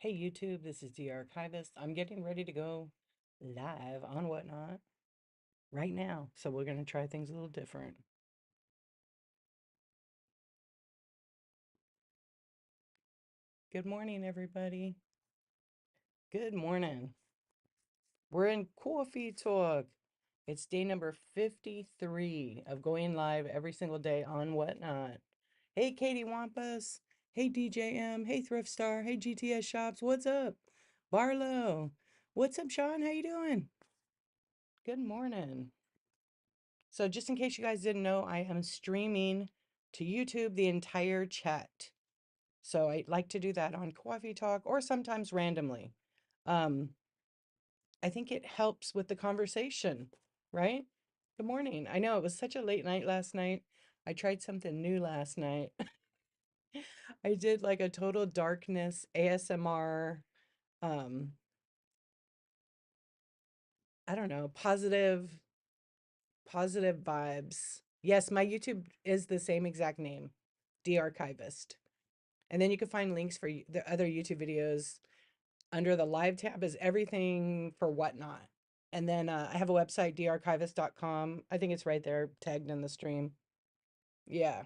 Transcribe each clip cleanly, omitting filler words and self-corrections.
Hey YouTube, this is the Archivist. I'm getting ready to go live on Whatnot right now. So we're going to try things a little different. Good morning, everybody. Good morning. We're in Coffee Talk. It's day number 53 of going live every single day on Whatnot. Hey, Katie Wampus. Hey, DJM. Hey, Thrift Star. Hey, GTS Shops. What's up? Barlow. What's up, Sean? How you doing? Good morning. So just in case you guys didn't know, I am streaming to YouTube the entire chat. So I like to do that on Coffee Talk or sometimes randomly. Um, I think it helps with the conversation, right? Good morning. I know it was such a late night last night. I tried something new last night. I did like a total darkness ASMR, um, I don't know, positive vibes. Yes, my YouTube is the same exact name, The Archivist. And then you can find links for the other YouTube videos. Under the live tab is everything for Whatnot. And then I have a website, darchivist.com. I think it's right there tagged in the stream. Yeah.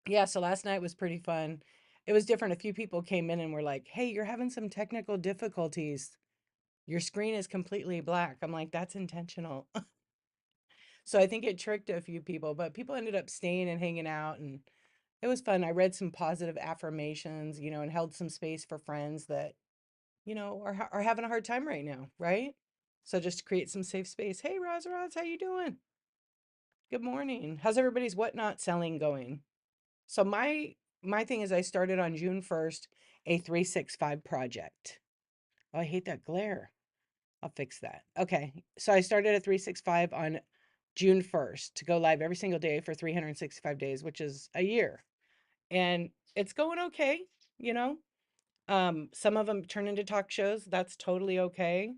Yeah. So last night was pretty fun. It was different. A few people came in and were like, hey, you're having some technical difficulties. Your screen is completely black. I'm like, that's intentional. So I think it tricked a few people, but people ended up staying and hanging out, and it was fun. I read some positive affirmations, and held some space for friends that are having a hard time right now, right? So just to create some safe space. Hey, Roz, how you doing? Good morning. How's everybody's Whatnot selling going? So my thing is I started on June 1st a 365 project. Oh, I hate that glare. I'll fix that. Okay. So I started a 365 on June 1st to go live every single day for 365 days, which is a year. And it's going okay, you know. Some of them turn into talk shows. That's totally okay.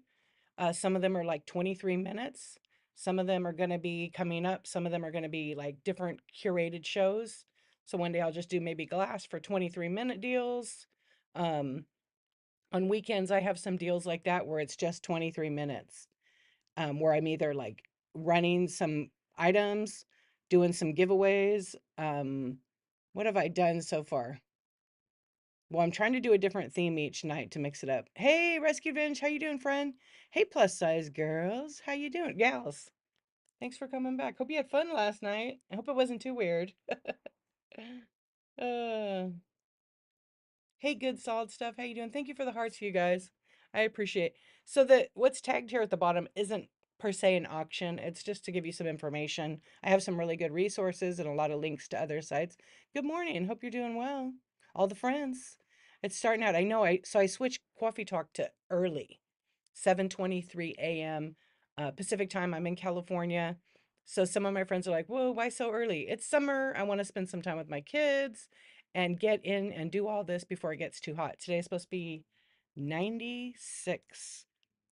Some of them are like 23 minutes. Some of them are going to be coming up. Some of them are going to be like different curated shows. So one day I'll just do maybe glass for 23-minute deals. Um, on weekends, I have some deals like that where it's just 23 minutes, where I'm either like running some items, doing some giveaways. What have I done so far? Well, I'm trying to do a different theme each night to mix it up. Hey, Rescue Binge, how you doing, friend? Hey, plus size girls, how you doing? Gals, thanks for coming back. Hope you had fun last night. I hope it wasn't too weird. uh, hey, good solid stuff. How you doing? Thank you for the hearts, you guys. I appreciate. So the what's tagged here at the bottom isn't per se an auction. It's just to give you some information. I have some really good resources and a lot of links to other sites. Good morning. Hope you're doing well. All the friends. It's starting out. I know I switched Coffee Talk to early, 7:23 a.m. Pacific time. I'm in California. So some of my friends are like, "Whoa, why so early? It's summer. I want to spend some time with my kids and get in and do all this before it gets too hot." Today is supposed to be 96.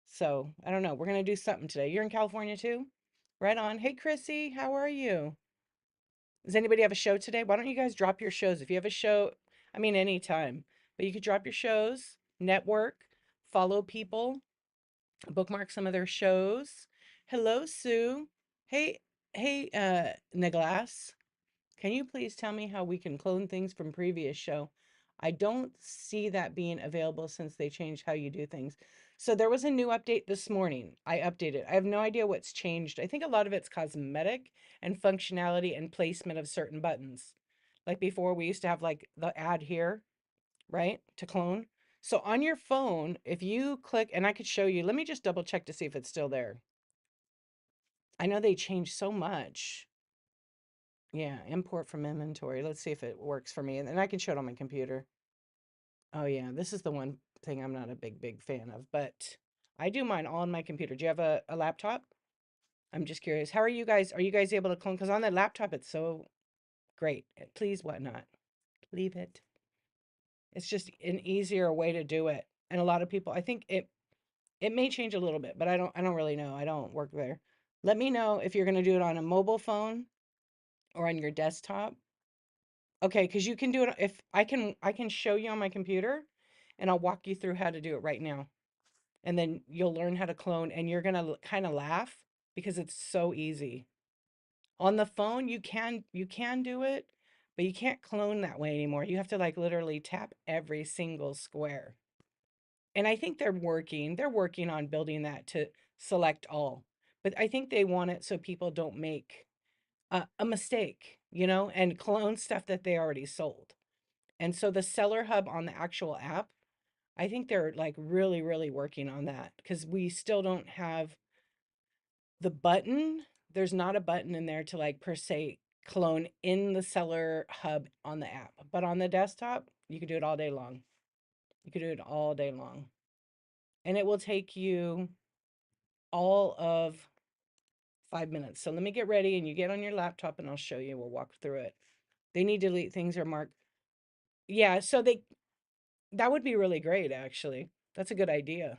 So I don't know. We're going to do something today. You're in California too? Right on. Hey, Chrissy, how are you? Does anybody have a show today? Why don't you guys drop your shows? If you have a show, I mean, anytime, but you could drop your shows, network, follow people, bookmark some of their shows. Hello, Sue. Hey, hey, Naglas. Can you please tell me how we can clone things from previous show? I don't see that being available since they changed how you do things. So there was a new update this morning. I updated. I have no idea what's changed. I think a lot of it's cosmetic and functionality and placement of certain buttons. Like before, we used to have like the ad here, right, to clone. So on your phone, if you click, and I could show you, let me just double check to see if it's still there. I know they changed so much. Yeah, import from inventory. Let's see if it works for me. And then I can show it on my computer. Oh yeah, this is the one thing I'm not a big fan of, but I do mine all on my computer. Do you have a laptop? I'm just curious. How are you guys? Are you guys able to clone? Because on that laptop, it's so great. Please, whatnot. Leave it. It's just an easier way to do it. And a lot of people, I think it may change a little bit, but I don't really know. I don't work there. Let me know if you're going to do it on a mobile phone or on your desktop. Okay, because you can do it if I can show you on my computer, and I'll walk you through how to do it right now. And then you'll learn how to clone, and you're going to kind of laugh because it's so easy. On the phone, you can do it, but you can't clone that way anymore. You have to like literally tap every single square. And I think they're working on building that to select all. But I think they want it so people don't make a mistake, and clone stuff that they already sold. And so the seller hub on the actual app, I think they're like really, really working on that because we still don't have the button. There's not a button in there to like per se clone in the seller hub on the app, but on the desktop, you can do it all day long. You can do it all day long. And it will take you all of 5 minutes. So let me get ready and you get on your laptop and I'll show you. We'll walk through it. They need to delete things or mark. Yeah, so that would be really great actually. That's a good idea.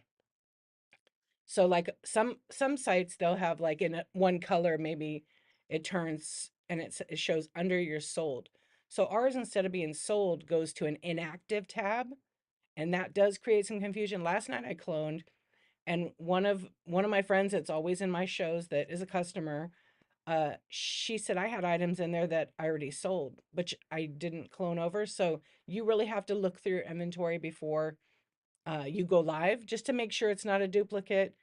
So like some sites they'll have like in one color maybe it turns and it shows under your sold. So ours instead of being sold goes to an inactive tab and that does create some confusion. Last night I cloned and one of my friends that's always in my shows that is a customer, she said I had items in there that I already sold, but I didn't clone over. So you really have to look through your inventory before you go live just to make sure it's not a duplicate.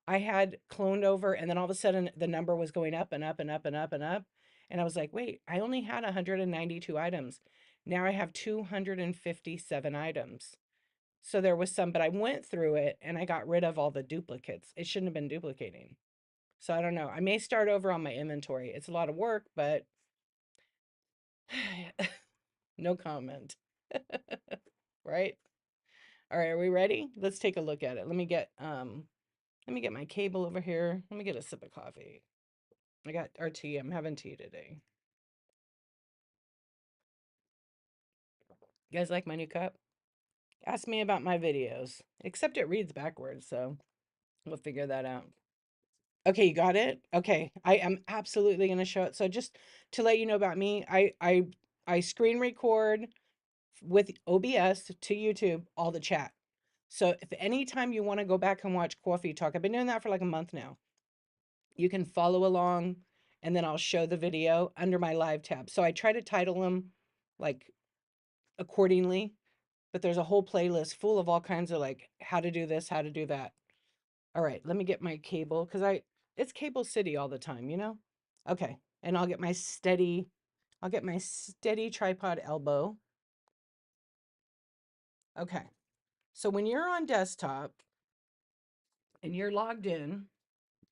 I had cloned over and then all of a sudden the number was going up and up and up and up and up. And I was like, wait, I only had 192 items. Now I have 257 items. So there was some, but I went through it and I got rid of all the duplicates. It shouldn't have been duplicating. So I don't know. I may start over on my inventory. It's a lot of work, but no comment. Right? All right, are we ready? Let's take a look at it. Let me get my cable over here. Let me get a sip of coffee. I got our tea. I'm having tea today. You guys like my new cup? Ask me about my videos. Except it reads backwards, so we'll figure that out. Okay, you got it? Okay. I am absolutely going to show it. So just to let you know about me, I screen record with OBS to YouTube all the chat. So if anytime you want to go back and watch Coffee Talk, I've been doing that for like a month now. You can follow along and then I'll show the video under my live tab. So I try to title them like accordingly, but there's a whole playlist full of all kinds of like how to do this, how to do that. All right, let me get my cable because it's Cable City all the time. Okay, and I'll get my steady tripod elbow. Okay, so when you're on desktop and you're logged in,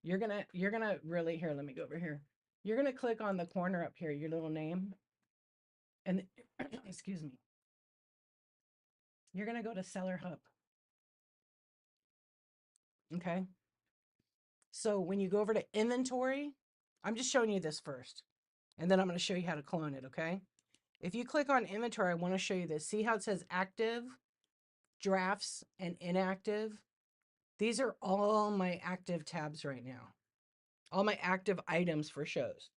you're gonna really here. Let me go over here. You're gonna click on the corner up here, your little name, and excuse me. You're gonna go to Seller Hub. Okay. So when you go over to inventory, I'm just showing you this first, and then I'm going to show you how to clone it. Okay. If you click on inventory, I want to show you this. See how it says active, drafts, and inactive? These are all my active tabs right now. All my active items for shows.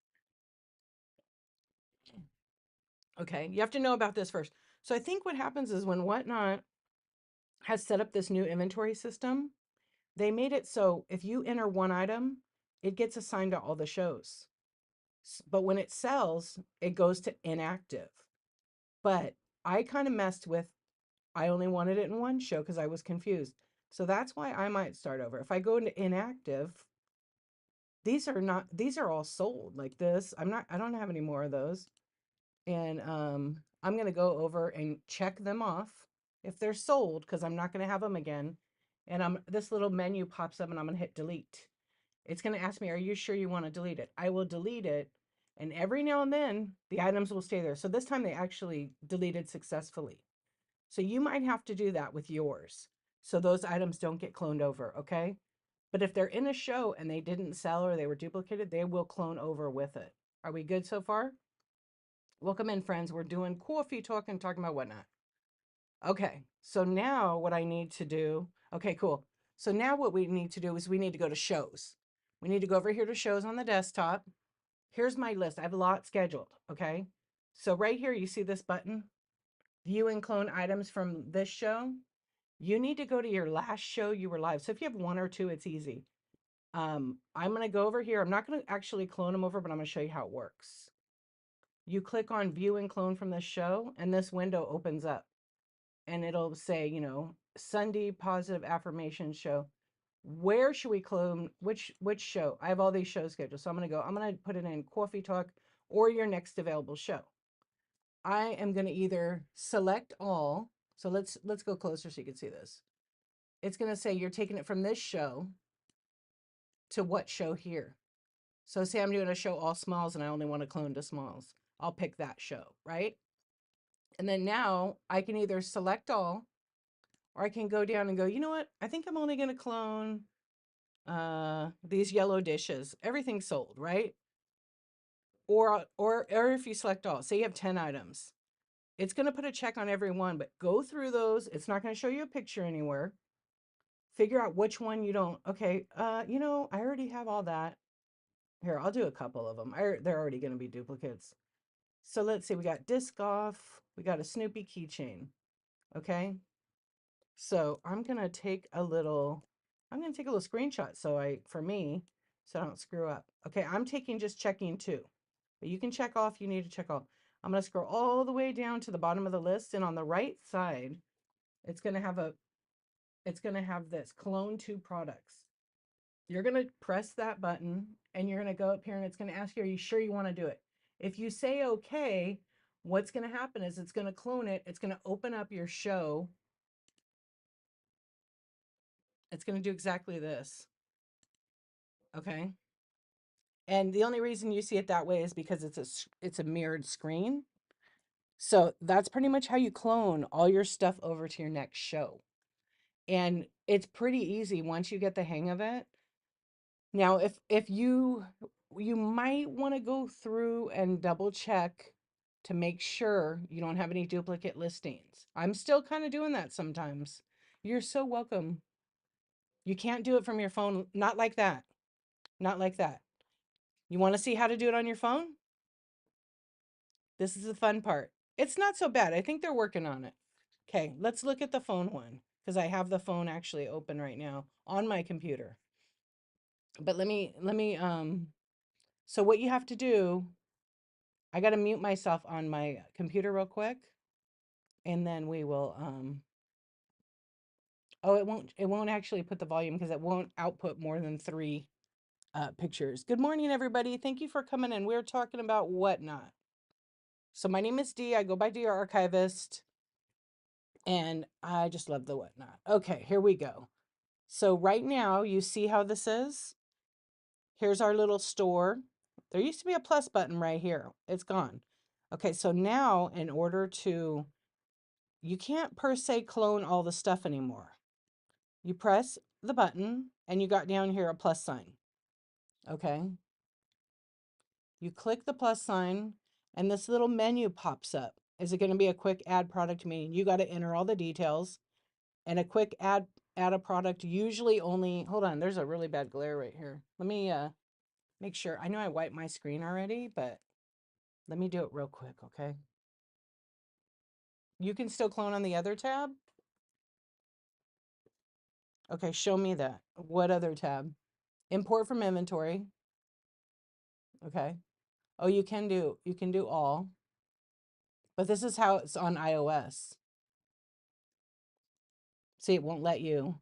Okay. You have to know about this first. So I think what happens is when Whatnot has set up this new inventory system, they made it so if you enter one item, it gets assigned to all the shows. But when it sells, it goes to inactive. But I kind of messed with, I only wanted it in one show because I was confused. So that's why I might start over. If I go into inactive, these are all sold like this. I don't have any more of those. And I'm going to go over and check them off if they're sold because I'm not going to have them again. And this little menu pops up and I'm going to hit delete. It's going to ask me, are you sure you want to delete it? I will delete it. And every now and then the items will stay there. So this time they actually deleted successfully. So you might have to do that with yours. So those items don't get cloned over. Okay. But if they're in a show and they didn't sell or they were duplicated, they will clone over with it. Are we good so far? Welcome in, friends. We're doing coffee talk and talking about Whatnot. Okay. So now what I need to do. Okay, cool. So now what we need to do is we need to go to shows. We need to go over here to shows on the desktop. Here's my list. I have a lot scheduled. Okay. So right here, you see this button, view and clone items from this show. You need to go to your last show you were live. So if you have one or two, it's easy. I'm going to go over here. I'm not going to actually clone them over, but I'm going to show you how it works. You click on view and clone from this show, and this window opens up. And it'll say, you know, Sunday positive affirmation show. Where should we clone? Which show? I have all these shows scheduled. So I'm going to put it in Coffee Talk or your next available show. I am going to either select all. So let's go closer so you can see this. It's going to say you're taking it from this show to what show here. So say I'm doing a show all smalls and I only want to clone to smalls. I'll pick that show, right? And then now I can either select all, or I can go down and go, you know what? I think I'm only going to clone these yellow dishes. Everything's sold, right? Or if you select all, say you have 10 items. It's going to put a check on every one, but go through those. It's not going to show you a picture anywhere. Figure out which one you don't. Okay, you know, I already have all that. Here, I'll do a couple of them. They're already going to be duplicates. So let's see, we got disc golf, we got a Snoopy keychain. Okay. So I'm going to take a little screenshot. For me, so I don't screw up. Okay. I'm taking just checking two, but you can check off. You need to check off. I'm going to scroll all the way down to the bottom of the list. And on the right side, it's going to have this clone two products. You're going to press that button and you're going to go up here and it's going to ask you, are you sure you want to do it? If you say okay, what's going to happen is it's going to clone it. It's going to open up your show. It's going to do exactly this. Okay. And the only reason you see it that way is because it's a mirrored screen. So that's pretty much how you clone all your stuff over to your next show. And it's pretty easy once you get the hang of it. Now, if you might want to go through and double check to make sure you don't have any duplicate listings. I'm still kind of doing that sometimes. You're so welcome. You can't do it from your phone. Not like that. Not like that. You want to see how to do it on your phone? This is the fun part. It's not so bad. I think they're working on it. Okay, let's look at the phone one because I have the phone actually open right now on my computer. But so what you have to do, I got to mute myself on my computer real quick and then we will oh, it won't actually put the volume because it won't output more than 3 pictures. Good morning, everybody. Thank you for coming in. We're talking about whatnot. So my name is Dee. I go by Dee Archivist, and I just love the whatnot. Okay, here we go. So right now, you see how this is? Here's our little store. There used to be a plus button right here. It's gone. Okay, so now in order to, you can't per se clone all the stuff anymore. You press the button and you got down here a plus sign. Okay. You click the plus sign and this little menu pops up. Is it going to be a quick add product meeting? You got to enter all the details, and a quick add a product usually only, hold on, there's a really bad glare right here. Let me make sure. I know I wiped my screen already, but let me do it real quick, okay? You can still clone on the other tab? Okay, show me that. What other tab? Import from inventory. Okay. Oh, you can do all. But this is how it's on iOS. See, it won't let you.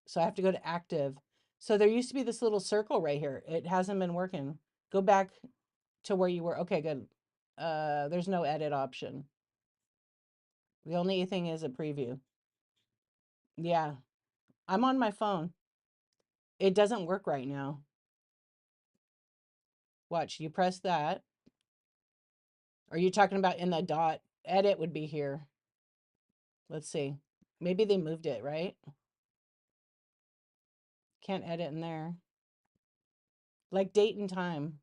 So I have to go to active. So there used to be this little circle right here. It hasn't been working. Go back to where you were. Okay, good. There's no edit option. The only thing is a preview. Yeah, I'm on my phone. It doesn't work right now. Watch, you press that. Are you talking about in the dot? Edit would be here. Let's see. Maybe they moved it, right? Can't edit in there. Like date and time.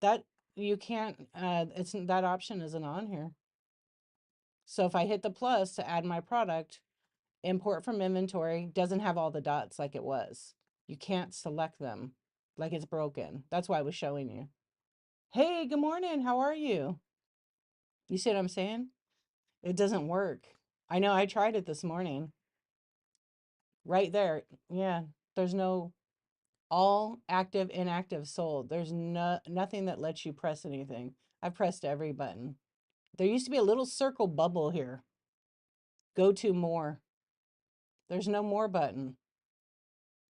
That you can't, it's that option isn't on here. So if I hit the plus to add my product, import from inventory doesn't have all the dots like it was. You can't select them like it's broken. That's why I was showing you. Hey, good morning. How are you? You see what I'm saying? It doesn't work. I know I tried it this morning. Right there. Yeah. There's no all active, inactive sold. There's nothing that lets you press anything. I've pressed every button. There used to be a little circle bubble here. Go to more. There's no more button.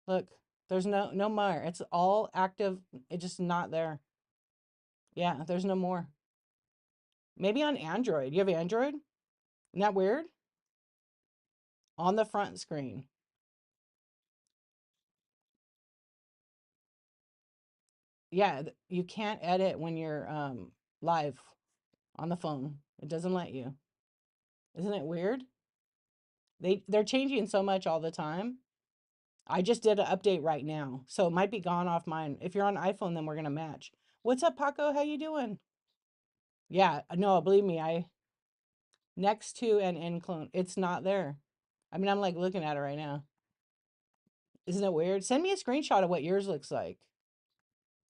Look, there's no more. It's all active. It's just not there. Yeah, there's no more. Maybe on Android. You have Android? Isn't that weird? On the front screen. Yeah, you can't edit when you're live on the phone. It doesn't let you. Isn't it weird? They're changing so much all the time. I just did an update right now, so it might be gone off mine. If you're on iPhone, then we're gonna match. What's up, Paco? How you doing? Yeah, no, believe me, I next to an end clone. It's not there. I mean, I'm like looking at it right now. Isn't it weird? Send me a screenshot of what yours looks like.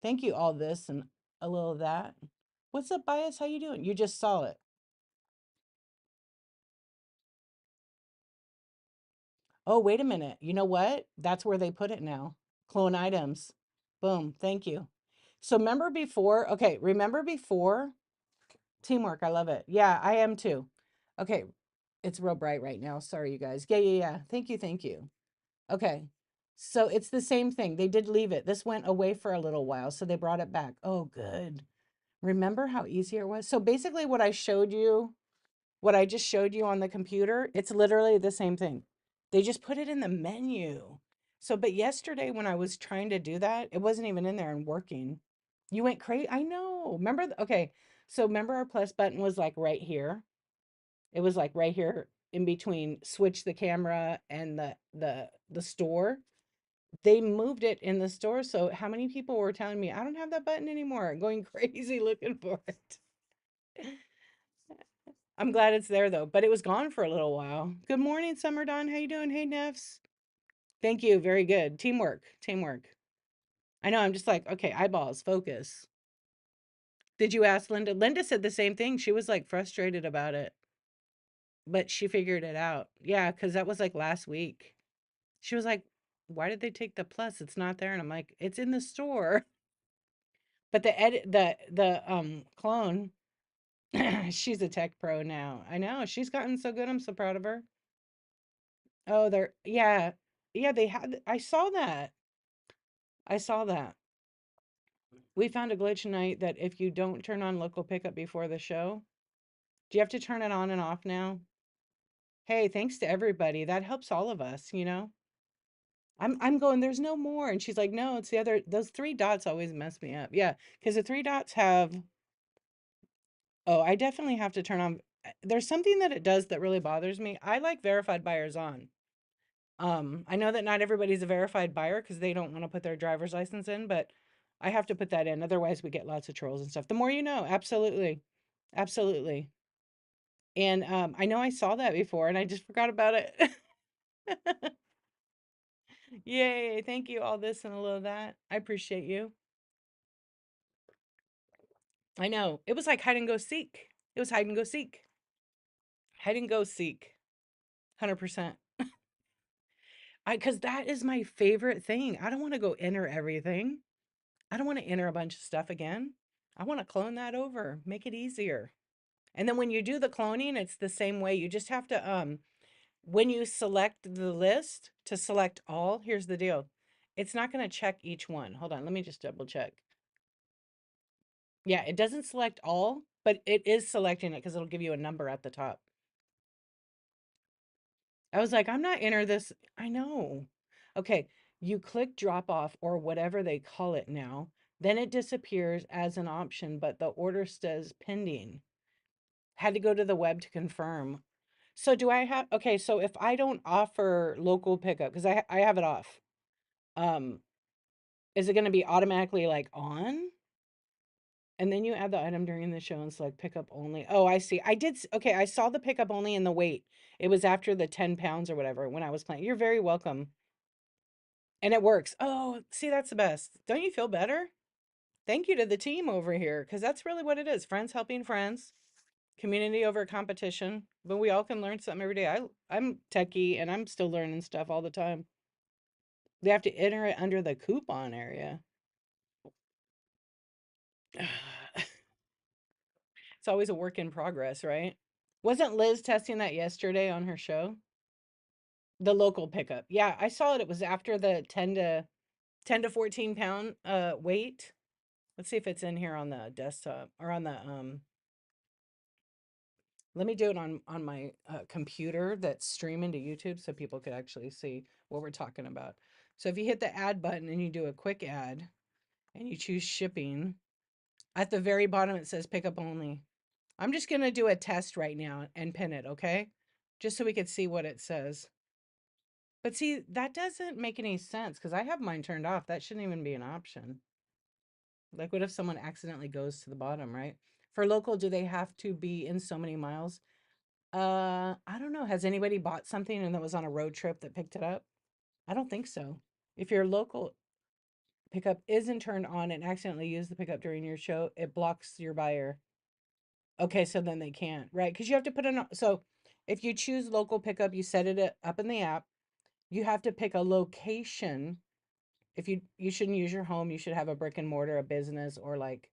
Thank you, all this and a little of that. What's up, Bias? How you doing? You just saw it. Oh, wait a minute. You know what? That's where they put it now. Clone items. Boom. Thank you. So remember before, okay, remember before teamwork. I love it. Yeah, I am too. Okay. It's real bright right now. Sorry, you guys. Yeah, yeah, yeah. Thank you. Thank you. Okay. So it's the same thing. They did leave it. This went away for a little while, so they brought it back. Oh, good. Remember how easy it was? So basically what I showed you, what I just showed you on the computer, it's literally the same thing. They just put it in the menu. So, but yesterday when I was trying to do that, it wasn't even in there and working. You went crazy. I know. Remember? Okay. So remember our plus button was like right here. It was like right here in between switch the camera and the store. They moved it in the store. So how many people were telling me I don't have that button anymore, going crazy looking for it. I'm glad it's there though, but it was gone for a little while. Good morning, Summer Dawn. How you doing? Hey, Neffs. Thank you. Very good. Teamwork. Teamwork. I know. I'm just like, okay, eyeballs, focus. Did you ask Linda? Linda said the same thing. She was like frustrated about it, but she figured it out. Yeah, because that was like last week. She was like, why did they take the plus? It's not there. And I'm like, it's in the store. But the edit, the clone, she's a tech pro now. I know. She's gotten so good. I'm so proud of her. Oh, they're yeah. Yeah, they had I saw that. I saw that. We found a glitch tonight that if you don't turn on local pickup before the show, do you have to turn it on and off now? Hey, thanks to everybody. That helps all of us, you know? I'm going, there's no more. And she's like, no, it's the other, those three dots always mess me up. Yeah, because the three dots have, oh, I definitely have to turn on. There's something that it does that really bothers me. I like verified buyers on. I know that not everybody's a verified buyer because they don't want to put their driver's license in, but I have to put that in. Otherwise, we get lots of trolls and stuff. The more you know, absolutely. Absolutely. And I know I saw that before and I just forgot about it. Yay. Thank you. All this and a little of that. I appreciate you. I know. It was like hide and go seek. It was hide and go seek. Hide and go seek. 100%. Because that is my favorite thing. I don't want to go enter everything. I don't want to enter a bunch of stuff again. I want to clone that over, make it easier. And then when you do the cloning, it's the same way. You just have to when you select the list to select all, here's the deal. It's not going to check each one. Hold on, let me just double check. Yeah, it doesn't select all, but it is selecting it because it'll give you a number at the top. I was like, I'm not enter this. I know. Okay, you click drop off or whatever they call it now. Then it disappears as an option, but the order says pending. Had to go to the web to confirm. So do I have, okay, so if I don't offer local pickup, because I have it off, um, is it going to be automatically like on? And then you add the item during the show and select pickup only. Oh, I see. I did. Okay, I saw the pickup only in the wait. It was after the 10 pounds or whatever when I was playing. You're very welcome. And it works. Oh, see, that's the best. Don't you feel better? Thank you to the team over here because that's really what it is. Friends helping friends. Community over competition, but we all can learn something every day. I'm techie and I'm still learning stuff all the time. They have to enter it under the coupon area. It's always a work in progress, right? Wasn't Liz testing that yesterday on her show? The local pickup. Yeah, I saw it. It was after the 10 to 14 pound weight. Let's see if it's in here on the desktop or on the let me do it on my computer that's streaming to YouTube so people could actually see what we're talking about. So if you hit the add button and you do a quick ad and you choose shipping, at the very bottom it says pickup only. I'm just going to do a test right now and pin it, okay? Just so we could see what it says. But see, that doesn't make any sense because I have mine turned off. That shouldn't even be an option. Like, what if someone accidentally goes to the bottom, right? For local, do they have to be in so many miles? I don't know. Has anybody bought something and that was on a road trip that picked it up? I don't think so. If your local pickup isn't turned on and accidentally use the pickup during your show, it blocks your buyer. Okay, so then they can't, right? Because you have to put in. So if you choose local pickup, you set it up in the app. You have to pick a location. If you shouldn't use your home, you should have a brick and mortar, a business, or like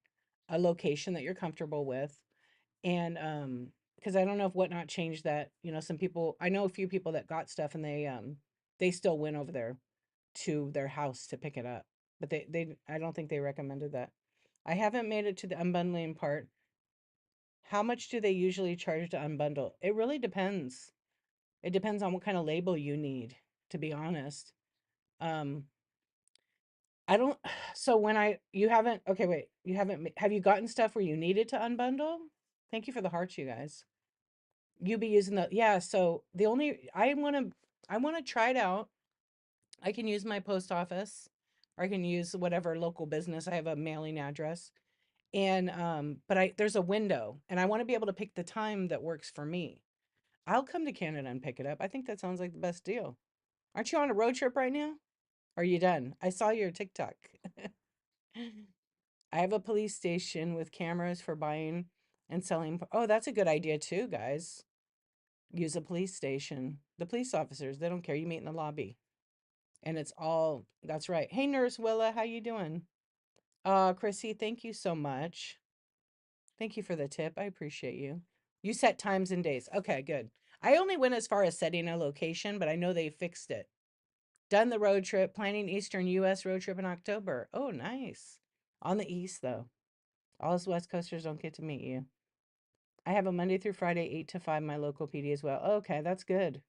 a location that you're comfortable with. And because I don't know if Whatnot changed that. Some people, I know a few people that got stuff and they still went over there to their house to pick it up. But they I don't think they recommended that. I haven't made it to the unbundling part. How much do they usually charge to unbundle? It really depends. It depends on what kind of label you need, to be honest. Um, I don't, so when you haven't, okay, wait, you haven't, have you gotten stuff where you needed to unbundle? Thank you for the hearts, you guys. You be using yeah, so I want to try it out. I can use my post office or I can use whatever local business. I have a mailing address. And but there's a window and I want to be able to pick the time that works for me. I'll come to Canada and pick it up. I think that sounds like the best deal. Aren't you on a road trip right now? Are you done? I saw your TikTok. I have a police station with cameras for buying and selling. Oh, that's a good idea too, guys. Use a police station. The police officers, they don't care. You meet in the lobby. And it's all that's right. Hey Nurse Willa, how you doing? Chrissy, thank you so much. Thank you for the tip. I appreciate you. You set times and days. Okay, good. I only went as far as setting a location, but I know they fixed it. Done the road trip, planning Eastern US road trip in October. Oh, nice. On the East, though. All us West Coasters don't get to meet you. I have a Monday through Friday, 8 to 5, my local PD as well. Okay, that's good.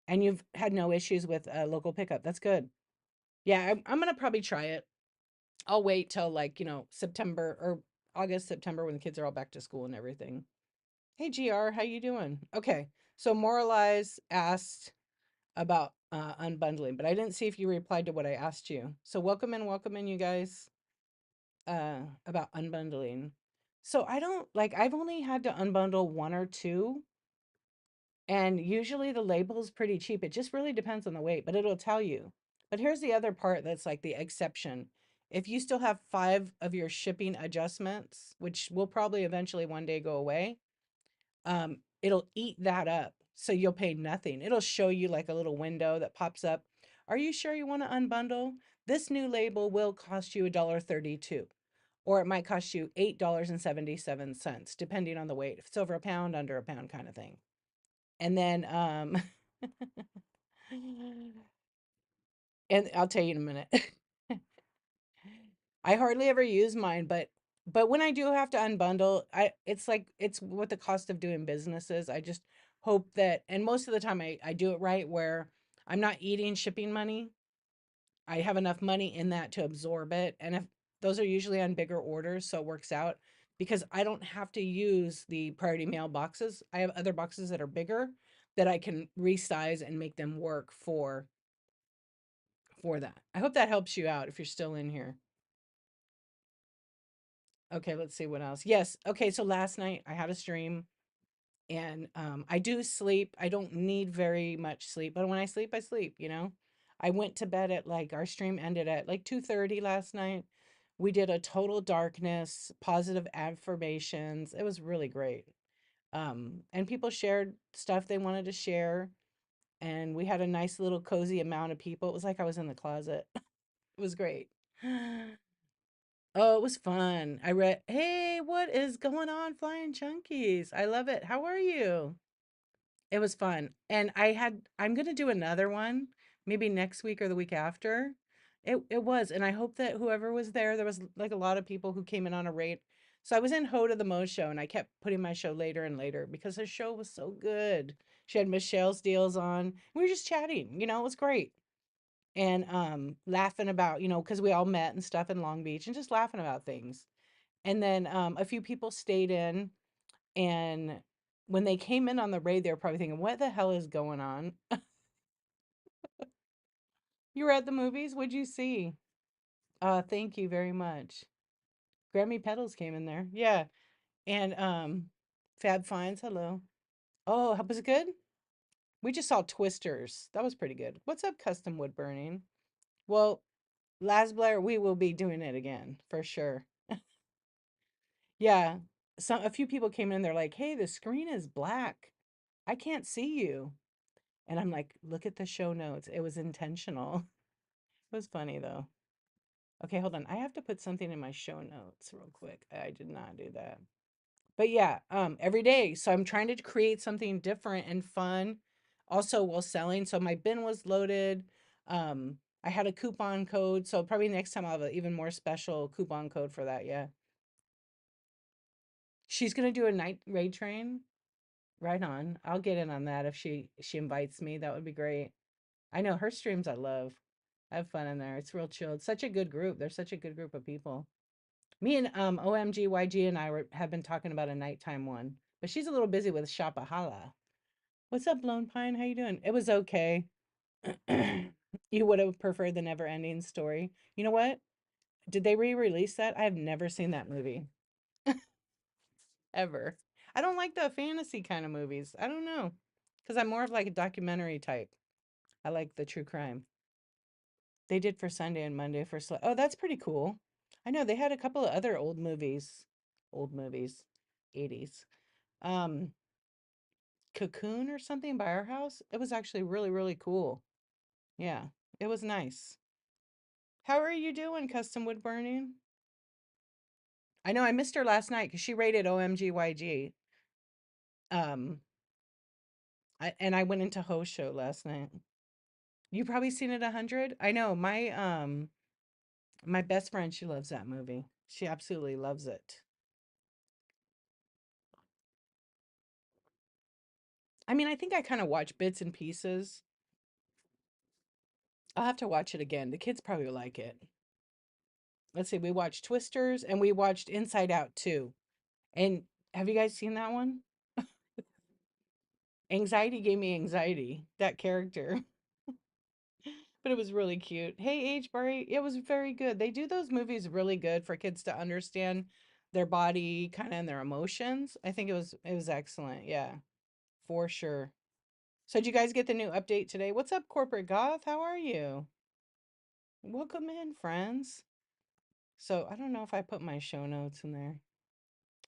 And you've had no issues with local pickup. That's good. Yeah, I'm going to probably try it. I'll wait till like, September or August, September when the kids are all back to school and everything. Hey, GR, how you doing? Okay, so Moralize asked about unbundling, but I didn't see if you replied to what I asked you. So welcome in, you guys, about unbundling. So I don't like, I've only had to unbundle one or two, and usually the label is pretty cheap. It just really depends on the weight, but it'll tell you. But here's the other part that's like the exception. If you still have 5 of your shipping adjustments, which will probably eventually one day go away, it'll eat that up. So you'll pay nothing. It'll show you like a little window that pops up. Are you sure you want to unbundle? This new label will cost you $1.32, or it might cost you $8.77, depending on the weight. If it's over a pound, under a pound kind of thing. And then, and I'll tell you in a minute. I hardly ever use mine, but when I do have to unbundle, it's like it's what the cost of doing business is. I just hope that, and most of the time I do it right where I'm not eating shipping money. I have enough money in that to absorb it. And if those are usually on bigger orders, so it works out because I don't have to use the priority mail boxes. I have other boxes that are bigger that I can resize and make them work for that. I hope that helps you out if you're still in here. Okay, let's see what else. Yes. Okay, so last night I had a stream and I do sleep. I don't need very much sleep, but when I sleep, I sleep. I went to bed at like our stream ended at like 2:30 last night. We did a total darkness, positive affirmations. It was really great. And people shared stuff they wanted to share, and we had a nice little cozy amount of people. It was like I was in the closet. It was great. Oh, it was fun. I read, "Hey, what is going on, Flying Chunkies?" I love it. How are you? It was fun. And I'm gonna do another one, maybe next week or the week after. It was, and I hope that whoever was there was like a lot of people who came in on a rate. So I was in Ho to the Mo show, and I kept putting my show later and later because her show was so good. She had Michelle's deals on. We were just chatting, it was great. And laughing about, because we all met and stuff in Long Beach and just laughing about things. And then a few people stayed in, and when they came in on the raid, they were probably thinking, what the hell is going on? You were at the movies? What'd you see? Thank you very much. Grammy Pedals came in there. Yeah. And Fab Fines, hello. Oh, was it good? We just saw Twisters. That was pretty good. What's up, Custom Wood Burning? Well, Laz Blair, we will be doing it again for sure. Yeah. A few people came in, they're like, hey, the screen is black. I can't see you. And I'm like, look at the show notes. It was intentional. It was funny though. Okay, hold on. I have to put something in my show notes real quick. I did not do that. But yeah, every day. So I'm trying to create something different and fun also while selling. So my bin was loaded. I had a coupon code. So probably next time I'll have an even more special coupon code for that. Yeah. She's gonna do a night raid train. Right on. I'll get in on that if she invites me. That would be great. I know her streams I love. I have fun in there. It's real chill. It's such a good group. They're such a good group of people. Me and OMG and have been talking about a nighttime one, but she's a little busy with Shapahala. What's up, Lone Pine? How you doing? It was okay. You would have preferred the never ending story. You know what? Did they re-release that? I have never seen that movie. Ever. I don't like the fantasy kind of movies. I don't know. Because I'm more of like a documentary type. I like the true crime. They did for Sunday and Monday for oh, that's pretty cool. I know they had a couple of other old movies, 80s. Um, Cocoon or something by our house. It was actually really, really cool. Yeah, it was nice. How are you doing, Custom Wood Burning? I know I missed her last night because she rated OMGYG. Um, and I went into Ho's show last night. You probably seen it 100. I know my best friend, she loves that movie. She absolutely loves it. I mean, I think I kind of watch bits and pieces. I'll have to watch it again. The kids probably will like it. Let's see, we watched Twisters and we watched Inside Out too. And have you guys seen that one? Anxiety gave me anxiety, that character. But it was really cute. Hey, H. Barry, it was very good. They do those movies really good for kids to understand their body kind of and their emotions. I think it was excellent. Yeah, for sure. So did you guys get the new update today? What's up, Corporate Goth? How are you? Welcome in, friends. So I don't know if I put my show notes in there.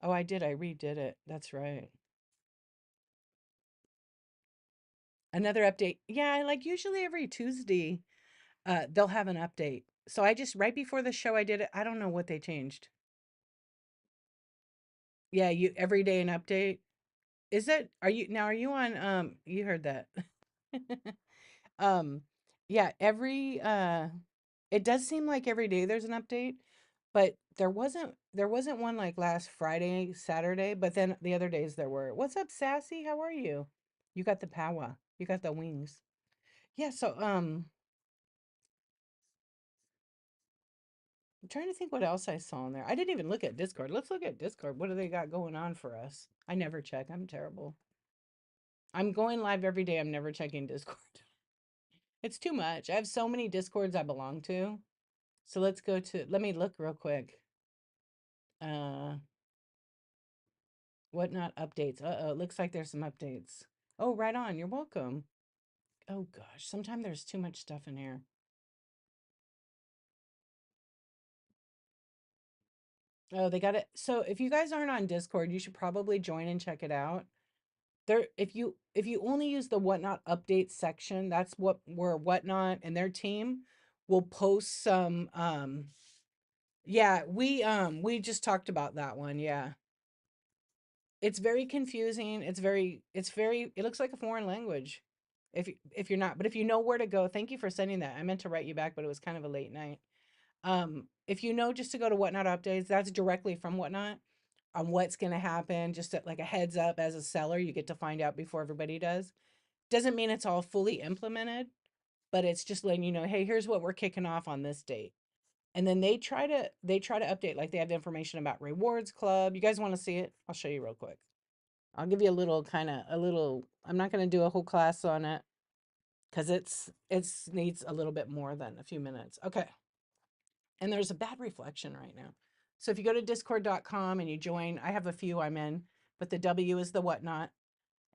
Oh, I did. I redid it. That's right. Another update. Yeah, like usually every Tuesday, they'll have an update. So I just right before the show I did it. I don't know what they changed. Yeah, you every day an update. Is it are you on you heard that. Um yeah, it does seem like every day there's an update, but there wasn't one like last Friday, Saturday, but then the other days there were. What's up, Sassy? How are you? You got the power. You got the wings. Yeah, so I'm trying to think what else I saw in there. I didn't even look at Discord. Let's look at Discord. What do they got going on for us? I never check. I'm terrible. I'm going live every day. I'm never checking Discord. It's too much. I have so many Discords I belong to. So let me look real quick. Uh, what not updates? Uh-oh, it looks like there's some updates. Oh, right on. You're welcome. Oh gosh, sometimes there's too much stuff in here. Oh, they got it. So if you guys aren't on Discord, you should probably join and check it out. There, if you only use the Whatnot update section, that's what where Whatnot and their team will post some. Yeah, we just talked about that one. Yeah, it's very confusing. It's very it looks like a foreign language. If you're not, but if you know where to go, thank you for sending that. I meant to write you back, but it was kind of a late night. If you know just to go to Whatnot updates, that's directly from Whatnot on what's going to happen, like a heads up as a seller, you get to find out before everybody does. Doesn't mean it's all fully implemented, but it's just letting you know, hey, here's what we're kicking off on this date. And then they try to update, like they have information about rewards club. You guys want to see it? I'll show you real quick. I'll give you a little, I'm not going to do a whole class on it because it's needs a little bit more than a few minutes. Okay. And there's a bad reflection right now. So if you go to discord.com and you join, I have a few I'm in, but the W is the Whatnot.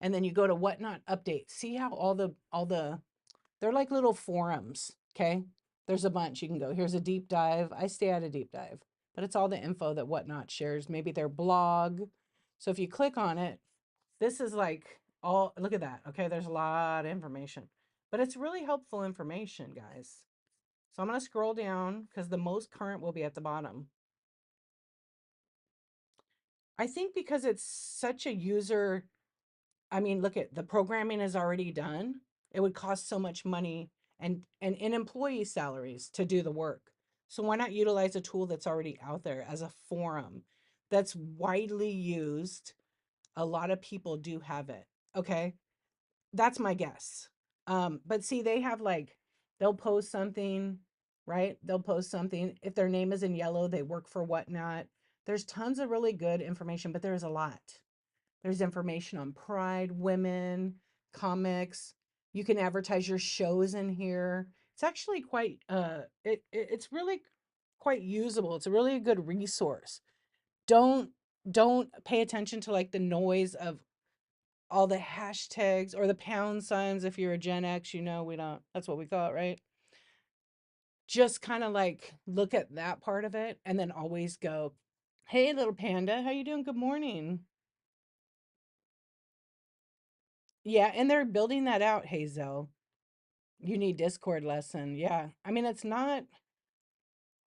And then you go to Whatnot update. See how all the they're like little forums, okay? There's a bunch you can go. Here's a deep dive. I stay at a deep dive, but it's all the info that Whatnot shares, maybe their blog. So if you click on it, this is like all, look at that. Okay, there's a lot of information, but it's really helpful information, guys. So I'm going to scroll down because the most current will be at the bottom. I think because it's such a user, I mean, look at the programming is already done. It would cost so much money and in employee salaries to do the work. So why not utilize a tool that's already out there as a forum that's widely used? A lot of people do have it. Okay. That's my guess. But see, they have like they'll post something, right? They'll post something. If their name is in yellow, they work for Whatnot. There's tons of really good information, but there's a lot. There's information on pride, women, comics. You can advertise your shows in here. It's actually quite it's really quite usable. It's a really good resource. Don't don't pay attention to like the noise of all the hashtags or the pound signs. If you're a Gen X, you know we don't, that's what we call it, right? Just kind of like look at that part of it and then always go, hey little panda, how you doing? Good morning. Yeah, and they're building that out, Hazel. You need Discord lesson. Yeah. I mean, it's not,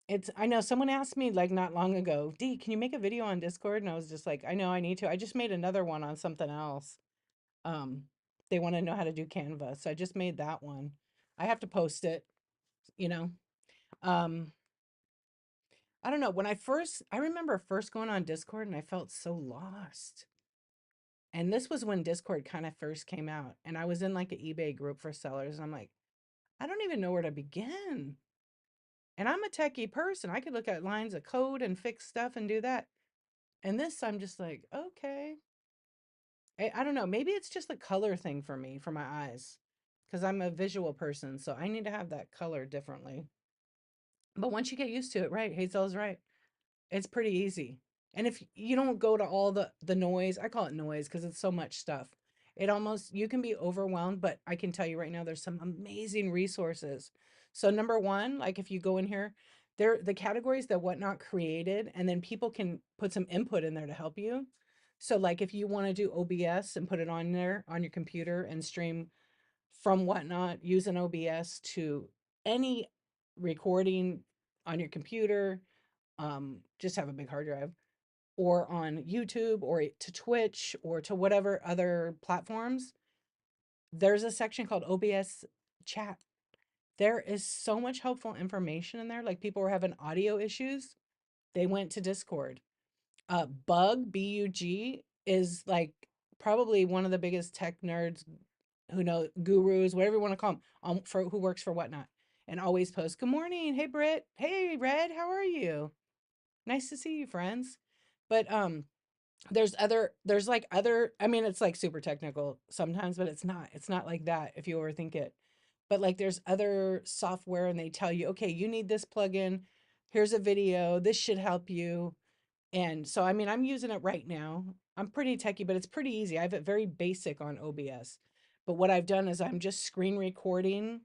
it's, I know someone asked me like not long ago, D, can you make a video on Discord? And I was just like, I know I need to. I just made another one on something else. Um, they want to know how to do Canva. So I just made that one. I have to post it, you know. Um, I don't know. I remember first going on Discord and I felt so lost. And this was when Discord kind of first came out. And I was in like an eBay group for sellers. And I'm like, I don't even know where to begin. And I'm a techie person. I could look at lines of code and fix stuff and do that. And this, I'm just like, okay. I don't know. Maybe it's just a color thing for me, for my eyes, because I'm a visual person. So I need to have that color differently. But once you get used to it, right? Hazel's right. It's pretty easy. And if you don't go to all the noise, I call it noise because it's so much stuff. It almost you can be overwhelmed, but I can tell you right now there's some amazing resources. So number one, like if you go in here, there the categories that Whatnot created, and then people can put some input in there to help you. So like if you want to do OBS and put it on there on your computer and stream from Whatnot, use an OBS to any recording on your computer, just have a big hard drive, or on YouTube, or to Twitch, or to whatever other platforms, there's a section called OBS chat. There is so much helpful information in there. Like people were having audio issues, they went to Discord. Bug, is like probably one of the biggest tech nerds who know gurus, whatever you want to call them, for who works for Whatnot, and always posts, "Good morning, hey Britt, hey Red, how are you? Nice to see you, friends." But there's like other, I mean, it's like super technical sometimes, but it's not like that if you overthink it. But like there's other software and they tell you, okay, you need this plugin, here's a video, this should help you. And so I mean, I'm using it right now. I'm pretty techie, but it's pretty easy. I have it very basic on OBS. But what I've done is I'm just screen recording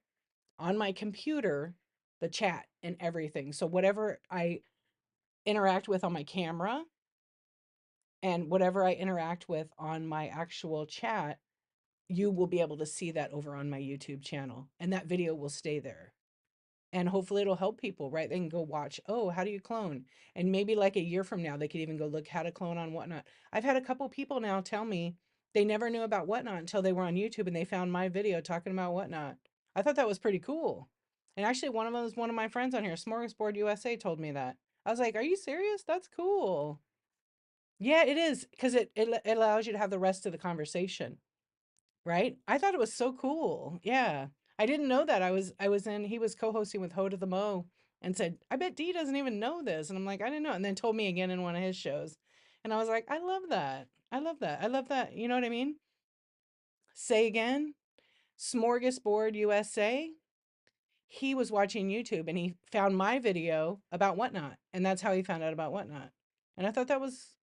on my computer the chat and everything. So whatever I interact with on my camera, And whatever I interact with on my actual chat, you will be able to see that over on my YouTube channel, and that video will stay there. And hopefully it'll help people, right? They can go watch, oh, how do you clone? And maybe like a year from now, they could even go look how to clone on Whatnot. I've had a couple people now tell me they never knew about Whatnot until they were on YouTube and they found my video talking about Whatnot. I thought that was pretty cool. And actually, one of them was one of my friends on here, Smorgasbord USA, told me that. I was like, are you serious? That's cool. Yeah, it is because it allows you to have the rest of the conversation. Right? I thought it was so cool. Yeah. I didn't know that. I was in he was co-hosting with Ho to the Mo and said, "I bet Dee doesn't even know this." And I'm like, "I didn't know." And then told me again in one of his shows. And I was like, "I love that. I love that. I love that." You know what I mean? Say again. Smorgasbord USA. He was watching YouTube and he found my video about Whatnot, and that's how he found out about Whatnot. And I thought that was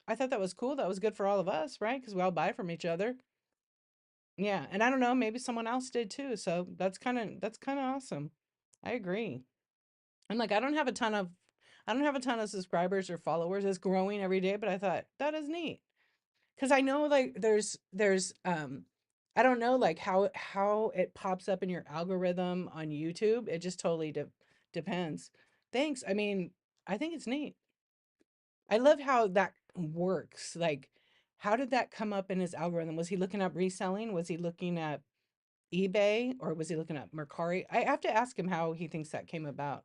cool. That was good for all of us, right? Because we all buy from each other. Yeah, and I don't know, maybe someone else did too. So that's kind of awesome. I agree. I'm like, I don't have a ton of subscribers or followers. It's growing every day, but I thought that is neat. Because I know like there's I don't know like how it pops up in your algorithm on YouTube. It just totally depends. Thanks. I mean, I think it's neat. I love how that works. Like, how did that come up in his algorithm? Was he looking up reselling? Was he looking at eBay or was he looking at Mercari? I have to ask him how he thinks that came about.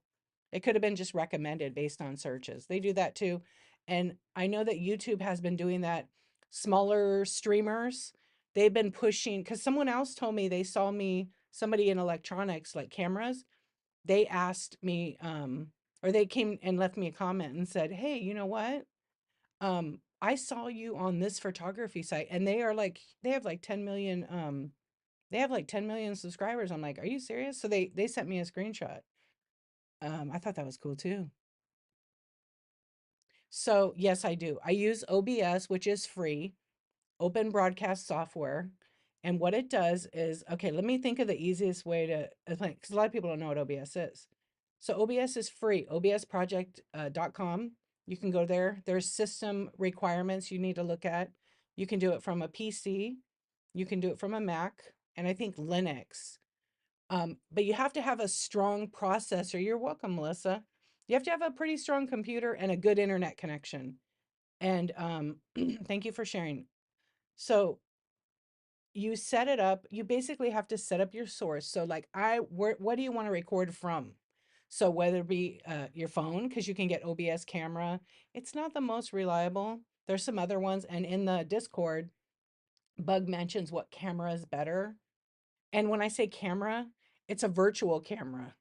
It could have been just recommended based on searches. They do that too. And I know that YouTube has been doing that. Smaller streamers, they've been pushing because someone else told me they saw me, somebody in electronics, like cameras. They asked me, or they came and left me a comment and said, "Hey, you know what? I saw you on this photography site," and they have like 10 million subscribers. I'm like, are you serious? So they sent me a screenshot. I thought that was cool too. So yes, I do. I use OBS, which is free, open broadcast software. And what it does is, okay, let me think of the easiest way to explain, because a lot of people don't know what OBS is. So OBS is free, obsproject.com. You can go there. There's system requirements you need to look at. You can do it from a PC, you can do it from a Mac, and I think Linux. But you have to have a strong processor. You're welcome, Melissa. You have to have a pretty strong computer and a good internet connection. And thank you for sharing. So you set it up. You basically have to set up your source. So, like, what do you want to record from? So whether it be your phone, because you can get OBS camera, it's not the most reliable. There's some other ones, and in the Discord, Bug mentions what camera is better. And when I say camera, it's a virtual camera.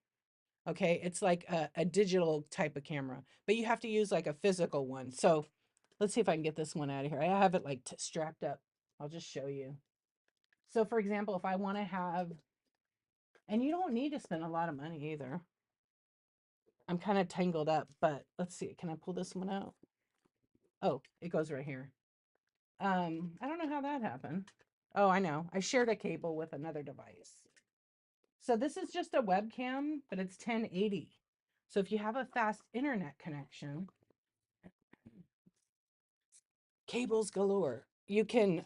Okay, it's like a digital type of camera, but you have to use like a physical one. So let's see if I can get this one out of here. I have it like strapped up. I'll just show you. So for example, if I want to have, and you don't need to spend a lot of money either. I'm kind of tangled up, but let's see. Can I pull this one out? Oh, it goes right here. I don't know how that happened. Oh, I know. I shared a cable with another device. So this is just a webcam, but it's 1080. So if you have a fast internet connection, cables galore. You can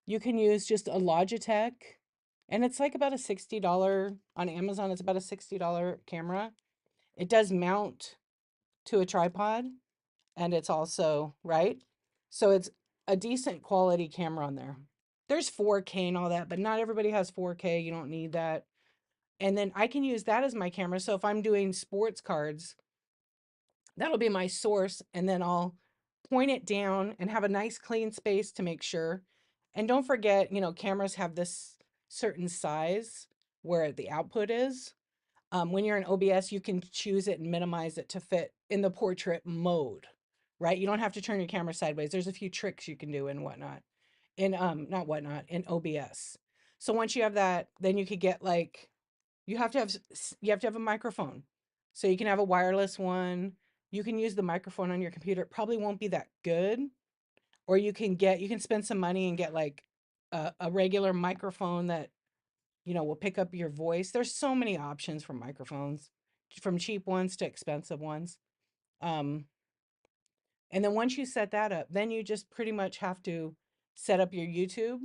use just a Logitech, and it's like about a $60 on Amazon. It's about a $60 camera. It does mount to a tripod, and it's also right. So it's a decent quality camera on there. There's 4K and all that, but not everybody has 4K. You don't need that. And then I can use that as my camera. So if I'm doing sports cards, that'll be my source, and then I'll point it down and have a nice clean space to make sure. And don't forget, cameras have this certain size where the output is. When you're in OBS, you can choose it and minimize it to fit in the portrait mode, right? You don't have to turn your camera sideways. There's a few tricks you can do and whatnot in not whatnot in OBS. So once you have that, then you could get like you have to have a microphone. So you can have a wireless one. You can use the microphone on your computer. It probably won't be that good. Or you can spend some money and get like a regular microphone that, will pick up your voice. There's so many options for microphones, from cheap ones to expensive ones. Um, And then once you set that up, then you just pretty much have to set up your YouTube,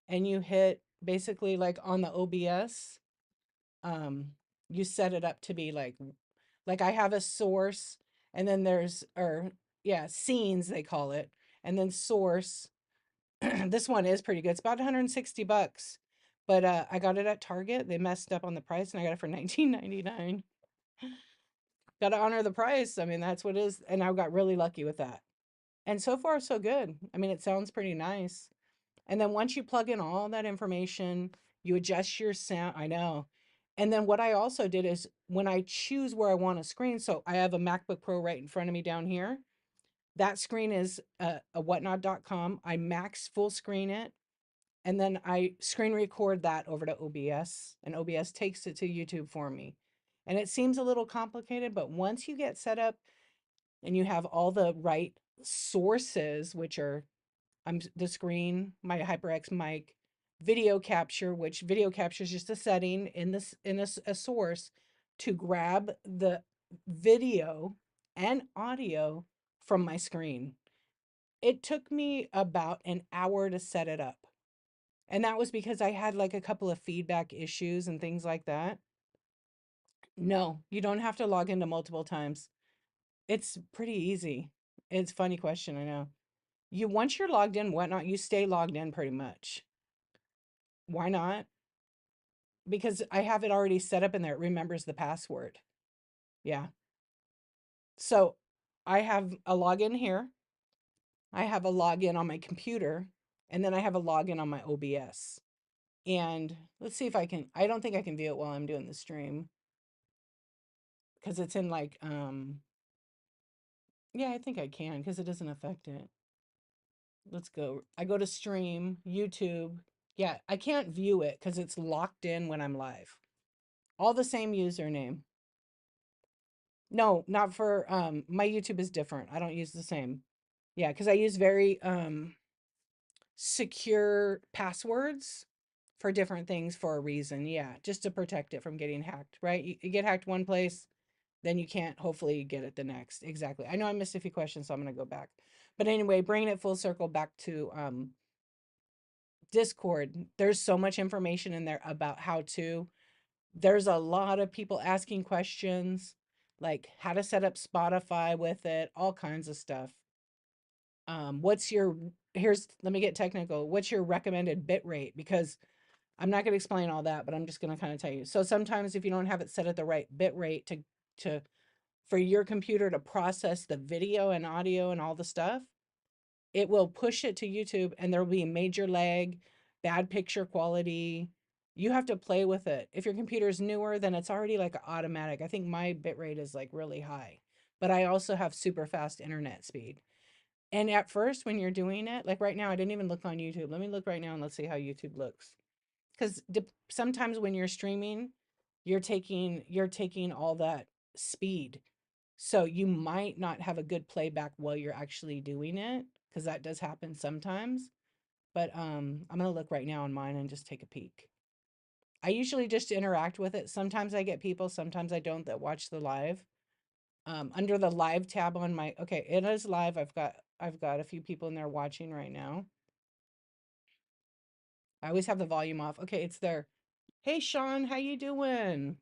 and you hit basically like on the OBS, um, you set it up to be like I have a source, and then there's, or yeah, scenes they call it, and then source. This one is pretty good. It's about 160 bucks. But I got it at Target. They messed up on the price and I got it for 19.99. Got to honor the price. I mean, that's what it is. And I got really lucky with that. And so far, so good. I mean, it sounds pretty nice. And then once you plug in all that information, you adjust your sound. I know. And then what I also did is when I choose where I want a screen, so I have a MacBook Pro right in front of me down here. That screen is a whatnot.com. I max full screen it, and then I screen record that over to OBS, and OBS takes it to YouTube for me. And it seems a little complicated, but once you get set up and you have all the right sources, which are the screen, my HyperX mic, video capture, which video capture is just a setting in this in a source to grab the video and audio from my screen. It took me about an hour to set it up. And that was because I had like a couple of feedback issues and things like that. No, you don't have to log into multiple times. It's pretty easy. It's a funny question, I know. You once you're logged in, whatnot, you stay logged in pretty much. Why not? Because I have it already set up in there. It remembers the password. Yeah. So I have a login here. I have a login on my computer, and then I have a login on my OBS. And let's see if I can, I don't think I can view it while I'm doing the stream because it's in like, yeah, I think I can because it doesn't affect it. Let's go. I go to stream, YouTube. Yeah, I can't view it because it's locked in when I'm live. All the same username. No, not for my YouTube is different. I don't use the same. Yeah, because I use very secure passwords for different things for a reason. Yeah, just to protect it from getting hacked, right? You get hacked one place, then you can't hopefully get it the next. Exactly. I know I missed a few questions, so I'm going to go back. But anyway, bringing it full circle back to Discord, there's so much information in there about how to. There's a lot of people asking questions, like how to set up Spotify with it, all kinds of stuff. What's your, here's, let me get technical. What's your recommended bit rate? Because I'm not going to explain all that, but I'm just going to kind of tell you. So sometimes if you don't have it set at the right bit rate to for your computer to process the video and audio and all the stuff, it will push it to YouTube and there will be a major lag, bad picture quality. You have to play with it. If your computer is newer, then it's already like automatic. I think my bitrate is like really high, but I also have super fast internet speed. And at first, when you're doing it, like right now, I didn't even look on YouTube. Let me look right now and let's see how YouTube looks. Because sometimes when you're streaming, you're taking all that speed, so you might not have a good playback while you're actually doing it, because that does happen sometimes. But I'm gonna look right now on mine and just take a peek. I usually just interact with it. Sometimes I get people, sometimes I don't, that watch the live. Under the live tab on my, okay, it is live. I've got a few people in there watching right now. I always have the volume off. Okay, it's there. Hey Sean, how you doing?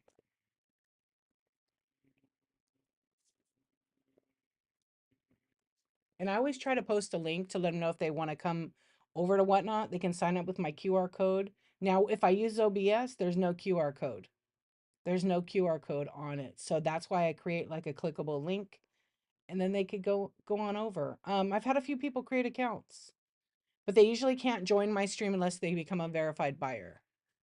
And I always try to post a link to let them know if they want to come over to Whatnot, they can sign up with my QR code. Now, if I use OBS, there's no QR code. There's no QR code on it. So that's why I create like a clickable link, and then they could go on over. I've had a few people create accounts, but they usually can't join my stream unless they become a verified buyer,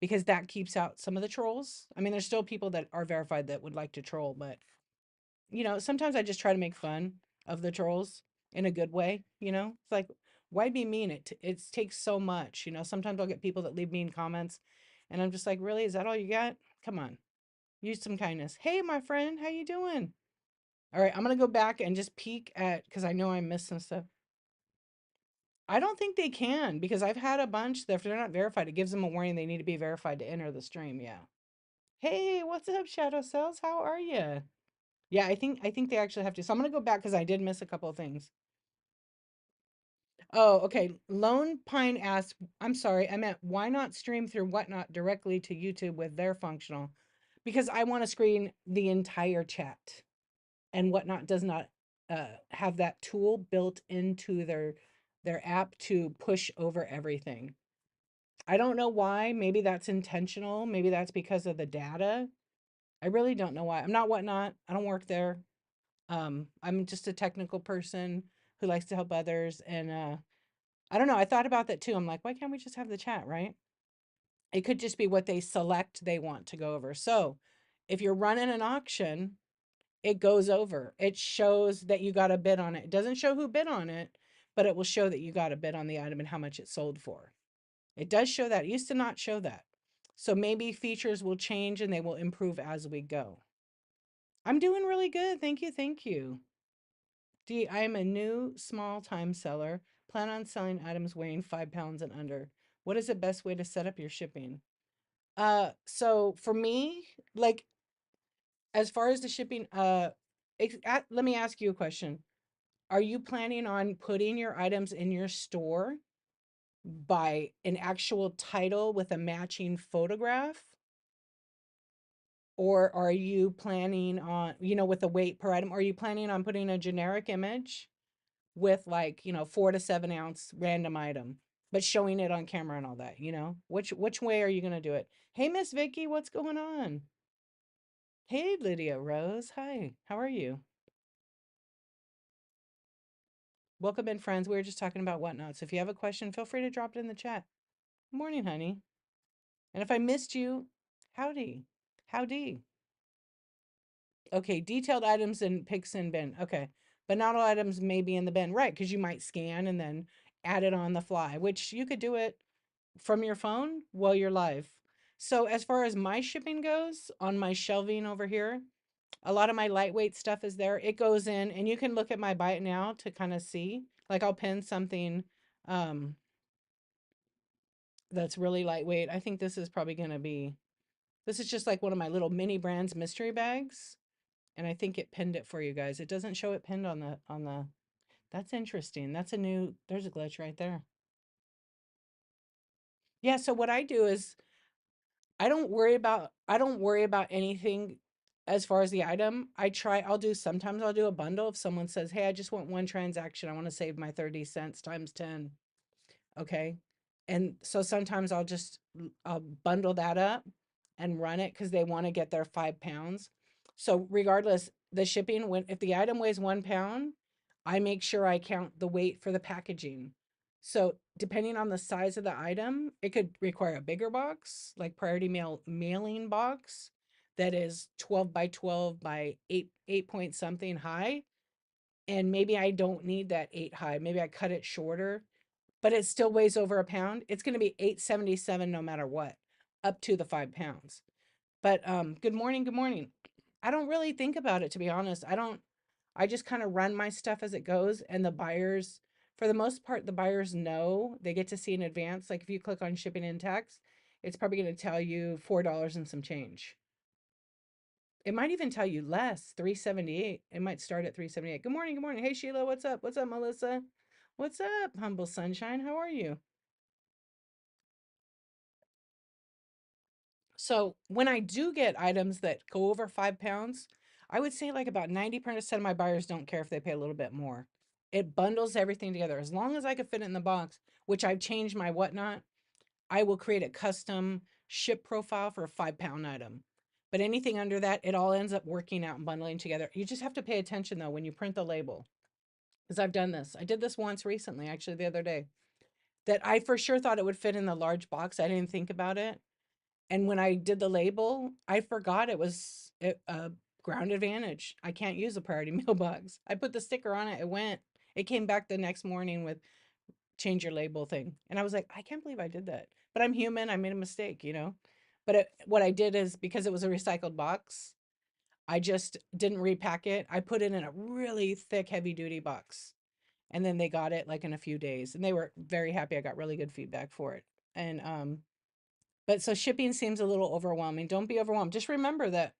because that keeps out some of the trolls. I mean, there's still people that are verified that would like to troll, but sometimes I just try to make fun of the trolls in a good way. It's like, why be mean? It takes so much. Sometimes I'll get people that leave mean comments, and I'm just like, really, is that all you got? Come on, use some kindness. Hey, my friend, how you doing? All right, I'm gonna go back and just peek at, because I know I missed some stuff. I don't think they can, because I've had a bunch that if they're not verified, it gives them a warning they need to be verified to enter the stream. Yeah. Hey, what's up, Shadow Cells? How are you? Yeah, I think they actually have to. So I'm gonna go back because I did miss a couple of things. Oh, okay. Lone Pine asks, I'm sorry, I meant why not stream through Whatnot directly to YouTube with their functional? Because I want to screen the entire chat, and Whatnot does not have that tool built into their app to push over everything. I don't know why. Maybe that's intentional. Maybe that's because of the data. I really don't know why. I'm not Whatnot. I don't work there. I'm just a technical person who likes to help others, and I don't know. I thought about that too. I'm like, why can't we just have the chat, right? It could just be what they select they want to go over. So if you're running an auction, it goes over. It shows that you got a bid on it. It doesn't show who bid on it, but it will show that you got a bid on the item and how much it sold for. It does show that. It used to not show that. So maybe features will change and they will improve as we go. I'm doing really good. Thank you. Thank you. D, I am a new small time seller. Plan on selling items weighing 5 pounds and under. What is the best way to set up your shipping? So for me, like as far as the shipping, let me ask you a question. Are you planning on putting your items in your store by an actual title with a matching photograph? Or are you planning on, with the weight per item, are you planning on putting a generic image with like, 4 to 7 ounce random item, but showing it on camera and all that, Which way are you gonna do it? Hey, Miss Vicky, what's going on? Hey, Lydia Rose. Hi, how are you? Welcome in, friends. We were just talking about Whatnot. So if you have a question, feel free to drop it in the chat. Morning, honey. And if I missed you, howdy. Howdy. Okay, detailed items in picks in bin. Okay. But not all items may be in the bin. Right, because you might scan and then add it on the fly, which you could do it from your phone while you're live. So as far as my shipping goes, on my shelving over here, a lot of my lightweight stuff is there. It goes in and you can look at my buy it now to kind of see. Like I'll pin something um that's really lightweight. I think this is probably going to be, this is just like one of my little mini brands mystery bags. And I think it pinned it for you guys. It doesn't show it pinned on the, that's interesting. That's a new, there's a glitch right there. Yeah. So what I do is I don't worry about anything as far as the item. Sometimes I'll do a bundle if someone says, hey, I just want one transaction. I want to save my 30 cents times 10. Okay. And so sometimes I'll bundle that up and run it because they want to get their 5 pounds. So regardless, the shipping, when if the item weighs 1 pound, I make sure I count the weight for the packaging. So depending on the size of the item, it could require a bigger box, like priority mail mailing box that is 12 by 12 by 8 point something high. And maybe I don't need that 8 high. Maybe I cut it shorter, but it still weighs over a pound. It's going to be 877 no matter what, up to the 5 pounds. But good morning, good morning. I don't really think about it, to be honest. I just kind of run my stuff as it goes, and the buyers, for the most part, the buyers know, they get to see in advance. Like if you click on shipping and tax, it's probably going to tell you $4 and some change. It might even tell you less, 378. It might start at 378. Good morning, good morning. Hey Sheila, what's up? What's up, Melissa? What's up, Humble Sunshine? How are you? So when I do get items that go over 5 pounds, I would say like about 90% of my buyers don't care if they pay a little bit more. It bundles everything together. As long as I could fit it in the box, which I've changed my whatnot, I will create a custom ship profile for a 5 pound item. But anything under that, it all ends up working out and bundling together. You just have to pay attention though when you print the label. Because I've done this. I did this once recently, actually the other day, that I for sure thought it would fit in the large box. I didn't think about it. And when I did the label, I forgot it was a ground advantage. I can't use a priority mailbox. I put the sticker on it. It came back the next morning with change your label thing. And I was like, I can't believe I did that. But I'm human. I made a mistake. But what I did is because it was a recycled box, I just didn't repack it. I put it in a really thick, heavy duty box. And then they got it like in a few days. And they were very happy. I got really good feedback for it. And but so shipping seems a little overwhelming. Don't be overwhelmed. Just remember that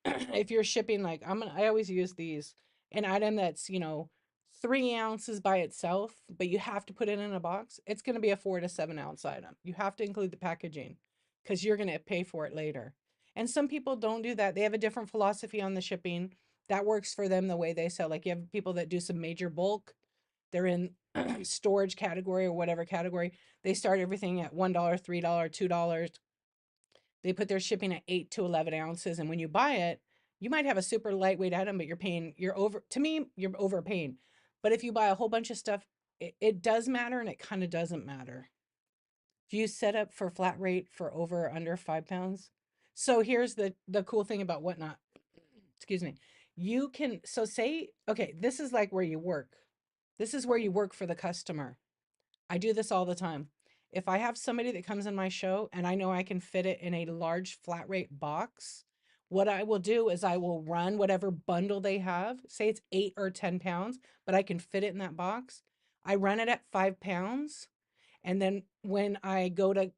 if you're shipping, like I always use these, an item that's, 3 ounces by itself, but you have to put it in a box, it's going to be a 4 to 7 ounce item. You have to include the packaging because you're going to pay for it later. And some people don't do that. They have a different philosophy on the shipping that works for them the way they sell. Like you have people that do some major bulk, they're in storage category or whatever category. They start everything at $1, $3, $2. They put their shipping at 8 to 11 ounces. And when you buy it, you might have a super lightweight item, but you're over, to me, you're overpaying. But if you buy a whole bunch of stuff, it does matter and it kind of doesn't matter. Do you set up for flat rate for over or under 5 pounds? So here's the cool thing about Whatnot. Excuse me. You can, so say, okay, this is like where you work. This is where you work for the customer. I do this all the time. If I have somebody that comes in my show and I know I can fit it in a large flat rate box, what I will do is I will run whatever bundle they have, say it's 8 or 10 pounds, but I can fit it in that box. I run it at 5 pounds. And then when I go to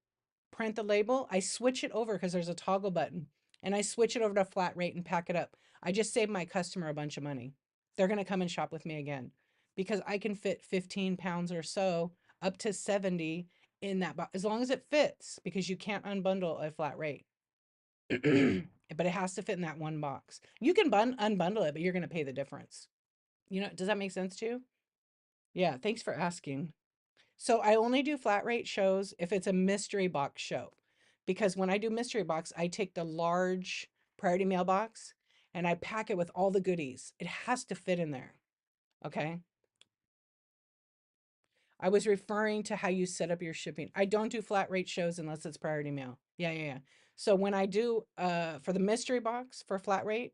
print the label, I switch it over because there's a toggle button and I switch it over to flat rate and pack it up. I just save my customer a bunch of money. They're going to come and shop with me again because I can fit 15 pounds or so up to 70 in that box as long as it fits because you can't unbundle a flat rate. But it has to fit in that one box. You can unbundle it, but you're going to pay the difference. You know, does that make sense to you? Yeah, thanks for asking. So I only do flat rate shows if it's a mystery box show. Because when I do mystery box, I take the large priority mailbox and I pack it with all the goodies. It has to fit in there. Okay. I was referring to how you set up your shipping. I don't do flat rate shows unless it's priority mail. Yeah, yeah, yeah. So when I do for the mystery box for flat rate,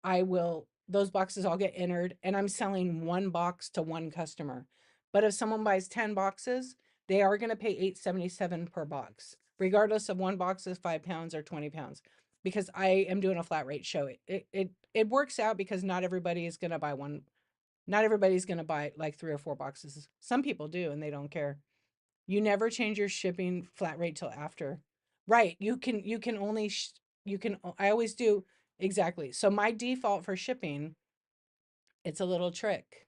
I will, those boxes all get entered and I'm selling one box to one customer. But if someone buys 10 boxes, they are going to pay $8.77 per box, regardless of one box is 5 pounds or 20 pounds, because I am doing a flat rate show. It works out because not everybody is going to buy one. Not everybody's going to buy like 3 or 4 boxes. Some people do and they don't care. You never change your shipping flat rate till after. Right. You can only, I always do. Exactly. So my default for shipping, it's a little trick.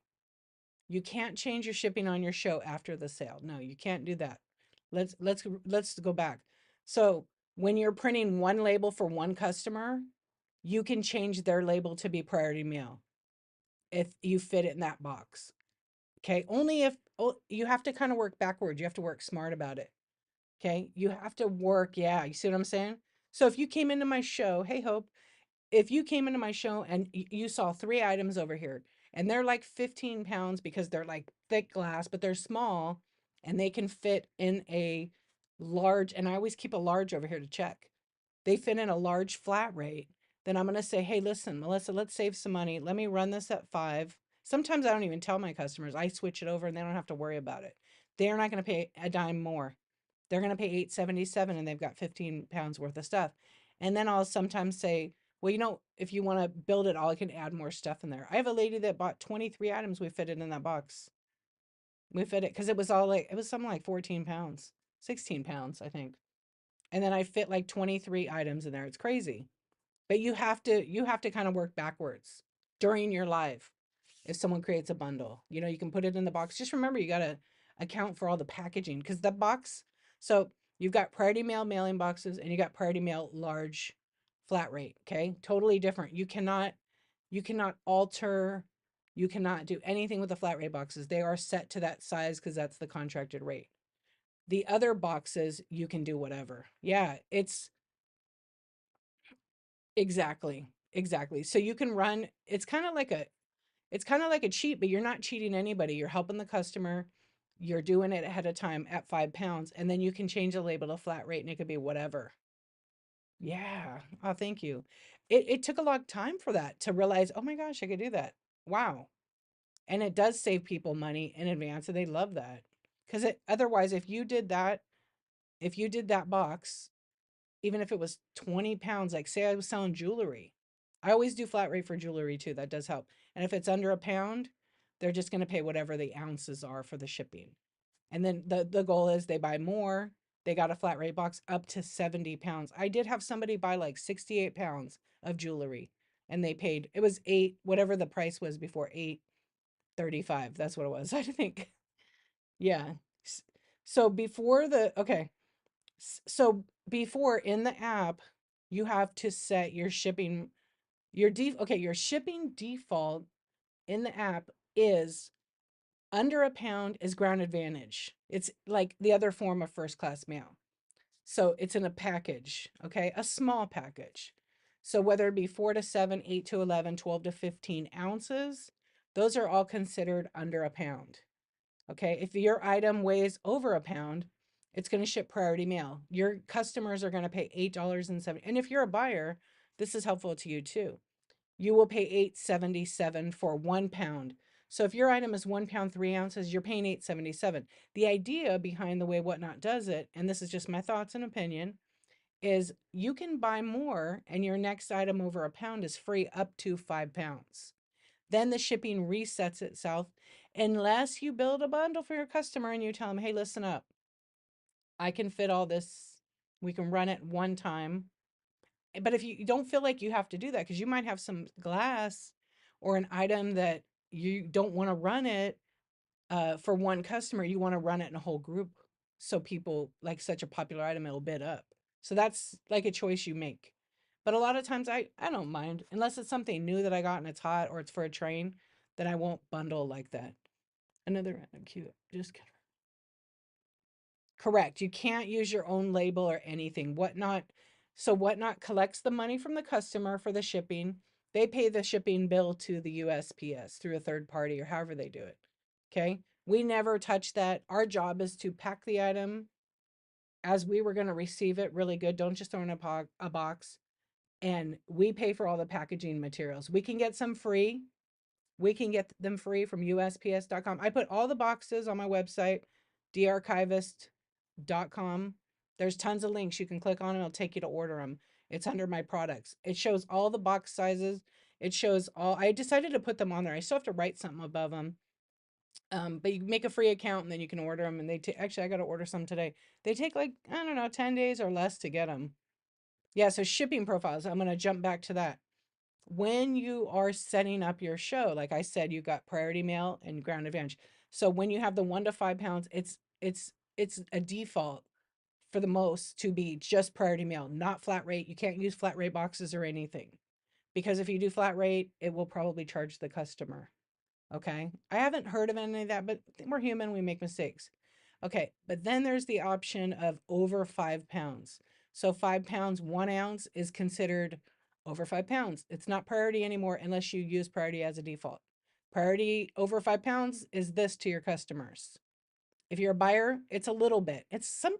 You can't change your shipping on your show after the sale. No, you can't do that. Let's go back. So when you're printing one label for one customer, you can change their label to be priority mail if you fit it in that box. Okay. Only if, oh, you have to kind of work backwards. You have to work smart about it. Okay. You have to work. Yeah. You see what I'm saying? So if you came into my show, hey, Hope, if you came into my show and you saw 3 items over here and they're like 15 pounds because they're like thick glass, but they're small and they can fit in a large, and I always keep a large over here to check. They fit in a large flat rate. Then I'm going to say, hey, listen, Melissa, let's save some money. Let me run this at 5. Sometimes I don't even tell my customers. I switch it over and they don't have to worry about it. They're not going to pay a dime more. They're going to pay 8.77 and they've got 15 pounds worth of stuff. And then I'll sometimes say, well, if you want to build it all, I can add more stuff in there. I have a lady that bought 23 items. We fitted in that box. We fit it because it was something like 14 pounds, 16 pounds, I think. And then I fit like 23 items in there. It's crazy. But you have to kind of work backwards during your live. If someone creates a bundle, you can put it in the box. Just remember, you got to account for all the packaging because the box. So you've got priority mail mailing boxes and you got priority mail large flat rate. Okay. Totally different. You cannot alter, you cannot do anything with the flat rate boxes. They are set to that size because that's the contracted rate. The other boxes, you can do whatever. Yeah, it's exactly. Exactly. So you can run, it's kind of like a cheat, but you're not cheating anybody. You're helping the customer. You're doing it ahead of time at 5 pounds, and then you can change the label to flat rate and it could be whatever. Yeah. Oh, thank you. It took a long time for that to realize, oh my gosh, I could do that. Wow. And it does save people money in advance, and they love that. Because otherwise, if you did that box, even if it was 20 pounds, like say I was selling jewelry, I always do flat rate for jewelry too. That does help. And if it's under a pound, they're just going to pay whatever the ounces are for the shipping. And then the goal is they buy more. They got a flat rate box up to 70 pounds. I did have somebody buy like 68 pounds of jewelry and they paid, it was 8, whatever the price was before 8. 35. That's what it was, I think. Yeah. S- So before the, okay. So before in the app, you have to set your shipping, okay, your shipping default in the app is under a pound is Ground Advantage. It's like the other form of first class mail. So it's in a package, okay? A small package. So whether it be 4 to 7, 8 to 11, 12 to 15 ounces, those are all considered under a pound. Okay. If your item weighs over a pound, it's going to ship priority mail. Your customers are going to pay $8.70. And if you're a buyer, this is helpful to you too. You will pay $8.77 for 1 pound. So if your item is 1 pound, 3 ounces, you're paying $8.77. The idea behind the way Whatnot does it, and this is just my thoughts and opinion, is you can buy more and your next item over a pound is free up to 5 pounds. Then the shipping resets itself unless you build a bundle for your customer and you tell them, hey, listen up, I can fit all this. We can run it one time. But if you don't feel like you have to do that, because you might have some glass or an item that you don't want to run it for one customer, you want to run it in a whole group. So people like such a popular item, it'll bid up. So that's like a choice you make. But a lot of times I don't mind unless it's something new that I got and it's hot or it's for a train, then I won't bundle like that. Another random cute. Just correct. You can't use your own label or anything. Whatnot. So Whatnot collects the money from the customer for the shipping. They pay the shipping bill to the USPS through a third party or however they do it. Okay. We never touch that. Our job is to pack the item as we were going to receive it really good. Don't just throw in a box. And we pay for all the packaging materials. We can get some free. We can get them free from USPS.com. I put all the boxes on my website, darchivist.com. There's tons of links. You can click on them. It'll take you to order them. It's under my products. It shows all the box sizes. It shows all, I decided to put them on there. I still have to write something above them. But you make a free account and then you can order them. And actually, I got to order some today. They take like, I don't know, 10 days or less to get them. Yeah. So shipping profiles, I'm going to jump back to that. When you are setting up your show, like I said, you got priority mail and Ground Advantage. So when you have the 1 to 5 pounds, it's a default for the most to be just priority mail, not flat rate. You can't use flat rate boxes or anything because if you do flat rate, it will probably charge the customer. Okay. I haven't heard of any of that, but we're human, we make mistakes. Okay. But then there's the option of over 5 pounds. So 5 pounds, 1 ounce is considered over 5 pounds. It's not priority anymore unless you use priority as a default. Priority over 5 pounds is this to your customers. If you're a buyer, it's a little bit. It's some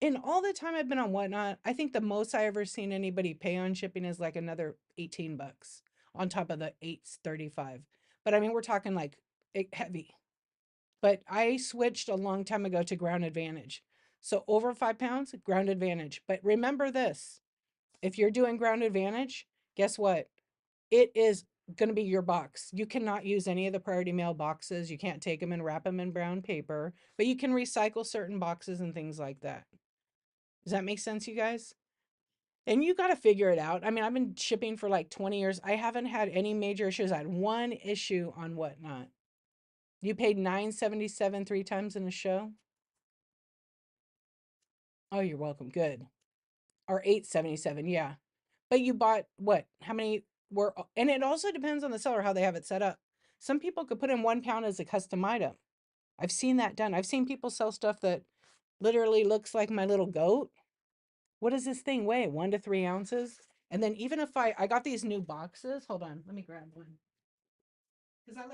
in all the time I've been on Whatnot, I think the most I ever seen anybody pay on shipping is like another 18 bucks on top of the 8.35. But I mean, we're talking like heavy. But I switched a long time ago to Ground Advantage. So over 5 pounds, Ground Advantage. But remember this, if you're doing Ground Advantage, guess what? It is going to be your box. You cannot use any of the priority mail boxes. You can't take them and wrap them in brown paper, but you can recycle certain boxes and things like that. Does that make sense, you guys? And you got to figure it out. I mean, I've been shipping for like 20 years. I haven't had any major issues. I had one issue on Whatnot. You paid $9.77 three times in a show? Oh, you're welcome. Good. Or $8.77, yeah. But you bought what? How many were and it also depends on the seller how they have it set up. Some people could put in 1 pound as a custom item. I've seen that done. I've seen people sell stuff that literally looks like my little goat. What does this thing weigh? 1 to 3 ounces? And then even if I got these new boxes, hold on, let me grab one. Because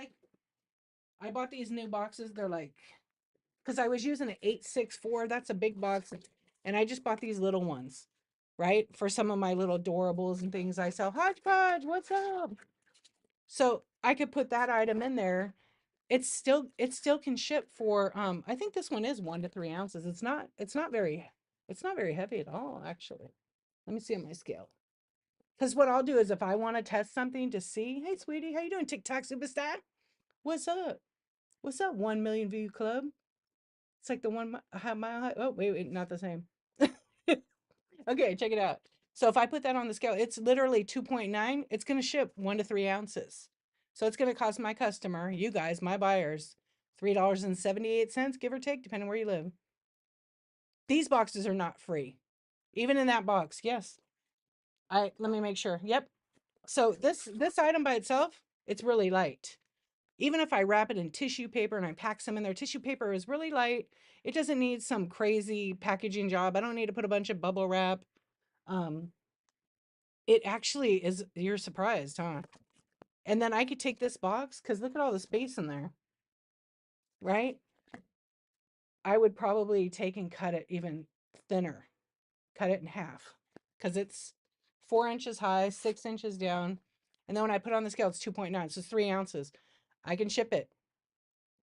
I bought these new boxes. They're like, because I was using an 864. That's a big box. And I just bought these little ones, right? For some of my little adorables and things I sell. Hodgepodge, what's up? So I could put that item in there. It still can ship for I think this one is 1 to 3 ounces. It's not very heavy at all, actually. Let me see on my scale. Because what I'll do is if I want to test something to see, hey sweetie, how you doing? TikTok superstar? What's up? What's up, 1 million view club? It's like the mile high. Oh, wait, not the same. Okay, check it out. So if I put that on the scale, it's literally 2.9. It's going to ship 1 to 3 ounces. So it's going to cost my customer, you guys, my buyers, $3.78, give or take, depending where you live. These boxes are not free. Even in that box, yes. Let me make sure. Yep. So this item by itself, it's really light. Even if I wrap it in tissue paper and I pack some in there, tissue paper is really light. It doesn't need some crazy packaging job. I don't need to put a bunch of bubble wrap. Um, it actually is, you're surprised, huh? And then I could take this box because look at all the space in there, right? I would probably take and cut it even thinner, cut it in half because it's 4 inches high, 6 inches down. And then when I put it on the scale, it's 2.9, so it's 3 ounces. I can ship it.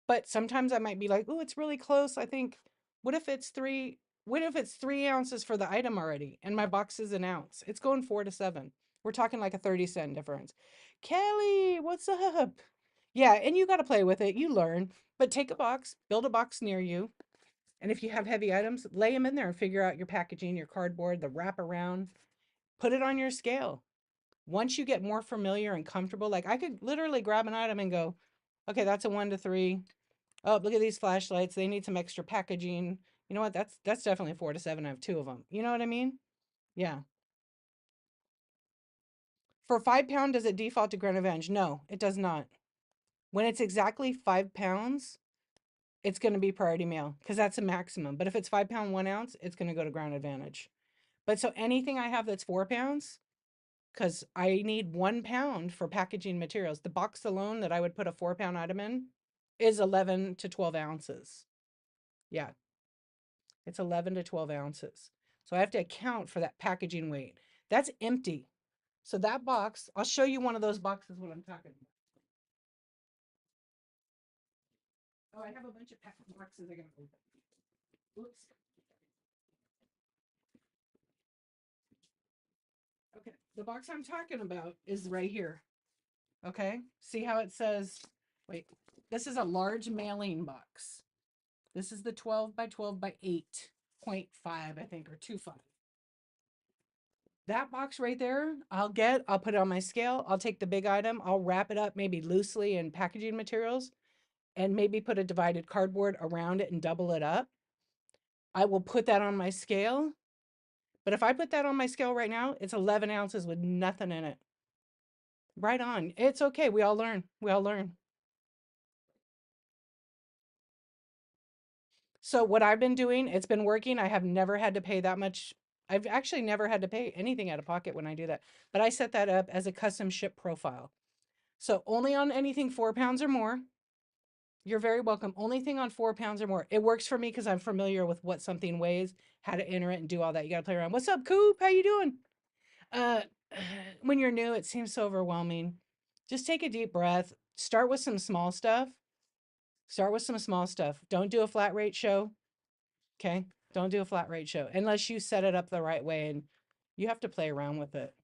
But sometimes I might be like, oh, it's really close. I think, what if it's three? What if it's 3 ounces for the item already and my box is an ounce? It's going 4 to 7. We're talking like a 30 cent difference. Kelly, what's up? Yeah, and you got to play with it. You learn. But take a box, build a box near you. And if you have heavy items, lay them in there and figure out your packaging, your cardboard, the wraparound. Put it on your scale. Once you get more familiar and comfortable, like I could literally grab an item and go, okay, that's a 1 to 3. Oh, look at these flashlights. They need some extra packaging. You know what? That's definitely 4 to 7. I have two of them. You know what I mean? Yeah. For 5 pound, does it default to Grand Revenge? No, it does not. When it's exactly 5 pounds, it's going to be priority mail because that's a maximum. But if it's 5 pound 1 ounce, it's going to go to Ground Advantage. But so anything I have that's 4 pounds, because I need 1 pound for packaging materials. The box alone that I would put a 4 pound item in is 11 to 12 ounces. Yeah, it's 11 to 12 ounces. So I have to account for that packaging weight. That's empty. So that box, I'll show you one of those boxes when I'm talking about. Oh, I have a bunch of boxes I gotta open. Oops. Okay, the box I'm talking about is right here. Okay, see how it says, wait, this is a large mailing box. This is the 12 by 12 by 8.5, I think, or 2.5. That box right there, I'll put it on my scale. I'll take the big item, I'll wrap it up maybe loosely in packaging materials and maybe put a divided cardboard around it and double it up. I will put that on my scale. But if I put that on my scale right now, it's 11 ounces with nothing in it. Right on. It's okay. We all learn. We all learn. So what I've been doing, it's been working. I have never had to pay that much. I've actually never had to pay anything out of pocket when I do that. But I set that up as a custom ship profile. So only on anything 4 pounds or more. You're very welcome. Only thing on 4 pounds or more. It works for me because I'm familiar with what something weighs, how to enter it, and do all that. You got to play around. What's up, Coop? How you doing? Uh, when you're new, it seems so overwhelming. Just take a deep breath. Start with some small stuff. Start with some small stuff. Don't do a flat rate show. Okay. Don't do a flat rate show unless you set it up the right way and you have to play around with it.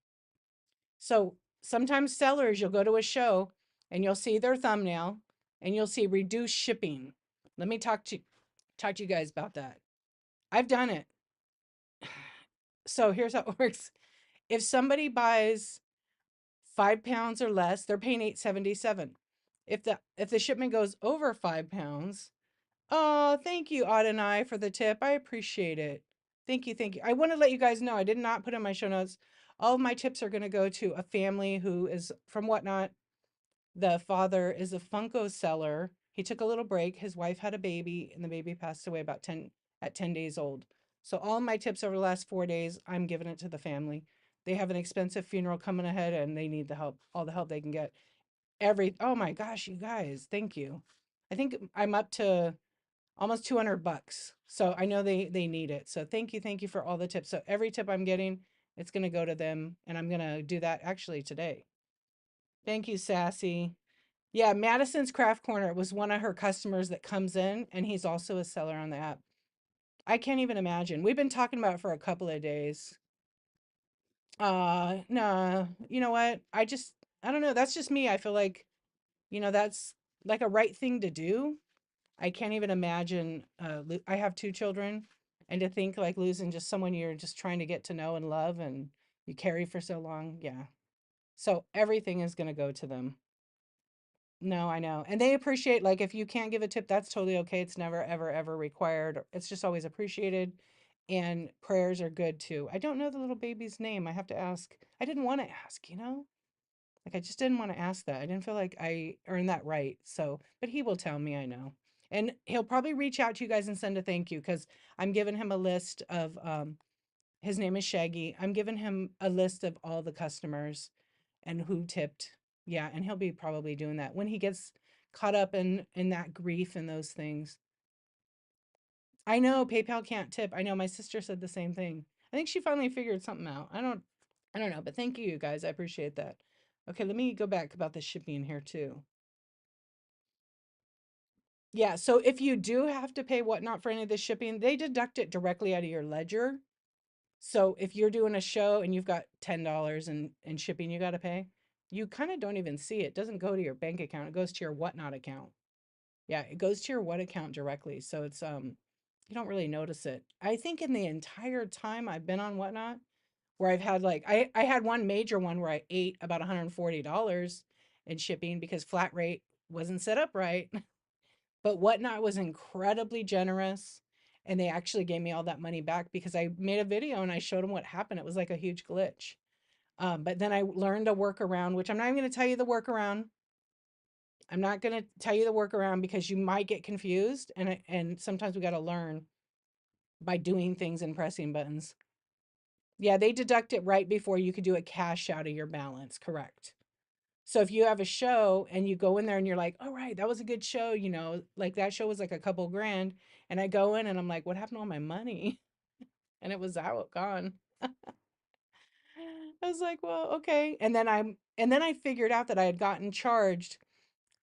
So sometimes sellers, you'll go to a show and you'll see their thumbnail and you'll see reduced shipping. Let me talk to you guys about that. I've done it. So here's how it works. If somebody buys 5 pounds or less, they're paying $8.77. If the shipment goes over 5 pounds, oh, thank you, Adonai, for the tip. I appreciate it. Thank you, thank you. I want to let you guys know I did not put in my show notes. All of my tips are going to go to a family who is from Whatnot. The father is a Funko seller. He took a little break. His wife had a baby, and the baby passed away about 10 days old. So all my tips over the last 4 days, I'm giving it to the family. They have an expensive funeral coming ahead, and they need the help, all the help they can get. Oh my gosh, you guys, thank you. I think I'm up to almost $200. So I know they need it. So thank you for all the tips. So every tip I'm getting, it's gonna go to them, and I'm gonna do that actually today. Thank you, Sassy. Yeah, Madison's Craft Corner was one of her customers that comes in, and he's also a seller on the app. I can't even imagine. We've been talking about it for a couple of days. No, you know what? I don't know. That's just me. I feel like, that's like a right thing to do. I can't even imagine. I have two children, and to think like losing just someone you're just trying to get to know and love and you carry for so long. Yeah. So everything is going to go to them. No, I know. And they appreciate, like, if you can't give a tip, that's totally okay. It's never, ever, ever required. It's just always appreciated. And prayers are good too. I don't know the little baby's name. I have to ask. I didn't want to ask, you know? Like, I just didn't want to ask that. I didn't feel like I earned that right. So, but he will tell me, I know. And he'll probably reach out to you guys and send a thank you because I'm giving him a list of, his name is Shaggy. I'm giving him a list of all the customers and who tipped. Yeah, and he'll be probably doing that when he gets caught up in that grief and those things. I know PayPal can't tip. I know my sister said the same thing. I think she finally figured something out. I don't know, but thank you guys. I appreciate that. Okay, let me go back about the shipping here too. Yeah, so if you do have to pay whatnot for any of the shipping, they deduct it directly out of your ledger. So if you're doing a show and you've got $10 in shipping you got to pay, you kind of don't even see it. It doesn't go to your bank account. It goes to your whatnot account. Yeah, it goes to your what account directly. So it's you don't really notice it. I think in the entire time I've been on whatnot, where I've had like I had one major one where I ate about $140 in shipping because flat rate wasn't set up right. But Whatnot was incredibly generous, and they actually gave me all that money back because I made a video and I showed them what happened. It was like a huge glitch. But then I learned a workaround, which I'm not even going to tell you the workaround. I'm not going to tell you the workaround because you might get confused, and sometimes we got to learn by doing things and pressing buttons. Yeah, they deduct it right before you could do a cash out of your balance. Correct. So if you have a show and you go in there and you're like, all right, that was a good show, like that show was like a couple grand. And I go in and I'm like, what happened to all my money? And it was out, gone. I was like, well, okay. And then I figured out that I had gotten charged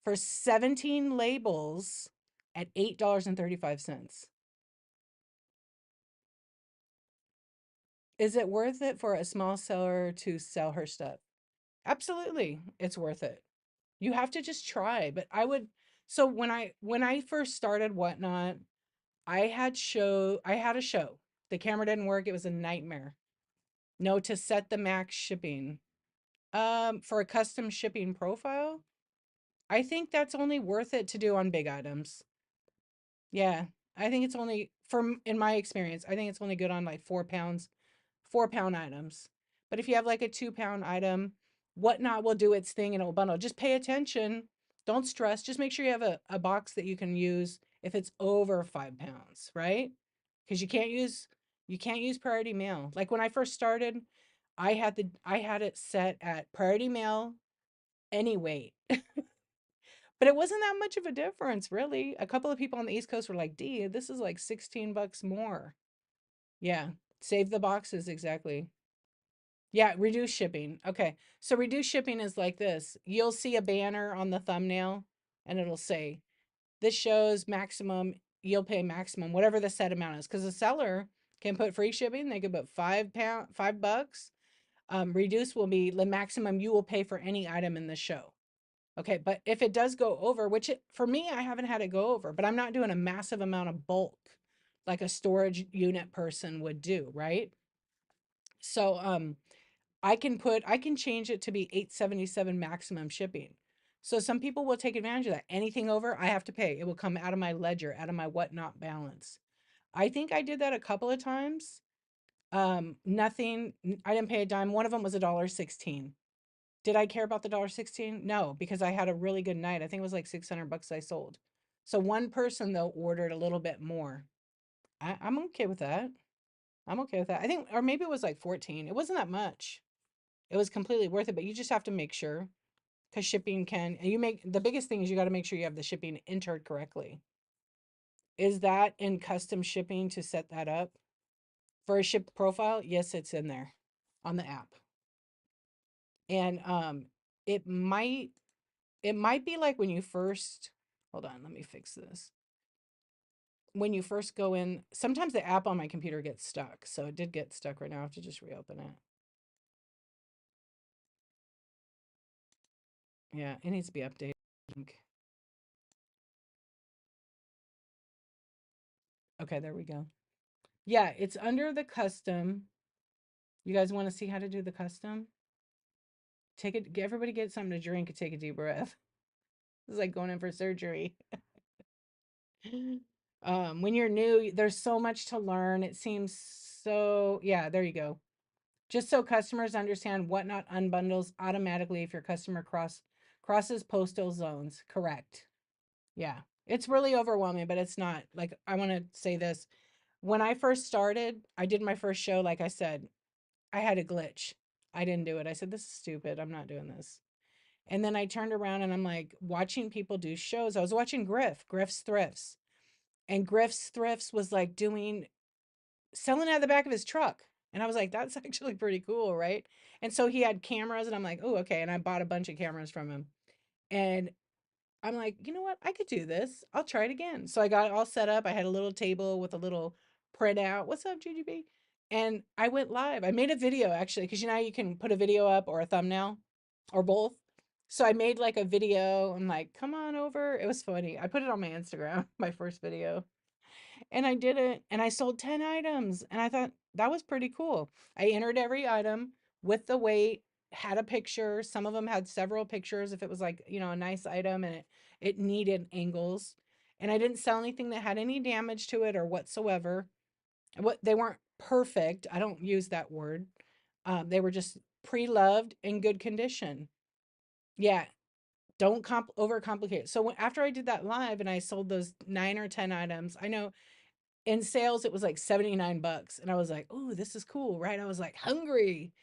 for 17 labels at $8.35. Is it worth it for a small seller to sell her stuff? Absolutely, it's worth it. You have to just try, but I would so when I first started Whatnot, I had a show. The camera didn't work. It was a nightmare. No, to set the max shipping. For a custom shipping profile, I think that's only worth it to do on big items. Yeah, I think it's only from in my experience, I think it's only good on like 4 pounds, 4 pound items. But if you have like a 2 pound item, Whatnot will do its thing and it'll bundle. Just pay attention. Don't stress. Just make sure you have a box that you can use if it's over 5 pounds, right? Because you can't use priority mail. Like when I first started, I had it set at priority mail any weight. But it wasn't that much of a difference, really. A couple of people on the East Coast were like, D, this is like 16 bucks more. Yeah. Save the boxes, exactly. Yeah, reduce shipping. Okay. So reduce shipping is like this. You'll see a banner on the thumbnail and it'll say, this shows maximum, you'll pay maximum, whatever the set amount is. Because the seller can put free shipping, they could put 5 pound, $5. Reduce will be the maximum you will pay for any item in the show. Okay, but if it does go over, for me, I haven't had it go over, but I'm not doing a massive amount of bulk like a storage unit person would do, right? So I can change it to be 877 maximum shipping. So some people will take advantage of that. Anything over, I have to pay. It will come out of my ledger, out of my whatnot balance. I think I did that a couple of times. Nothing, I didn't pay a dime. One of them was $1.16. Did I care about the $1.16? No, because I had a really good night. I think it was like 600 bucks I sold. So one person though ordered a little bit more. I'm okay with that. I'm okay with that. I think, or maybe it was like 14. It wasn't that much. It was completely worth it, but you just have to make sure because shipping can, and the biggest thing is you got to make sure you have the shipping entered correctly. Is that in custom shipping to set that up for a ship profile? Yes, it's in there on the app. And it might it might be like when you first, hold on, let me fix this. When you first go in, sometimes the app on my computer gets stuck. So it did get stuck right now. I have to just reopen it. Yeah, it needs to be updated, I think. Okay, there we go. Yeah, it's under the custom. You guys want to see how to do the custom? Everybody get something to drink and take a deep breath. It's like going in for surgery. When you're new, there's so much to learn. It seems so, yeah, there you go. Just so customers understand what not unbundles automatically if your customer crosses postal zones. Correct. Yeah. It's really overwhelming, but it's not. Like I want to say this. When I first started, I did my first show, like I said, I had a glitch. I didn't do it. I said, this is stupid. I'm not doing this. And then I turned around and I'm like watching people do shows. I was watching Griff's Thrifts. And Griff's Thrifts was like doing selling out of the back of his truck. And I was like, that's actually pretty cool, right? And so he had cameras, and I'm like, oh, okay. And I bought a bunch of cameras from him. And I'm like, you know what? I could do this. I'll try it again. So I got it all set up. I had a little table with a little printout. What's up, GGB? And I went live. I made a video actually, because you know you can put a video up or a thumbnail or both. So I made like a video. I'm like, come on over. It was funny. I put it on my Instagram, my first video. And I did it and I sold 10 items. And I thought that was pretty cool. I entered every item with the weight, had a picture. Some of them had several pictures if it was like, you know, a nice item and it needed angles. And I didn't sell anything that had any damage to it or whatsoever. What they weren't perfect. I don't use that word. They were just pre-loved in good condition. Yeah, don't overcomplicate it. So after I did that live and I sold those 9 or 10 items, I know in sales it was like 79 bucks and I was like, oh, this is cool, right? I was like hungry.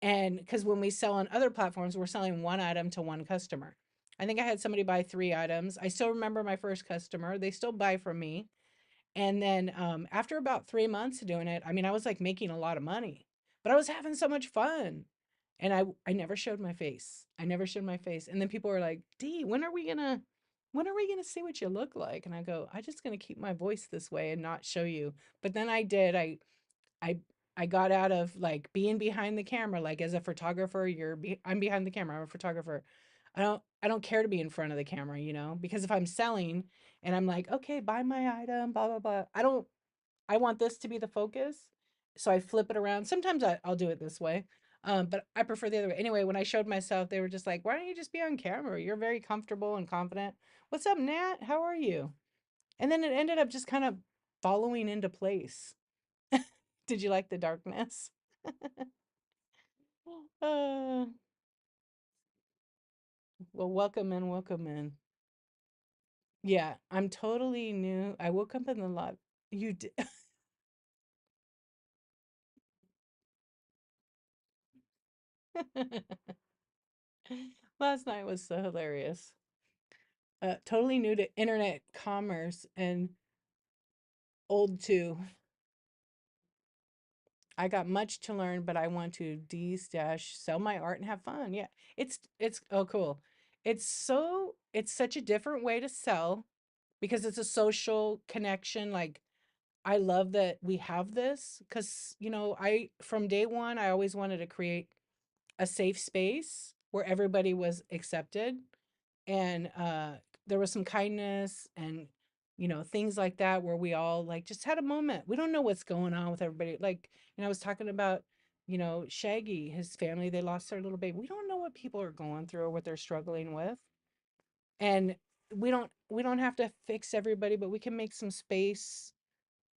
And because when we sell on other platforms, we're selling one item to one customer. I think I had somebody buy 3 items. I still remember my first customer. They still buy from me. And then after about 3 months of doing it, I mean, I was like making a lot of money, but I was having so much fun. And I never showed my face. I never showed my face. And then people were like, D, when are we gonna see what you look like? And I go, I'm just gonna keep my voice this way and not show you. But then I did. I I got out of like being behind the camera. Like as a photographer, I'm behind the camera. I'm a photographer. I don't care to be in front of the camera, you know, because if I'm selling and I'm like, okay, buy my item, blah blah blah. I want this to be the focus. So I flip it around. Sometimes I'll do it this way. But I prefer the other way. Anyway, when I showed myself, they were just like, why don't you just be on camera? You're very comfortable and confident. What's up, Nat? How are you? And then it ended up just kind of following into place. Did you like the darkness? Uh, well, welcome in, welcome in. Yeah, I'm totally new. I woke up in the lot. You did. Last night was so hilarious. Totally new to internet commerce and old too. I got much to learn, but I want to de-stash, sell my art, and have fun. Yeah, it's oh cool. It's such a different way to sell because it's a social connection. Like I love that we have this because you know I from day one I always wanted to create a safe space where everybody was accepted and there was some kindness and you know things like that where we all like just had a moment. We don't know what's going on with everybody. Like you know I was talking about you know Shaggy, his family, they lost their little baby. We don't know what people are going through or what they're struggling with, and we don't have to fix everybody, but we can make some space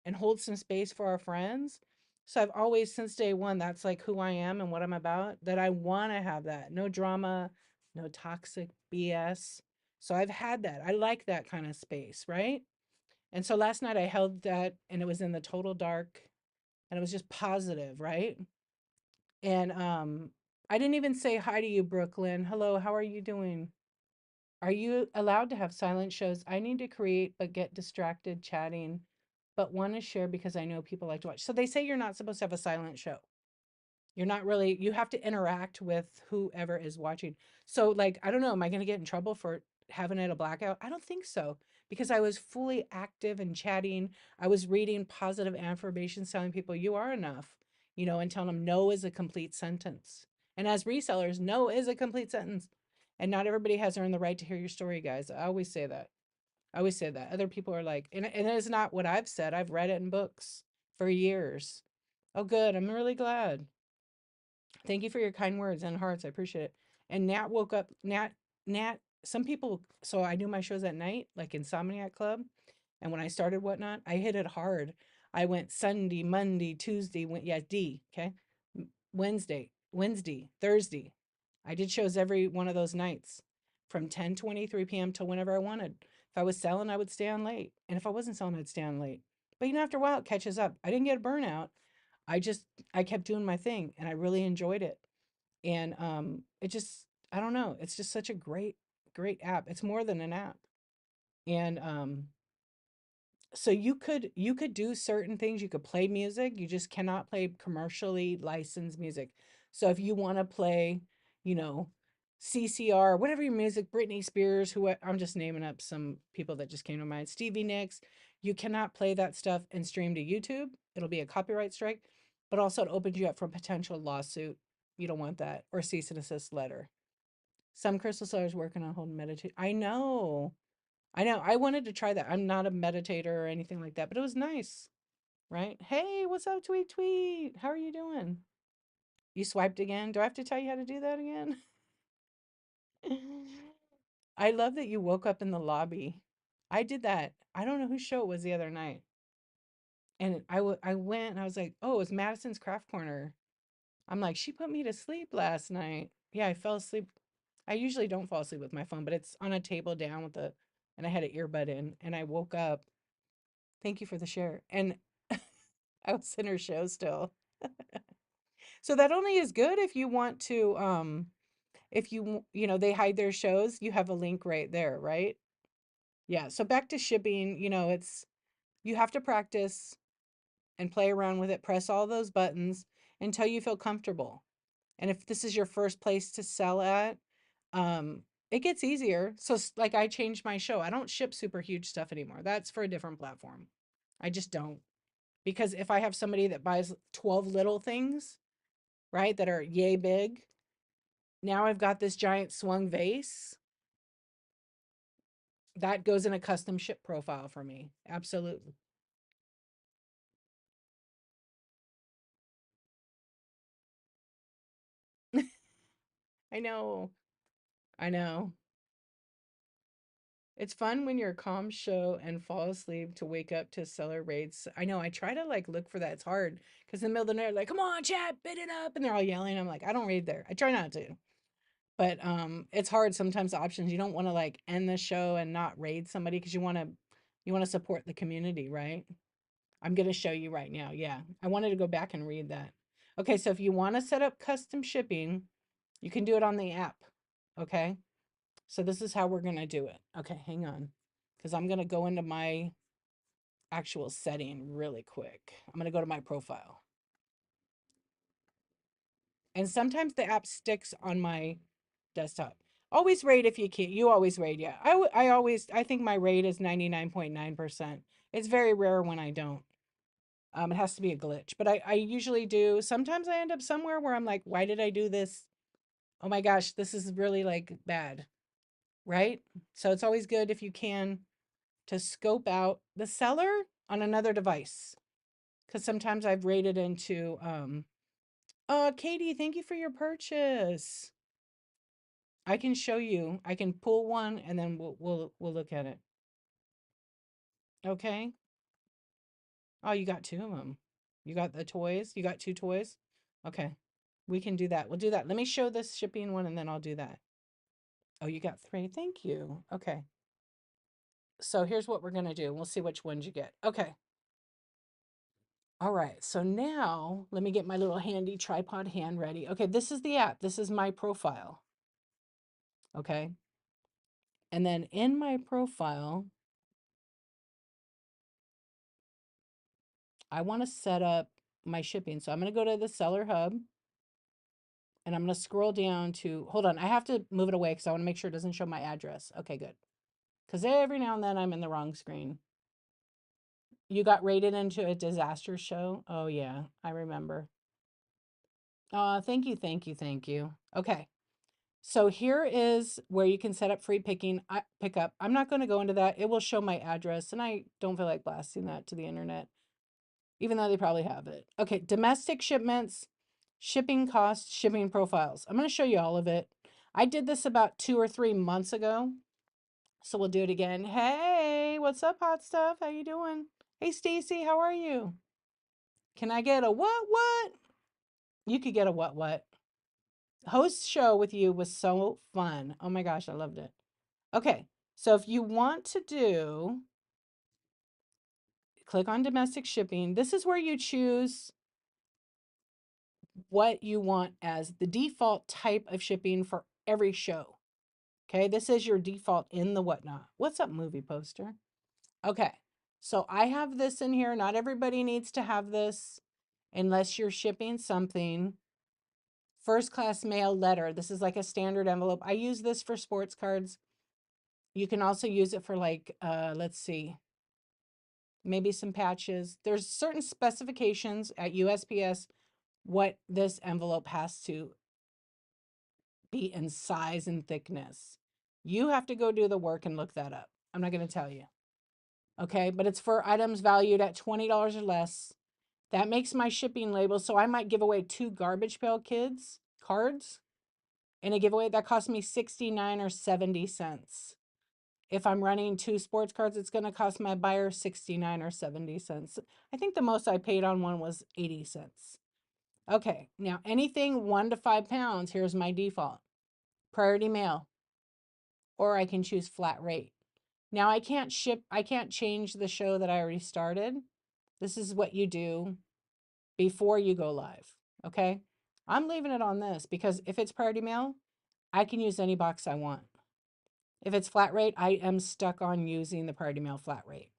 and hold some space for our friends. So I've always, since day one, that's like who I am and what I'm about, that I want to have that. No drama, no toxic BS. So I've had that. I like that kind of space, right? And so last night I held that and it was in the total dark and it was just positive, right? And I didn't even say hi to you, Brooklyn. Hello, how are you doing? Are you allowed to have silent shows? I need to create but get distracted chatting, but want to share because I know people like to watch. So they say you're not supposed to have a silent show. You're not really, you have to interact with whoever is watching. So, like, I don't know, am I going to get in trouble for having it a blackout? I don't think so because I was fully active and chatting. I was reading positive affirmations, telling people you are enough, you know, and telling them no is a complete sentence. And as resellers, no is a complete sentence. And not everybody has earned the right to hear your story, guys. I always say that. I always say that. Other people are like, and it's not what I've said. I've read it in books for years. Oh, good. I'm really glad. Thank you for your kind words and hearts. I appreciate it. And Nat woke up. Nat some people, so I do my shows at night, like Insomniac Club. And when I started Whatnot, I hit it hard. I went Sunday, Monday, Tuesday, yeah, okay? Wednesday, Thursday. I did shows every one of those nights from 10:23 p.m. till whenever I wanted. If I was selling, I would stay on late. And if I wasn't selling, I'd stay on late. But after a while, it catches up. I didn't get a burnout. I just, I kept doing my thing and I really enjoyed it. And it just, I don't know, it's just such a great app. It's more than an app. And so you could do certain things. You could play music. You just cannot play commercially licensed music. So if you want to play, you know, CCR, whatever your music, Britney Spears, who I'm just naming up some people that just came to mind, Stevie Nicks, you cannot play that stuff and stream to YouTube. It'll be a copyright strike, but also it opens you up for a potential lawsuit. You don't want that, or cease and desist letter. Some crystal sellers working on holding meditation. I know. I know. I wanted to try that. I'm not a meditator or anything like that, but it was nice, right? Hey, what's up, Tweet Tweet? How are you doing? You swiped again? Do I have to tell you how to do that again? I love that you woke up in the lobby. I did that. I don't know whose show it was the other night. And I went and I was like, oh, it was Madison's Craft Corner. I'm like, she put me to sleep last night. Yeah, I fell asleep. I usually don't fall asleep with my phone, but it's on a table down and I had an earbud in and I woke up. Thank you for the share. And I was in her show still. So that only is good if you want to, if they hide their shows, you have a link right there, right? Yeah. So back to shipping, you have to practice and play around with it, press all those buttons until you feel comfortable. And if this is your first place to sell at, it gets easier. So like I changed my show. I don't ship super huge stuff anymore. That's for a different platform. I just don't. Because if I have somebody that buys 12 little things, right, that are yay big, now I've got this giant swung vase that goes in a custom ship profile for me. Absolutely. I know. I know. It's fun when you're calm show and fall asleep to wake up to seller rates. I know. I try to like look for that. It's hard because in the middle of the night, like, come on, chat, bid it up. And they're all yelling. I'm like, I don't read there. I try not to. But it's hard sometimes the options. You don't want to like end the show and not raid somebody because you want to support the community, right? I'm going to show you right now. Yeah. I wanted to go back and read that. Okay, so if you want to set up custom shipping, you can do it on the app. Okay? So this is how we're going to do it. Okay, hang on. Cuz I'm going to go into my actual setting really quick. I'm going to go to my profile. And sometimes the app sticks on my desktop. Always raid if you can. You always raid, yeah. I think my rate is 99.9%. It's very rare when I don't. It has to be a glitch, but I usually do. Sometimes I end up somewhere where I'm like, why did I do this? Oh my gosh, this is really like bad, right? So it's always good if you can to scope out the seller on another device. Because sometimes I've raided into, Katie, thank you for your purchase. I can show you. I can pull one and then we'll look at it. Okay. Oh, you got two of them. You got the toys. You got two toys. Okay. We can do that. We'll do that. Let me show this shipping one and then I'll do that. Oh, you got three. Thank you. Okay. So here's what we're going to do. We'll see which ones you get. Okay. All right. So now let me get my little handy tripod hand ready. Okay. This is the app. This is my profile. Okay. And then in my profile, I want to set up my shipping. So I'm going to go to the seller hub and I'm going to scroll down to, hold on. I have to move it away because I want to make sure it doesn't show my address. Okay, good. Because every now and then I'm in the wrong screen. You got rated into a disaster show? Oh, yeah, I remember. Thank you, thank you, thank you. Okay, so here is where you can set up free pickup. I'm not going to go into that. It will show my address, and I don't feel like blasting that to the internet, even though they probably have it. Okay, domestic shipments, shipping costs, shipping profiles. I'm going to show you all of it. I did this about 2 or 3 months ago. So we'll do it again. Hey, what's up, hot stuff? How you doing? Hey, Stacy, how are you? Can I get a what? You could get a what? Host show with you was so fun. Oh my gosh, I loved it. Okay, so if you want to do, click on domestic shipping. This is where you choose what you want as the default type of shipping for every show. Okay, this is your default in the whatnot. What's up, movie poster? Okay, so I have this in here. Not everybody needs to have this unless you're shipping something. First class mail letter. This is like a standard envelope. I use this for sports cards. You can also use it for like, let's see, maybe some patches. There's certain specifications at USPS what this envelope has to be in size and thickness. You have to go do the work and look that up. I'm not going to tell you. Okay, but it's for items valued at $20 or less. That makes my shipping label. So I might give away 2 Garbage Pail Kids cards in a giveaway. That cost me 69 or 70 cents. If I'm running 2 sports cards, it's going to cost my buyer 69 or 70 cents. I think the most I paid on one was 80 cents. Okay, now anything 1 to 5 pounds, here's my default. Priority mail, or I can choose flat rate. Now I can't change the show that I already started. This is what you do before you go live, okay? I'm leaving it on this because if it's priority mail, I can use any box I want. If it's flat rate, I am stuck on using the priority mail flat rate.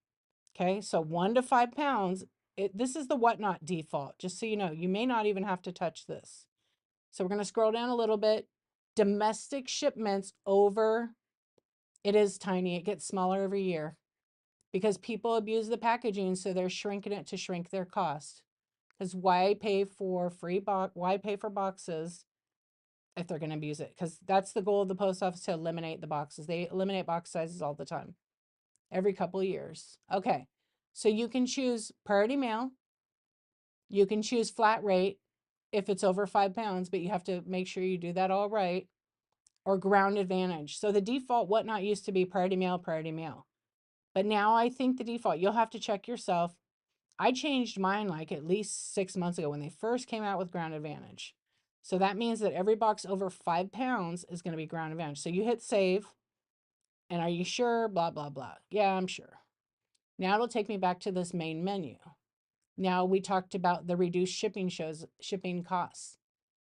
Okay, so 1 to 5 pounds, this is the whatnot default, just so you know. You may not even have to touch this. So we're going to scroll down a little bit. Domestic shipments over, it is tiny. It gets smaller every year because people abuse the packaging, so they're shrinking it to shrink their cost. Because why pay for why pay for boxes if they're going to abuse it? Because that's the goal of the post office, to eliminate the boxes. They eliminate box sizes all the time, every couple of years. Okay, so you can choose priority mail. You can choose flat rate if it's over 5 pounds, but you have to make sure you do that all right, or ground advantage. So the default whatnot used to be priority mail, priority mail. But now I think the default, you'll have to check yourself. I changed mine like at least 6 months ago when they first came out with ground advantage. So that means that every box over 5 pounds is going to be ground advantage. So you hit save, and are you sure? Blah, blah, blah. Yeah, I'm sure. Now it'll take me back to this main menu. Now we talked about the reduced shipping costs.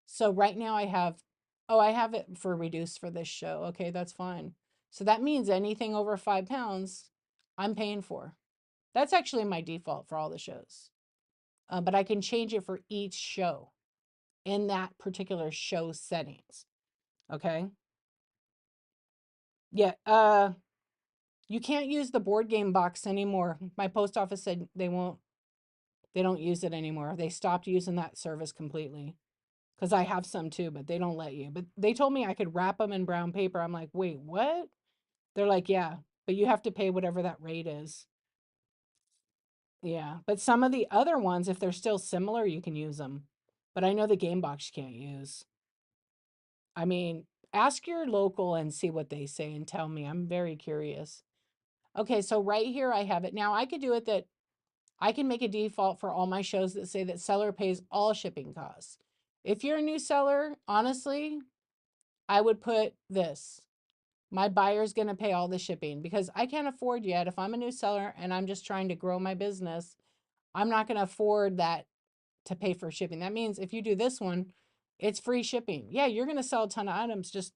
So right now I have it for reduced for this show. Okay, that's fine. So that means anything over 5 pounds, I'm paying for. That's actually my default for all the shows. But I can change it for each show in that particular show settings. Okay. Yeah. You can't use the board game box anymore. My post office said they don't use it anymore. They stopped using that service completely. Because I have some too, but they don't let you. But they told me I could wrap them in brown paper. I'm like, wait, what? They're like, yeah, but you have to pay whatever that rate is. Yeah, but some of the other ones, if they're still similar, you can use them. But I know the game box you can't use. I mean, ask your local and see what they say and tell me. I'm very curious. Okay, so right here I have it. Now I could do it that I can make a default for all my shows that say that seller pays all shipping costs. If you're a new seller, honestly, I would put this. My buyer's going to pay all the shipping because I can't afford yet. If I'm a new seller and I'm just trying to grow my business, I'm not going to afford that to pay for shipping. That means if you do this one, it's free shipping. Yeah, you're going to sell a ton of items. Just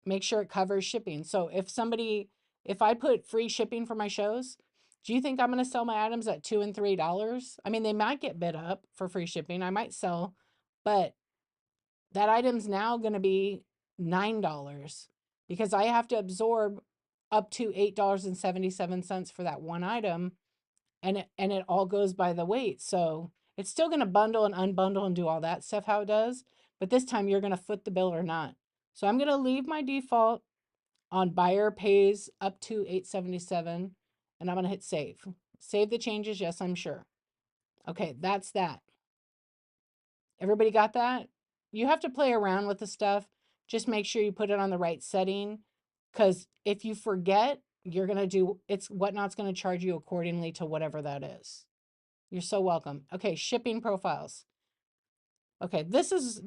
make sure it covers shipping. So if I put free shipping for my shows, do you think I'm going to sell my items at $2 and $3? I mean, they might get bid up for free shipping. I might sell, but that item's now going to be $9 because I have to absorb up to $8.77 for that one item, and it all goes by the weight. So it's still going to bundle and unbundle and do all that stuff how it does, but this time you're going to foot the bill or not. So I'm going to leave my default on buyer pays up to $8.77, and I'm going to hit save. Save the changes. Yes, I'm sure. Okay, that's that. Everybody got that? You have to play around with the stuff. Just make sure you put it on the right setting, because if you forget, you're going to do it's Whatnot's going to charge you accordingly to whatever that is. You're so welcome. Okay, shipping profiles. Okay, this is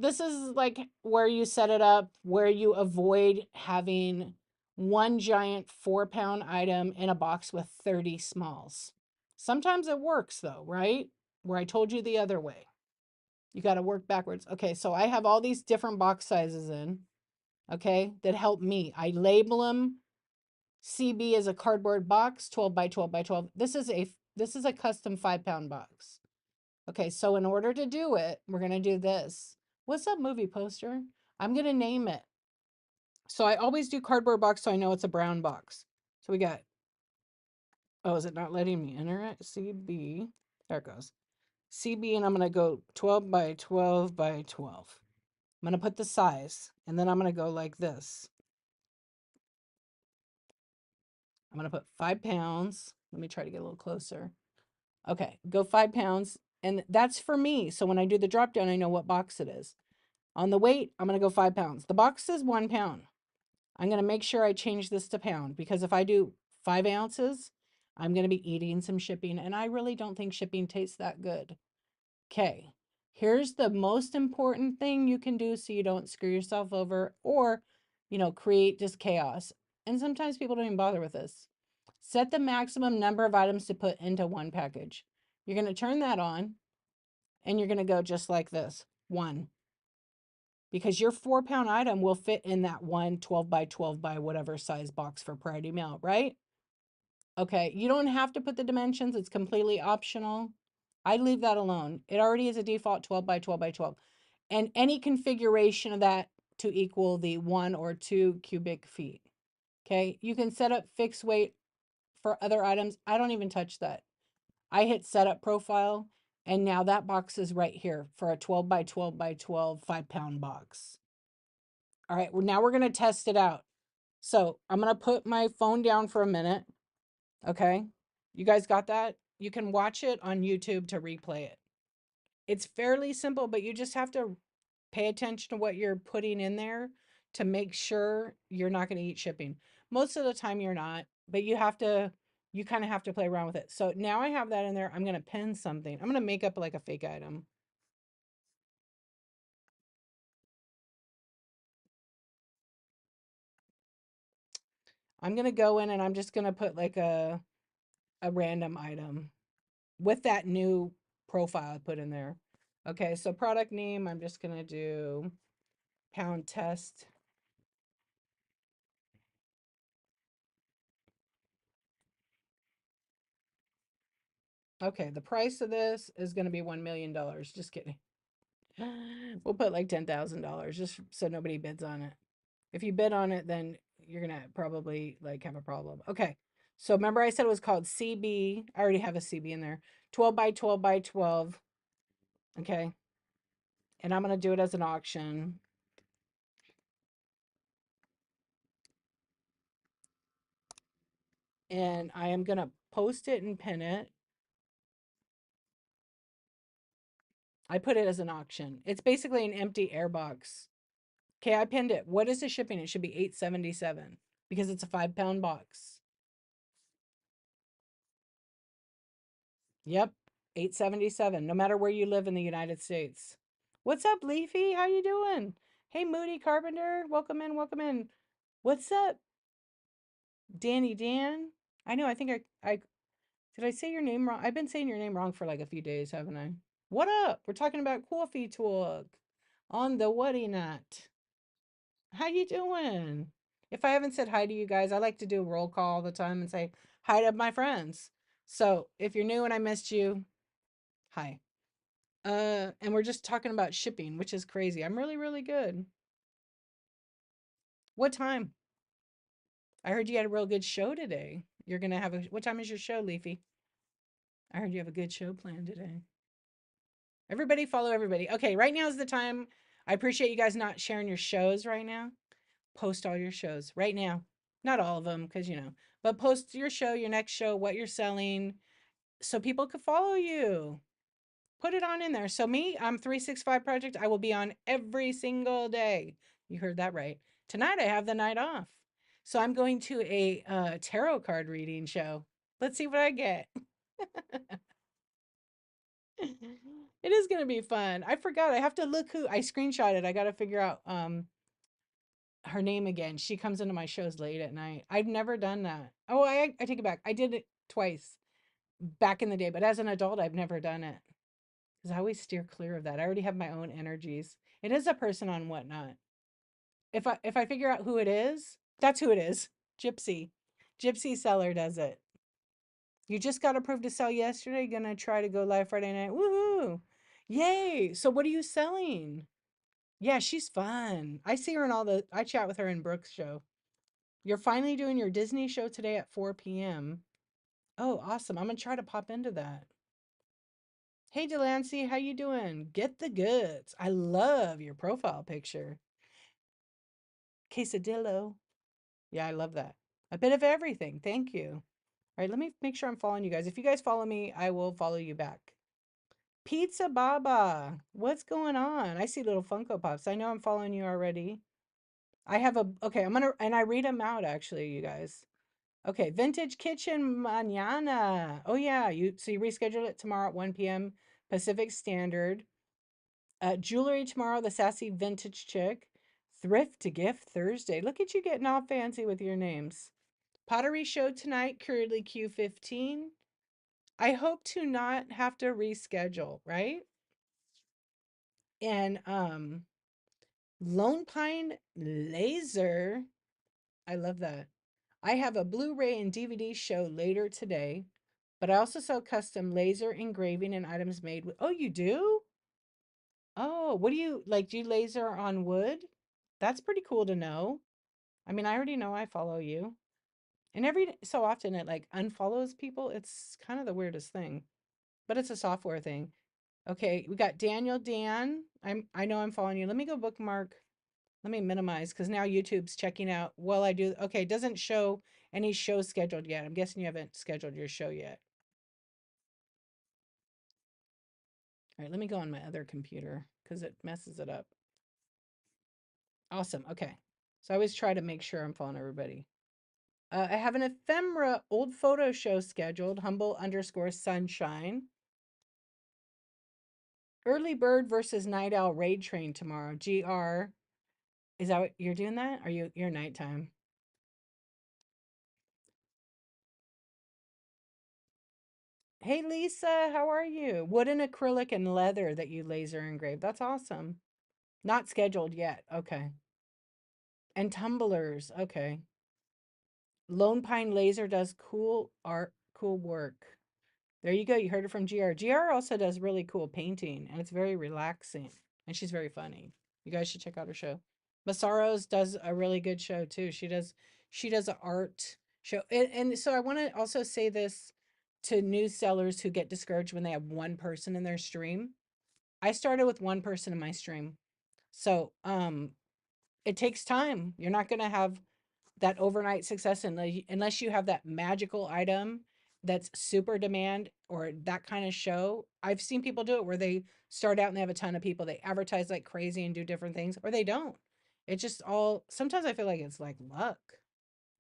like where you set it up, where you avoid having one giant 4-pound item in a box with 30 smalls. Sometimes it works though, right? Where I told you the other way. You got to work backwards. Okay, so I have all these different box sizes in, okay, that help me. I label them. CB is a cardboard box, 12 by 12 by 12. This is a custom 5-pound box. Okay, so in order to do it, we're going to do this. What's up, movie poster? I'm going to name it. So I always do cardboard box so I know it's a brown box. So we got, oh, is it not letting me enter it? CB. There it goes. CB, and I'm going to go 12 by 12 by 12. I'm going to put the size, and then I'm going to go like this. I'm going to put 5 pounds. Let me try to get a little closer. Okay, go 5 pounds. And that's for me. So when I do the drop down, I know what box it is. On the weight, I'm going to go 5 pounds. The box says 1 pound. I'm going to make sure I change this to pound, because if I do 5 ounces, I'm going to be eating some shipping. And I really don't think shipping tastes that good. Okay, here's the most important thing you can do so you don't screw yourself over or, create just chaos. And sometimes people don't even bother with this. Set the maximum number of items to put into one package. You're going to turn that on, and you're going to go just like this, 1. Because your 4-pound item will fit in that 12 by 12 by whatever size box for priority mail, right? Okay, you don't have to put the dimensions. It's completely optional. I leave that alone. It already is a default 12 by 12 by 12. And any configuration of that to equal the 1 or 2 cubic feet. Okay, you can set up fixed weight for other items. I don't even touch that. I hit setup profile, and now that box is right here for a 12 by 12 by 12 5-pound box. All right, well, now we're going to test it out. So I'm going to put my phone down for a minute. Okay, you guys got that? You can watch it on YouTube to replay it. It's fairly simple, but you just have to pay attention to what you're putting in there to make sure you're not going to eat shipping. Most of the time you're not, but you kind of have to play around with it. So now I have that in there. I'm going to pin something. I'm going to make up like a fake item. I'm going to go in and I'm just going to put like a random item with that new profile I put in there. Okay, so product name, I'm just going to do pound test. Okay, the price of this is going to be $1 million. Just kidding. We'll put like $10,000 just so nobody bids on it. If you bid on it, then you're going to probably like have a problem. Okay, so remember I said it was called CB. I already have a CB in there. 12 by 12 by 12. Okay, and I'm going to do it as an auction. And I am going to post it and pin it. I put it as an auction. It's basically an empty air box. Okay, I pinned it. What is the shipping? It should be $877 because it's a 5-pound box. Yep, $877. No matter where you live in the United States. What's up, Leafy? How you doing? Hey, Moody Carpenter. Welcome in. Welcome in. What's up, Danny Dan? I know. I think I did. I say your name wrong? I've been saying your name wrong for like a few days, haven't I? What up? We're talking about coffee talk on the Whatty Not. How you doing? If I haven't said hi to you guys, I like to do a roll call all the time and say hi to my friends. So if you're new and I missed you, hi. And we're just talking about shipping, which is crazy. I'm really, really good. What time? I heard you had a real good show today. You're gonna have what time is your show, Leafy? I heard you have a good show planned today. Everybody follow everybody. Okay, right now is the time. I appreciate you guys not sharing your shows right now. Post all your shows right now. Not all of them, because but post your show, your next show, what you're selling, so people could follow you. Put it on in there. So me, I'm 365 Project. I will be on every single day. You heard that right. Tonight I have the night off. So I'm going to a tarot card reading show. Let's see what I get. It is going to be fun. I forgot. I have to look who I screenshotted. I got to figure out her name again. She comes into my shows late at night. I've never done that. Oh, I take it back. I did it twice back in the day, but as an adult, I've never done it because I always steer clear of that. I already have my own energies. It is a person on Whatnot. If I figure out who it is, that's who it is. Gypsy. Gypsy Seller does it. You just got approved to sell yesterday. Gonna try to go live Friday night. Woohoo! Yay! So what are you selling? Yeah, she's fun. I see her in I chat with her in Brooke's show. You're finally doing your Disney show today at 4 p.m. Oh, awesome. I'm gonna try to pop into that. Hey Delancey, how you doing? Get the goods. I love your profile picture. Quesadillo. Yeah, I love that. A bit of everything. Thank you. All right, let me make sure I'm following you guys. If you guys follow me, I will follow you back. Pizza Baba, what's going on? I see little Funko Pops. I know I'm following you already. I have okay, and I read them out actually, you guys. Okay, Vintage Kitchen Mañana. Oh yeah, so you rescheduled it tomorrow at 1 p.m. Pacific Standard. Jewelry tomorrow, the Sassy Vintage Chick. Thrift to Gift Thursday. Look at you getting all fancy with your names. Pottery show tonight, Curly Q15. I hope to not have to reschedule, right? And Lone Pine Laser. I love that. I have a Blu-ray and DVD show later today, but I also sell custom laser engraving and items made with. Oh, you do? Oh, what do you like? Do you laser on wood? That's pretty cool to know. I mean, I already know I follow you. And every so often it like unfollows people. It's kind of the weirdest thing, but it's a software thing. Okay, we got Daniel Dan. I know I'm following you. Let me go bookmark. Let me minimize because now YouTube's checking out. Well, I do. Okay, it doesn't show any shows scheduled yet. I'm guessing you haven't scheduled your show yet. All right, let me go on my other computer because it messes it up. Awesome. Okay. So I always try to make sure I'm following everybody. I have an ephemera old photo show scheduled, humble_sunshine. Early Bird versus Night Owl Raid Train tomorrow. GR. Is that what you're doing that? Are you're nighttime? Hey Lisa, how are you? Wood and acrylic and leather that you laser engrave. That's awesome. Not scheduled yet. Okay. And tumblers. Okay. Lone Pine Laser does cool art, cool work. There you go. You heard it from GR. GR also does really cool painting and it's very relaxing. And she's very funny. You guys should check out her show. Masaros does a really good show too. She does an art show. And so I want to also say this to new sellers who get discouraged when they have one person in their stream. I started with one person in my stream. So it takes time. You're not gonna have that overnight success unless you have that magical item that's super demand or that kind of show. I've seen people do it where they start out and they have a ton of people, they advertise like crazy and do different things, or they don't. It just all sometimes I feel like it's like luck,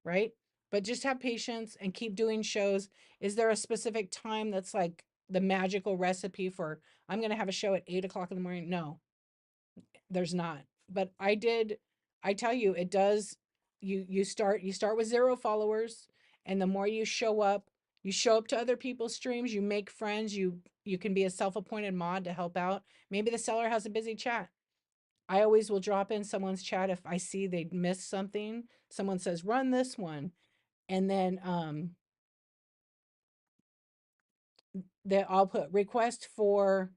right? But just have patience and keep doing shows. Is there a specific time that's like the magical recipe for I'm gonna have a show at 8 o'clock in the morning? No, there's not. But I tell you, it does. You start with 0 followers, and the more you show up to other people's streams, you make friends, you can be a self-appointed mod to help out. Maybe the seller has a busy chat. I always will drop in someone's chat if I see they missed something. Someone says, run this one. And then that I'll put request for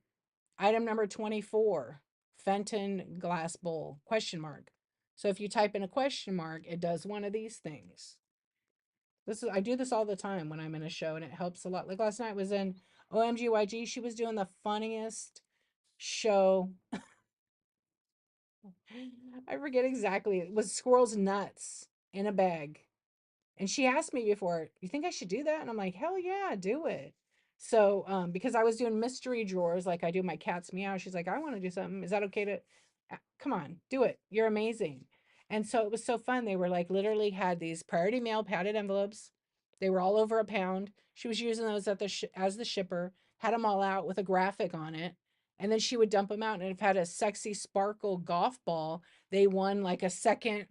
item number 24, Fenton glass bowl, question mark. So if you type in a question mark, it does one of these things. I do this all the time when I'm in a show and it helps a lot. Like last night was in OMGYG. She was doing the funniest show. I forget exactly. It was squirrel's nuts in a bag. And she asked me before, you think I should do that? And I'm like, hell yeah, do it. So, because I was doing mystery drawers like I do my cat's meow, she's like, I want to do something. Is that okay to? Come on, do it. You're amazing. And so it was so fun. They were like literally had these priority mail padded envelopes. They were all over a pound. She was using those at as the shipper, had them all out with a graphic on it. And then she would dump them out. And if it had a sexy sparkle golf ball, they won like a second.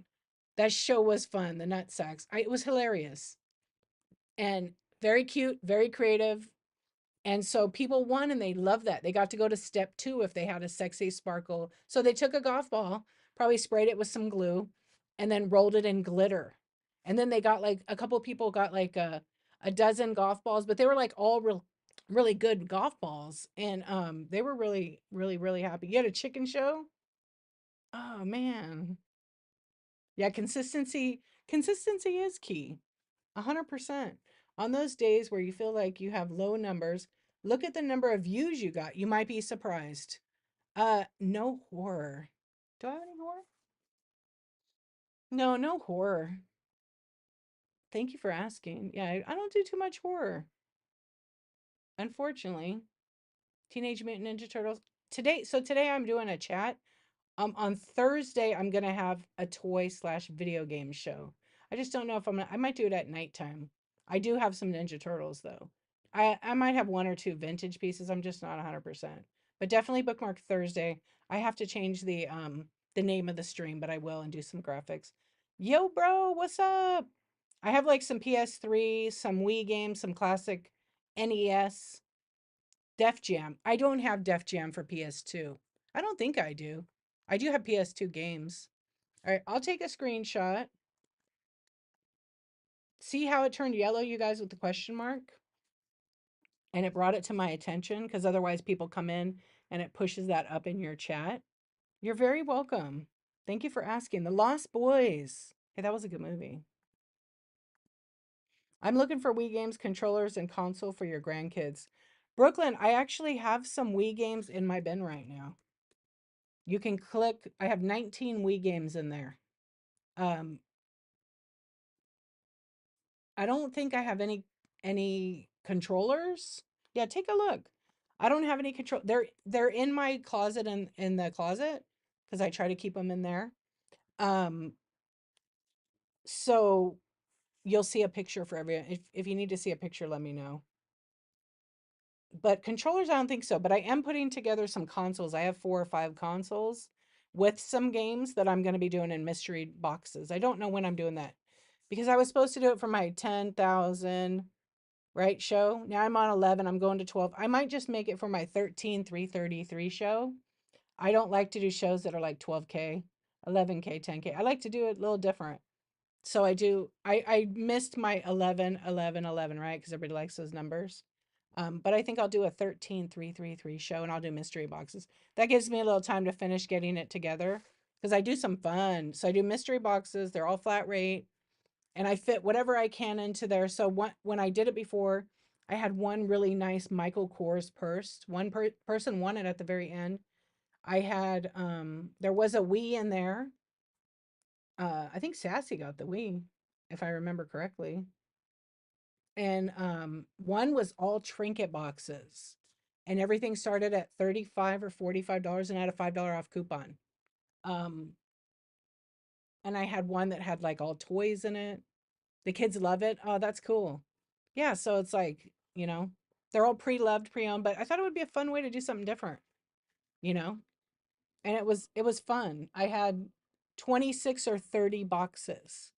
That show was fun, the nut sacks. It was hilarious and very cute, very creative. And so people won and they loved that. They got to go to step two if they had a sexy sparkle. So they took a golf ball, probably sprayed it with some glue, and then rolled it in glitter. And then they got like a couple people got like a dozen golf balls, but they were like all really good golf balls. And they were really, really, really happy. You had a chicken show? Oh man. Yeah, consistency is key. 100%. On those days where you feel like you have low numbers, look at the number of views you got. You might be surprised. No horror. Do I have any horror? No, no horror. Thank you for asking. Yeah, I don't do too much horror, unfortunately. Teenage Mutant Ninja Turtles. Today I'm doing a chat. On Thursday, I'm gonna have a toy slash video game show. I just don't know if I might do it at nighttime. I do have some Ninja Turtles though. I might have one or two vintage pieces. I'm just not 100%. But definitely bookmark Thursday. I have to change the name of the stream, but I will and do some graphics. Yo, bro, what's up? I have like some PS3, some Wii games, some classic NES, Def Jam. I don't have Def Jam for PS2. I don't think I do. I do have PS2 games. All right, I'll take a screenshot. See how it turned yellow, you guys, with the question mark? And it brought it to my attention because otherwise people come in and it pushes that up in your chat. You're very welcome. Thank you for asking. The Lost Boys. Hey, that was a good movie. I'm looking for Wii games, controllers, and console for your grandkids. Brooklyn, I actually have some Wii games in my bin right now. You can click, I have 19 Wii games in there. Um, I don't think I have any controllers. Yeah, take a look. I don't have any control. They're in my closet in the closet because I try to keep them in there. Um, so you'll see a picture for every if you need to see a picture, let me know. But controllers, I don't think so. But I am putting together some consoles. I have 4 or 5 consoles with some games that I'm going to be doing in mystery boxes. I don't know when I'm doing that because I was supposed to do it for my 10,000 right show. Now I'm on 11. I'm going to 12. I might just make it for my 13,333 show. I don't like to do shows that are like 12K, 11K, 10K. I like to do it a little different. So I missed my 11, 11, 11, right? Because everybody likes those numbers. But I think I'll do a 13,333 show and I'll do mystery boxes. That gives me a little time to finish getting it together because I do some fun. So I do mystery boxes. They're all flat rate and I fit whatever I can into there. So when I did it before, I had one really nice Michael Kors purse. One person won it at the very end. I had there was a Wii in there. I think Sassy got the Wii, if I remember correctly. And one was all trinket boxes. And everything started at 35 or $45 and I had a $5 off coupon. Um, and I had one that had like all toys in it. The kids love it. Oh, that's cool. Yeah, so it's like, they're all pre-loved, pre-owned, but I thought it would be a fun way to do something different, you know? And it was fun. I had 26 or 30 boxes.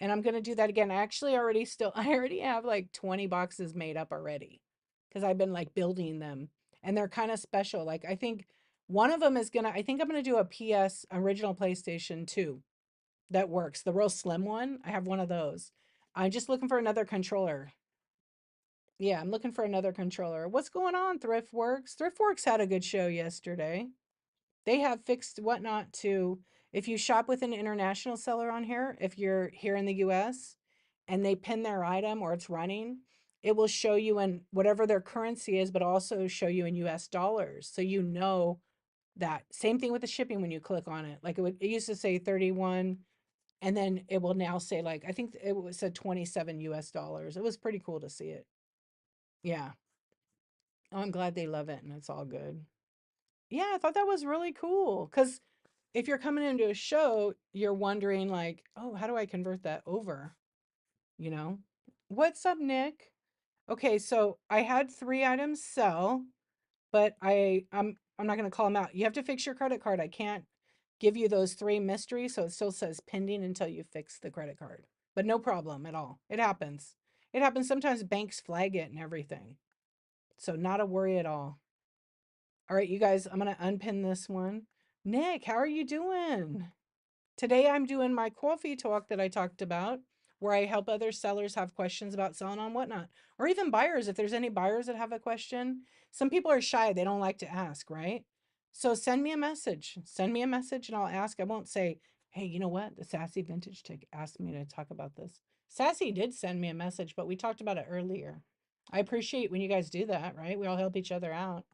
And I'm gonna do that again. I already have like 20 boxes made up already because I've been like building them and they're kind of special. Like I think one of them I think I'm gonna do a PS original PlayStation 2 that works. The real slim one. I have one of those. I'm just looking for another controller. Yeah, I'm looking for another controller. What's going on, Thriftworks? Thriftworks had a good show yesterday. They have fixed whatnot to, if you shop with an international seller on here, if you're here in the US and they pin their item or it's running, it will show you in whatever their currency is, but also show you in US dollars. So you know that. Same thing with the shipping when you click on it. Like it used to say 31 and then it will now say like, I think it was said 27 US dollars. It was pretty cool to see it. Yeah. Oh, I'm glad they love it and it's all good. Yeah, I thought that was really cool because if you're coming into a show, you're wondering like, oh, how do I convert that over? You know? What's up, Nick? Okay, so I had 3 items sell, but I'm not gonna call them out. You have to fix your credit card. I can't give you those three mysteries, so it still says pending until you fix the credit card. But no problem at all. It happens. It happens. Sometimes banks flag it and everything. So not a worry at all. All right, you guys, I'm gonna unpin this one. Nick, how are you doing? Today I'm doing my coffee talk that I talked about, where I help other sellers have questions about selling on whatnot, or even buyers. If there's any buyers that have a question, some people are shy, they don't like to ask, right? So send me a message. Send me a message and I'll ask. I won't say, hey, you know what? The Sassy Vintage Chick asked me to talk about this. Sassy did send me a message, but we talked about it earlier. I appreciate when you guys do that, right? We all help each other out.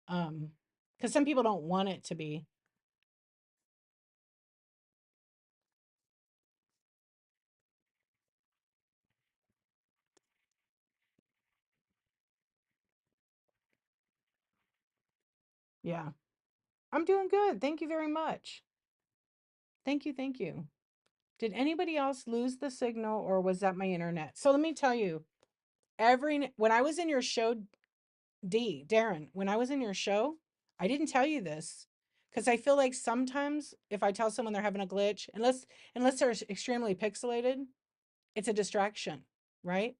Because some people don't want it to be. Yeah. I'm doing good. Thank you very much. Thank you. Thank you. Did anybody else lose the signal or was that my internet? So let me tell you, when I was in your show, Darren, when I was in your show, I didn't tell you this because I feel like sometimes if I tell someone they're having a glitch, unless they're extremely pixelated, it's a distraction, right?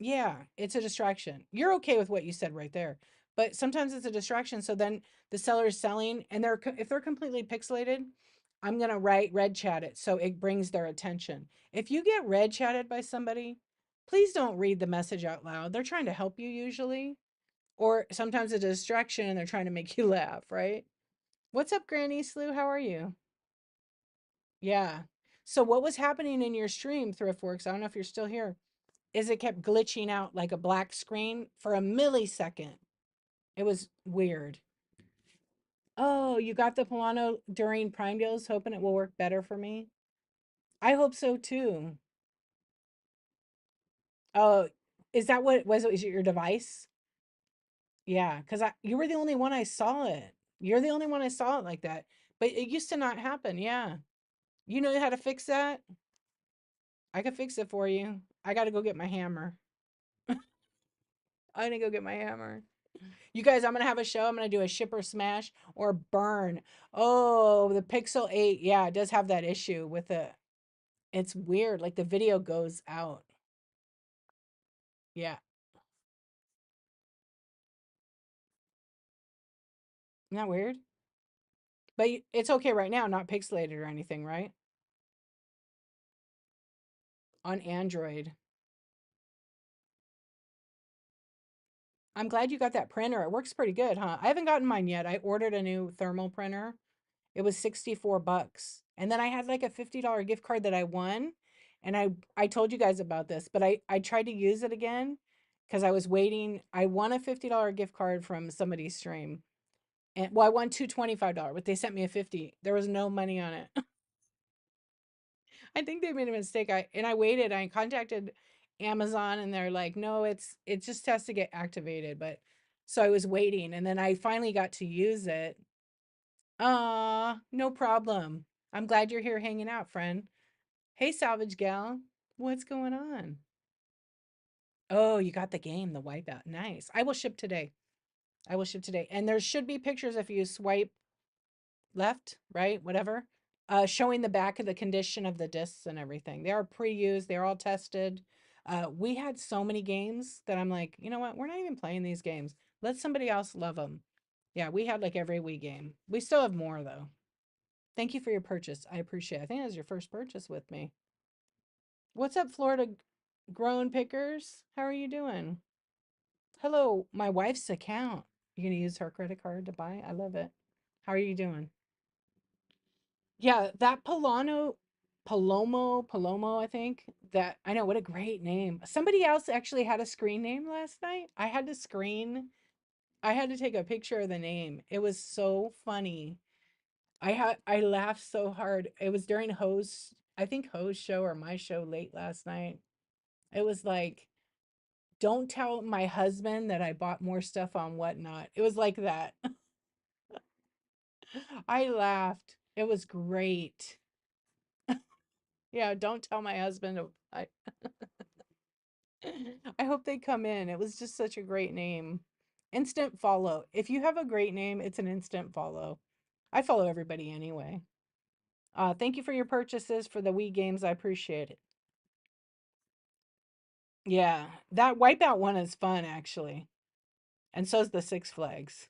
Yeah, it's a distraction. You're okay with what you said right there. But sometimes it's a distraction. So then the seller is selling and if they're completely pixelated, I'm going to write red chat it so it brings their attention. If you get red chatted by somebody, please don't read the message out loud. They're trying to help you usually, or sometimes it's a distraction and they're trying to make you laugh, right? What's up, Granny Slew? How are you? Yeah. So what was happening in your stream, Thriftworks? I don't know if you're still here. Is it kept glitching out like a black screen for a millisecond. It was weird. Oh, you got the Polano during Prime deals, hoping it will work better for me. I hope so too. Oh, is that what it was? Is it your device? Yeah, because you were the only one I saw it. You're the only one I saw it like that. But it used to not happen. Yeah. You know how to fix that? I could fix it for you. I got to go get my hammer. I'm gonna go get my hammer. You guys, I'm gonna have a show. I'm gonna do a shipper smash or burn. Oh, the Pixel 8. Yeah, it does have that issue with it. It's weird. Like the video goes out. Yeah. Isn't that weird? But it's okay right now, not pixelated or anything, right? On Android. I'm glad you got that printer. It works pretty good, huh? I haven't gotten mine yet. I ordered a new thermal printer. It was 64 bucks. And then I had like a $50 gift card that I won. And I told you guys about this, but I tried to use it again because I was waiting. I won a $50 gift card from somebody's stream. And well, I won two $25, but they sent me a 50. There was no money on it. I think they made a mistake. I waited. I contacted Amazon and they're like, "No, it just has to get activated." But so I was waiting and then I finally got to use it. No problem. I'm glad you're here hanging out, friend. Hey, Salvage Gal. What's going on? Oh, you got the game, the Wipeout. Nice. I will ship today. I will ship today. And there should be pictures if you swipe left, right, whatever, showing the back of the condition of the discs and everything. They are pre-used. They're all tested. We had so many games that I'm like, you know what? We're not even playing these games. Let somebody else love them. Yeah, we had like every Wii game. We still have more though. Thank you for your purchase. I appreciate it. I think that was your first purchase with me. What's up, Florida Grown Pickers? How are you doing? Hello, my wife's account. You're gonna use her credit card to buy? I love it. How are you doing? Yeah, that Palomo, I think. That I know what a great name. Somebody else actually had a screen name last night. I had to take a picture of the name. It was so funny. I laughed so hard. It was during I think Ho's show or my show late last night. It was like, don't tell my husband that I bought more stuff on whatnot. It was like that. I laughed. It was great. Yeah, don't tell my husband. I hope they come in. It was just such a great name. Instant follow. If you have a great name, it's an instant follow. I follow everybody anyway. Thank you for your purchases for the Wii games. I appreciate it. Yeah, that Wipeout one is fun actually, and so is the Six Flags.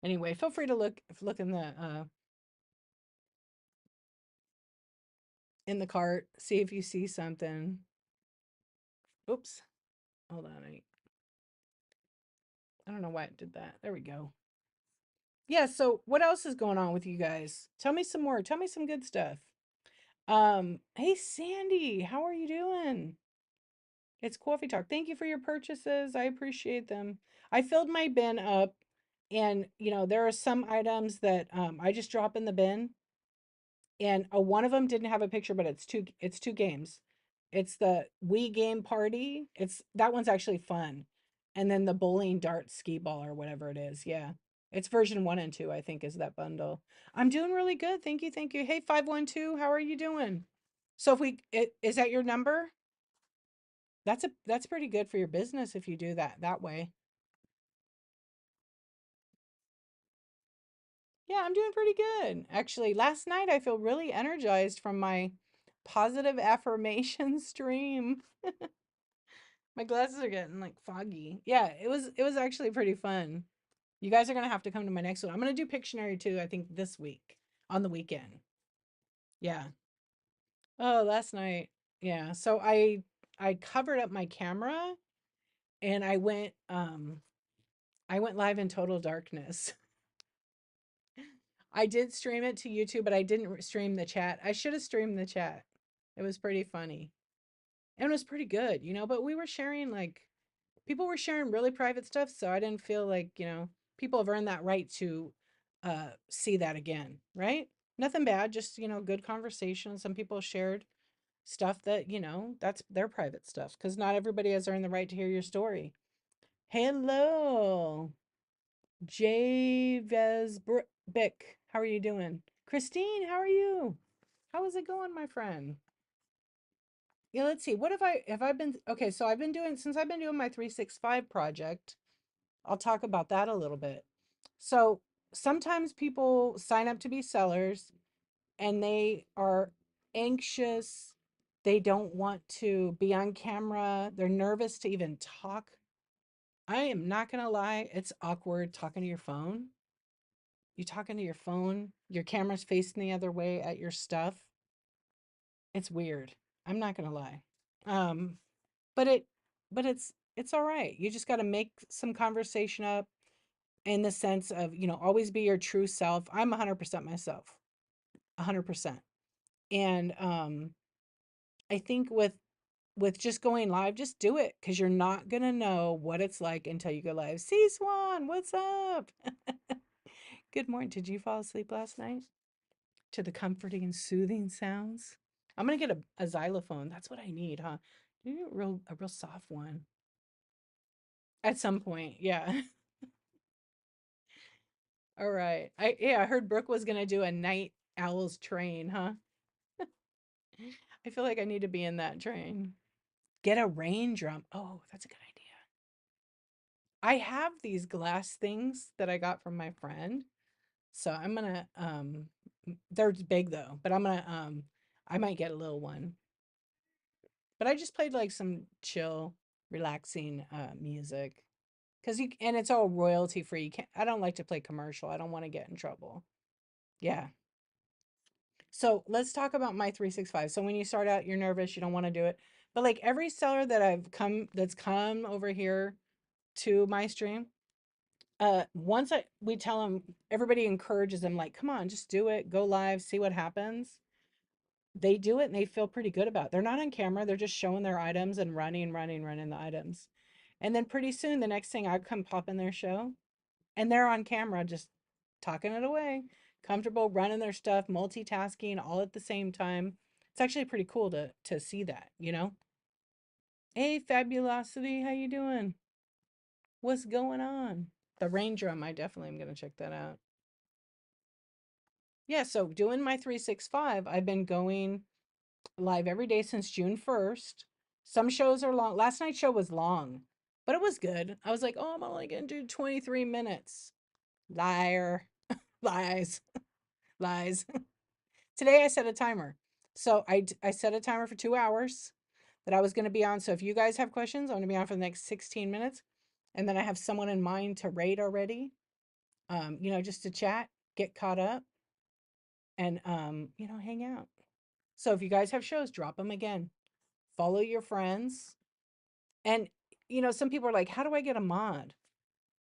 Anyway, feel free to look in the cart, see if you see something. Oops, hold on. I don't know why it did that. There we go. Yeah. So what else is going on with you guys? Tell me some more. Tell me some good stuff. Hey Sandy, how are you doing? It's Coffee Talk. Thank you for your purchases. I appreciate them. I filled my bin up, and there are some items that I just drop in the bin, and one of them didn't have a picture, but it's two games. It's the Wii game party. It's that one's actually fun, and then the bowling dart skee ball or whatever it is. Yeah, it's version 1 and 2. I think is that bundle. I'm doing really good. Thank you, thank you. Hey 512, how are you doing? So if is that your number? That's pretty good for your business if you do that way. Yeah, I'm doing pretty good. Actually, last night I feel really energized from my positive affirmation stream. My glasses are getting like foggy. Yeah, it was actually pretty fun. You guys are gonna have to come to my next one. I'm gonna do Pictionary too, I think this week on the weekend. Yeah. Oh, last night. Yeah. So I covered up my camera and I went live in total darkness. I did stream it to YouTube, but I didn't stream the chat. I should have streamed the chat. It was pretty funny. And it was pretty good, but we were sharing like people were sharing really private stuff, so I didn't feel like, people have earned that right to see that again, right? Nothing bad, just, good conversation. Some people shared stuff that, that's their private stuff because not everybody has earned the right to hear your story. Hello. Javez Bick, how are you doing? Christine, how are you? How is it going, my friend? Yeah, let's see. What have I been okay, so I've been doing my 365 project. I'll talk about that a little bit. So sometimes people sign up to be sellers and they are anxious. They don't want to be on camera. They're nervous to even talk. I am not gonna lie, it's awkward talking to your phone. You talking to your phone, your camera's facing the other way at your stuff. It's weird. I'm not gonna lie. Um, but it's all right. You just got to make some conversation up in the sense of, always be your true self. I'm 100% myself. 100%. And I think with just going live, just do it because you're not gonna know what it's like until you go live. See Swan, what's up? Good morning. Did you fall asleep last night to the comforting and soothing sounds? I'm gonna get a xylophone. That's what I need, huh? You need a real soft one at some point. Yeah. All right. I heard Brooke was gonna do a night owl's train, huh? I feel like I need to be in that train. Get a rain drum. Oh, that's a good idea. I have these glass things that I got from my friend. So I'm gonna they're big though, but I might get a little one. But I just played like some chill, relaxing music. And it's all royalty free. I don't like to play commercial. I don't want to get in trouble. Yeah. So let's talk about my 365. So when you start out, you're nervous, you don't want to do it. But like every seller that's come over here to my stream, once we tell them, everybody encourages them, like, come on, just do it, go live, see what happens. They do it and they feel pretty good about it. They're not on camera, they're just showing their items and running the items. And then pretty soon, the next thing I come pop in their show and they're on camera just talking it away, comfortable running their stuff, multitasking all at the same time. It's actually pretty cool to see that. Hey Fabulosity, how you doing? What's going on? The rain drum, I definitely am gonna check that out. Yeah, so doing my 365, I've been going live every day since June 1st. Some shows are long. Last night's show was long, but it was good. I was like, oh, I'm only going to do 23 minutes. Liar. Lies. Lies. Today I set a timer. So I set a timer for 2 hours that I was going to be on. So if you guys have questions, I'm going to be on for the next 16 minutes. And then I have someone in mind to rate already, just to chat, get caught up, and, hang out. So if you guys have shows, drop them again. Follow your friends. And, some people are like, how do I get a mod?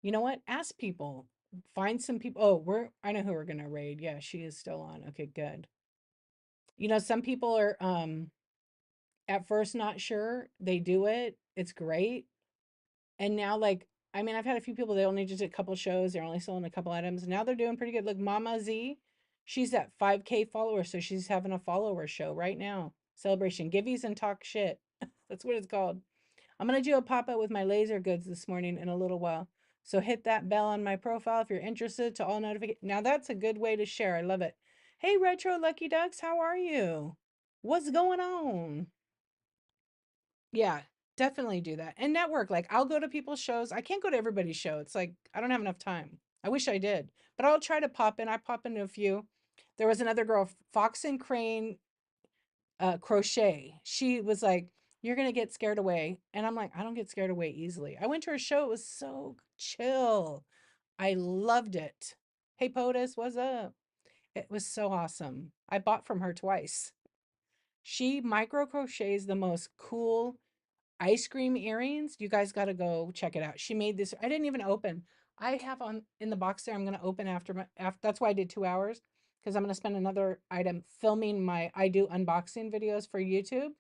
You know what? Ask people. Find some people. Oh, I know who we're going to raid. Yeah, she is still on. Okay, good. Some people are at first not sure. They do it. It's great. And now, like, I mean, I've had a few people, they only just did a couple shows, they're only selling a couple items. Now they're doing pretty good. Look, Mama Z, she's at 5K followers, so she's having a follower show right now. Celebration. Givey's and talk shit. That's what it's called. I'm gonna do a pop-up with my laser goods this morning in a little while. So hit that bell on my profile if you're interested to all notifications. Now that's a good way to share. I love it. Hey, Retro Lucky Ducks, how are you? What's going on? Yeah, definitely do that. And network. Like I'll go to people's shows. I can't go to everybody's show. It's like I don't have enough time. I wish I did. But I'll try to pop in. I pop into a few. There was another girl, Fox and Crane Crochet. She was like, "You're gonna get scared away." And I'm like, I don't get scared away easily. I went to her show, it was so chill. I loved it. Hey POTUS, what's up? It was so awesome. I bought from her twice. She micro crochets the most cool ice cream earrings. You guys got to go check it out. She made this. I didn't even open. I have on in the box there. I'm going to open after. That's why I did 2 hours, because I'm going to spend another item filming I do unboxing videos for YouTube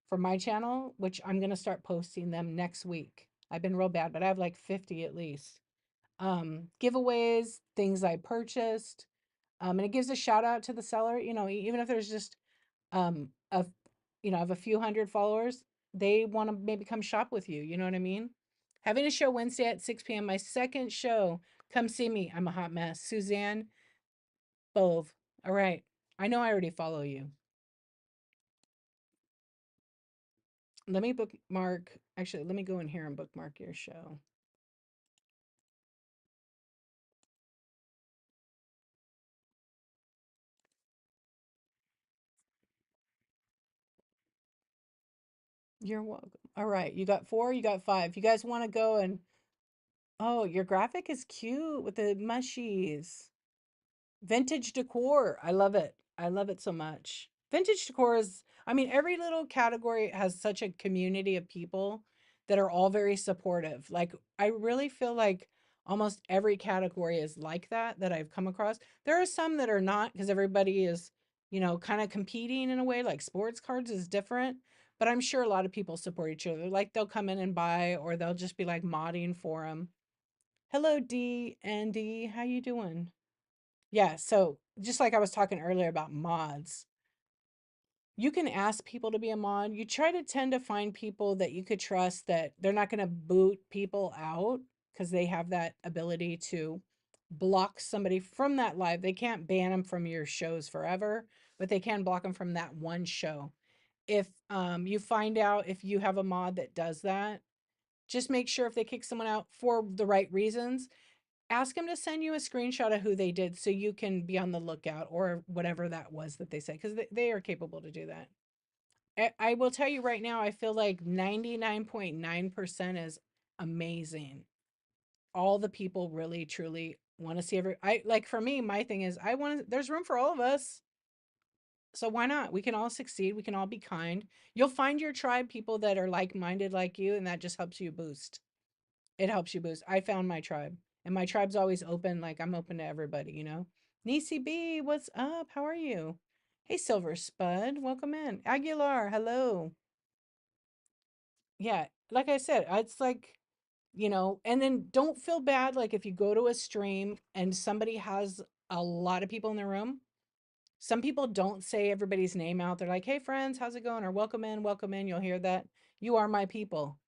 for my channel, which I'm going to start posting them next week. I've been real bad, but I have like 50 at least. Giveaways, things I purchased. And it gives a shout out to the seller, even if there's just of of a few hundred followers, they want to maybe come shop with you. You know what I mean? Having a show Wednesday at 6 p.m. My second show. Come see me. I'm a hot mess. Suzanne Bove. All right. I know I already follow you. Let me bookmark. Actually, let me go in here and bookmark your show. You're welcome. All right. You got 4, you got 5. You guys want to go and, oh, your graphic is cute with the mushies. Vintage decor. I love it. I love it so much. Vintage decor is, I mean, every little category has such a community of people that are all very supportive. Like, I really feel like almost every category is like that I've come across. There are some that are not because everybody is, kind of competing in a way. Like sports cards is different, but I'm sure a lot of people support each other. Like they'll come in and buy, or they'll just be like modding for them. Hello, D and D. How you doing? Yeah, so just like I was talking earlier about mods, you can ask people to be a mod. You try to tend to find people that you could trust, that they're not going to boot people out because they have that ability to block somebody from that live. They can't ban them from your shows forever, but they can block them from that one show. If you find out if you have a mod that does that, just make sure if they kick someone out for the right reasons, ask them to send you a screenshot of who they did so you can be on the lookout, or whatever that was that they said, because they are capable to do that. I will tell you right now, I feel like 99.9% is amazing. All the people really truly want to see I like, for me, my thing is there's room for all of us. So why not? We can all succeed. We can all be kind. You'll find your tribe, people that are like-minded like you, and that just helps you boost. It helps you boost. I found my tribe, and my tribe's always open. Like I'm open to everybody. Nisi B, what's up? How are you? Hey, Silver Spud, welcome in. Aguilar, hello. Yeah, like I said, it's like, and then don't feel bad. Like if you go to a stream and somebody has a lot of people in the room, some people don't say everybody's name out. They're like, hey, friends, how's it going? Or welcome in, welcome in. You'll hear that. You are my people.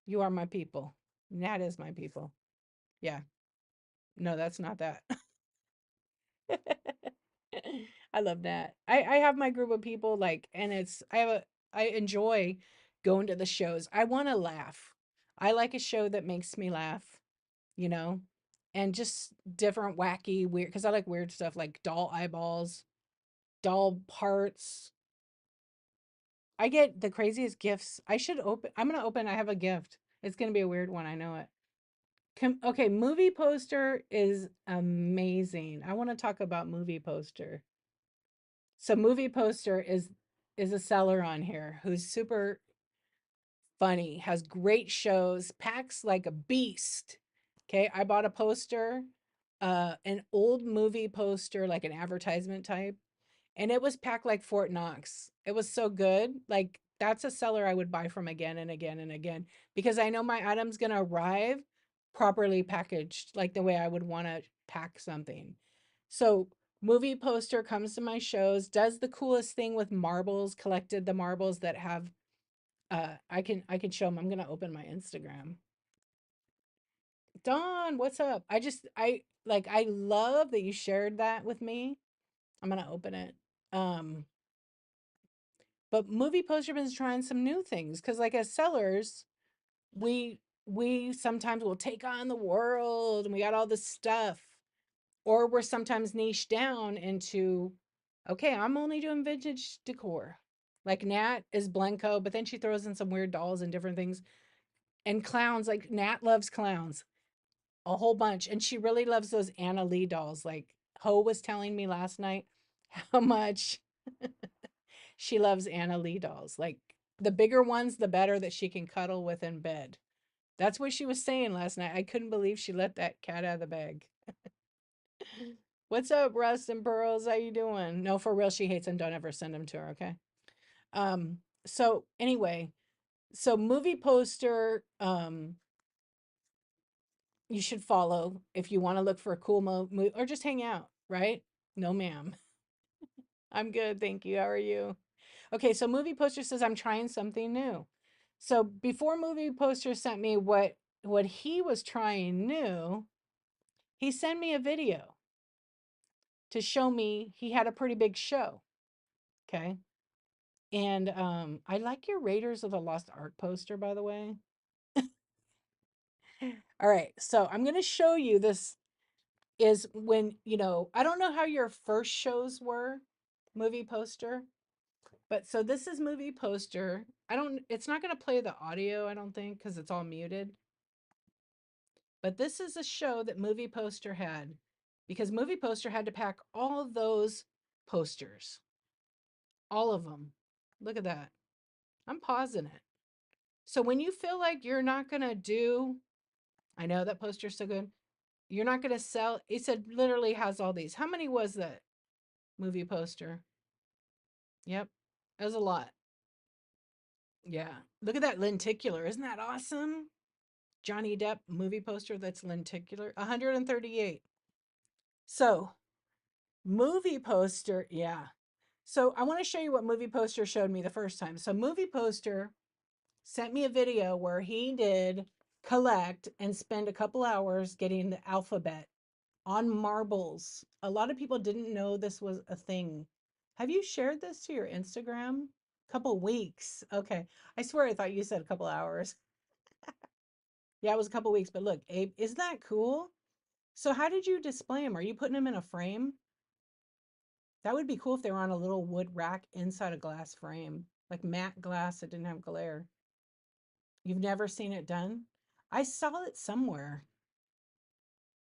You are my people. That is my people. Yeah. No, that's not that. I love that. I have my group of people like, and it's I enjoy going to the shows. I want to laugh. I like a show that makes me laugh, you know, and just different wacky weird because I like weird stuff like doll eyeballs, doll parts. I get the craziest gifts. I should open. I'm gonna open. I have a gift. It's gonna be a weird one. I know it. Okay, movie poster is amazing. I want to talk about movie poster. So movie poster is a seller on here who's super funny, has great shows, packs like a beast. Okay, I bought a poster, an old movie poster, like an advertisement type, and it was packed like Fort Knox. It was so good. Like that's a seller I would buy from again and again and again because I know my item's gonna arrive properly packaged, like the way I would want to pack something. So movie poster comes to my shows, does the coolest thing with marbles, collected the marbles that have I can show them. I'm gonna open my Instagram. Dawn, what's up? I love that you shared that with me. I'm gonna open it. Um, but movie poster been trying some new things because like as sellers, we sometimes will take on the world and we got all this stuff. Or we're sometimes niche down into, okay, I'm only doing vintage decor. Like Nat is Blanco, but then she throws in some weird dolls and different things. And clowns, like Nat loves clowns a whole bunch. And she really loves those Anna Lee dolls. Like Ho was telling me last night how much she loves Anna Lee dolls. Like the bigger ones, the better that she can cuddle with in bed. That's what she was saying last night. I couldn't believe she let that cat out of the bag. What's up, Russ and Pearls? How you doing? No, for real, she hates them. Don't ever send them to her, okay? Um, so anyway, so movie poster, you should follow if you want to look for a cool movie or just hang out, right? No, ma'am. I'm good, thank you. How are you? Okay, so movie poster says I'm trying something new. So before movie poster sent me what he was trying new, he sent me a video to show me he had a pretty big show. Okay. And I like your Raiders of the Lost Ark poster, by the way. All right, so I'm gonna show you this is when, I don't know how your first shows were, movie poster, but so this is movie poster. It's not gonna play the audio, I don't think, because it's all muted. But this is a show that movie poster had because movie poster had to pack all of those posters, all of them. Look at that. I'm pausing it. So when you feel like you're not gonna do, I know that poster's so good. You're not gonna sell. It said literally has all these. How many was that movie poster? Yep, that was a lot. Yeah, look at that lenticular. Isn't that awesome? Johnny Depp movie poster that's lenticular. 138. So movie poster, yeah. So I want to show you what movie poster showed me the first time. So movie poster sent me a video where he did collect and spend a couple hours getting the alphabet on marbles. A lot of people didn't know this was a thing. Have you shared this to your Instagram? Couple weeks. Okay. I swear I thought you said a couple hours. Yeah, it was a couple weeks, but look, Abe, isn't that cool? So how did you display them? Are you putting them in a frame? That would be cool if they were on a little wood rack inside a glass frame, like matte glass that didn't have glare. You've never seen it done? I saw it somewhere,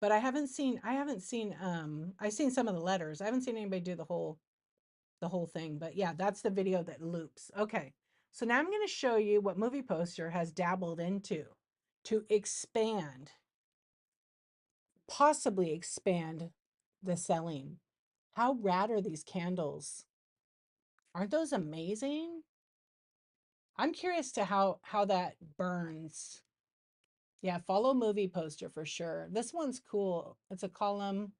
but I've seen some of the letters. I haven't seen anybody do the whole thing, but yeah, that's the video that loops. Okay. So now I'm going to show you what movie poster has dabbled into to expand, possibly expand the selling. How rad are these candles? Aren't those amazing? I'm curious to how that burns. Yeah, follow movie poster for sure. This one's cool. It's a column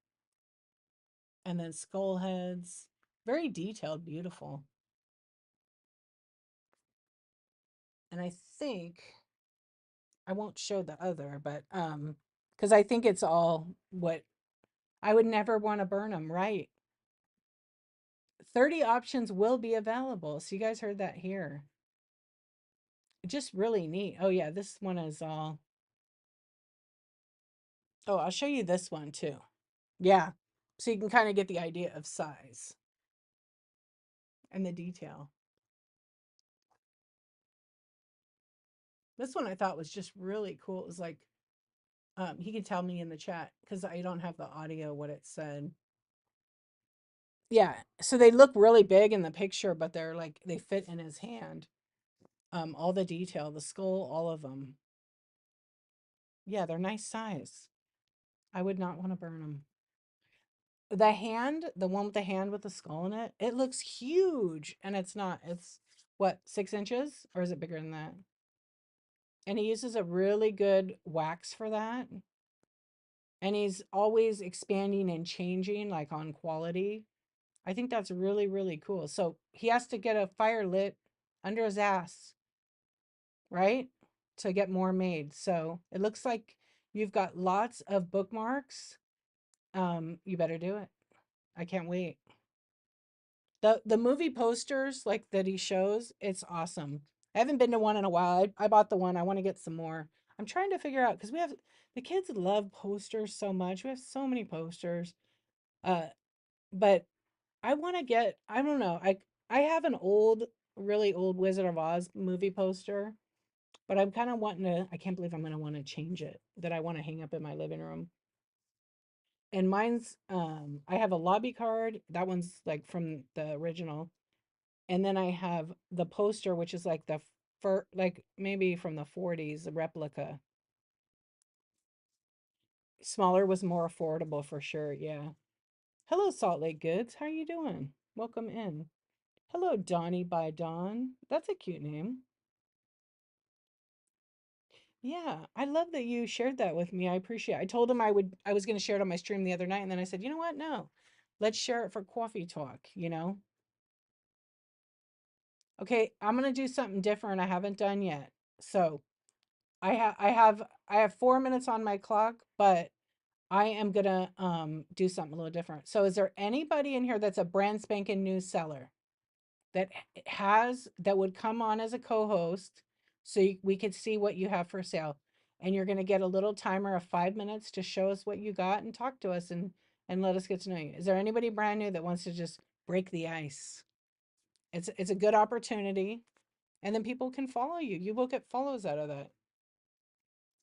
and then skull heads. Very detailed, beautiful. And I think I won't show the other, but because I think it's all what I would never want to burn them, right? 30 options will be available. So you guys heard that here. Just really neat. Oh yeah, this one is all. Oh, I'll show you this one too. Yeah. So you can kind of get the idea of size and the detail. This one I thought was just really cool. It was like, he can tell me in the chat because I don't have the audio what it said. Yeah. So they look really big in the picture, but they're like, they fit in his hand. All the detail, the skull, all of them. Yeah, they're nice size. I would not want to burn them. The hand, the one with the hand with the skull in it, it looks huge, and it's not. It's what, 6 inches, or is it bigger than that? And he uses a really good wax for that. And he's always expanding and changing, like on quality. I think that's really, really cool. So he has to get a fire lit under his ass, right? To get more made. So it looks like you've got lots of bookmarks. You better do it. I can't wait. The movie posters like that he shows, it's awesome. I haven't been to one in a while. I bought the one. I want to get some more. I'm trying to figure out because we have the kids love posters so much. We have so many posters. Uh, but I want to get, I don't know. I have an old, really old Wizard of Oz movie poster, but I'm kind of wanting to, I can't believe I'm going to want to change it, that I want to hang up in my living room. And mine's I have a lobby card. That one's like from the original. And then I have the poster, which is like the like maybe from the 40s, the replica. Smaller was more affordable for sure. Yeah. Hello, Salt Lake Goods. How are you doing? Welcome in. Hello, Donnie by Dawn. That's a cute name. Yeah, I love that you shared that with me. I appreciate it. I told him I was going to share it on my stream the other night, and then I said, "You know what? No. Let's share it for coffee talk. Okay, I'm going to do something different I haven't done yet. So, I have 4 minutes on my clock, but I am going to do something a little different. So, is there anybody in here that's a brand spanking new seller that that would come on as a co-host so we could see what you have for sale? And you're going to get a little timer of 5 minutes to show us what you got and talk to us and let us get to know you. Is there anybody brand new that wants to just break the ice? It's a good opportunity, and then people can follow you. You will get follows out of that.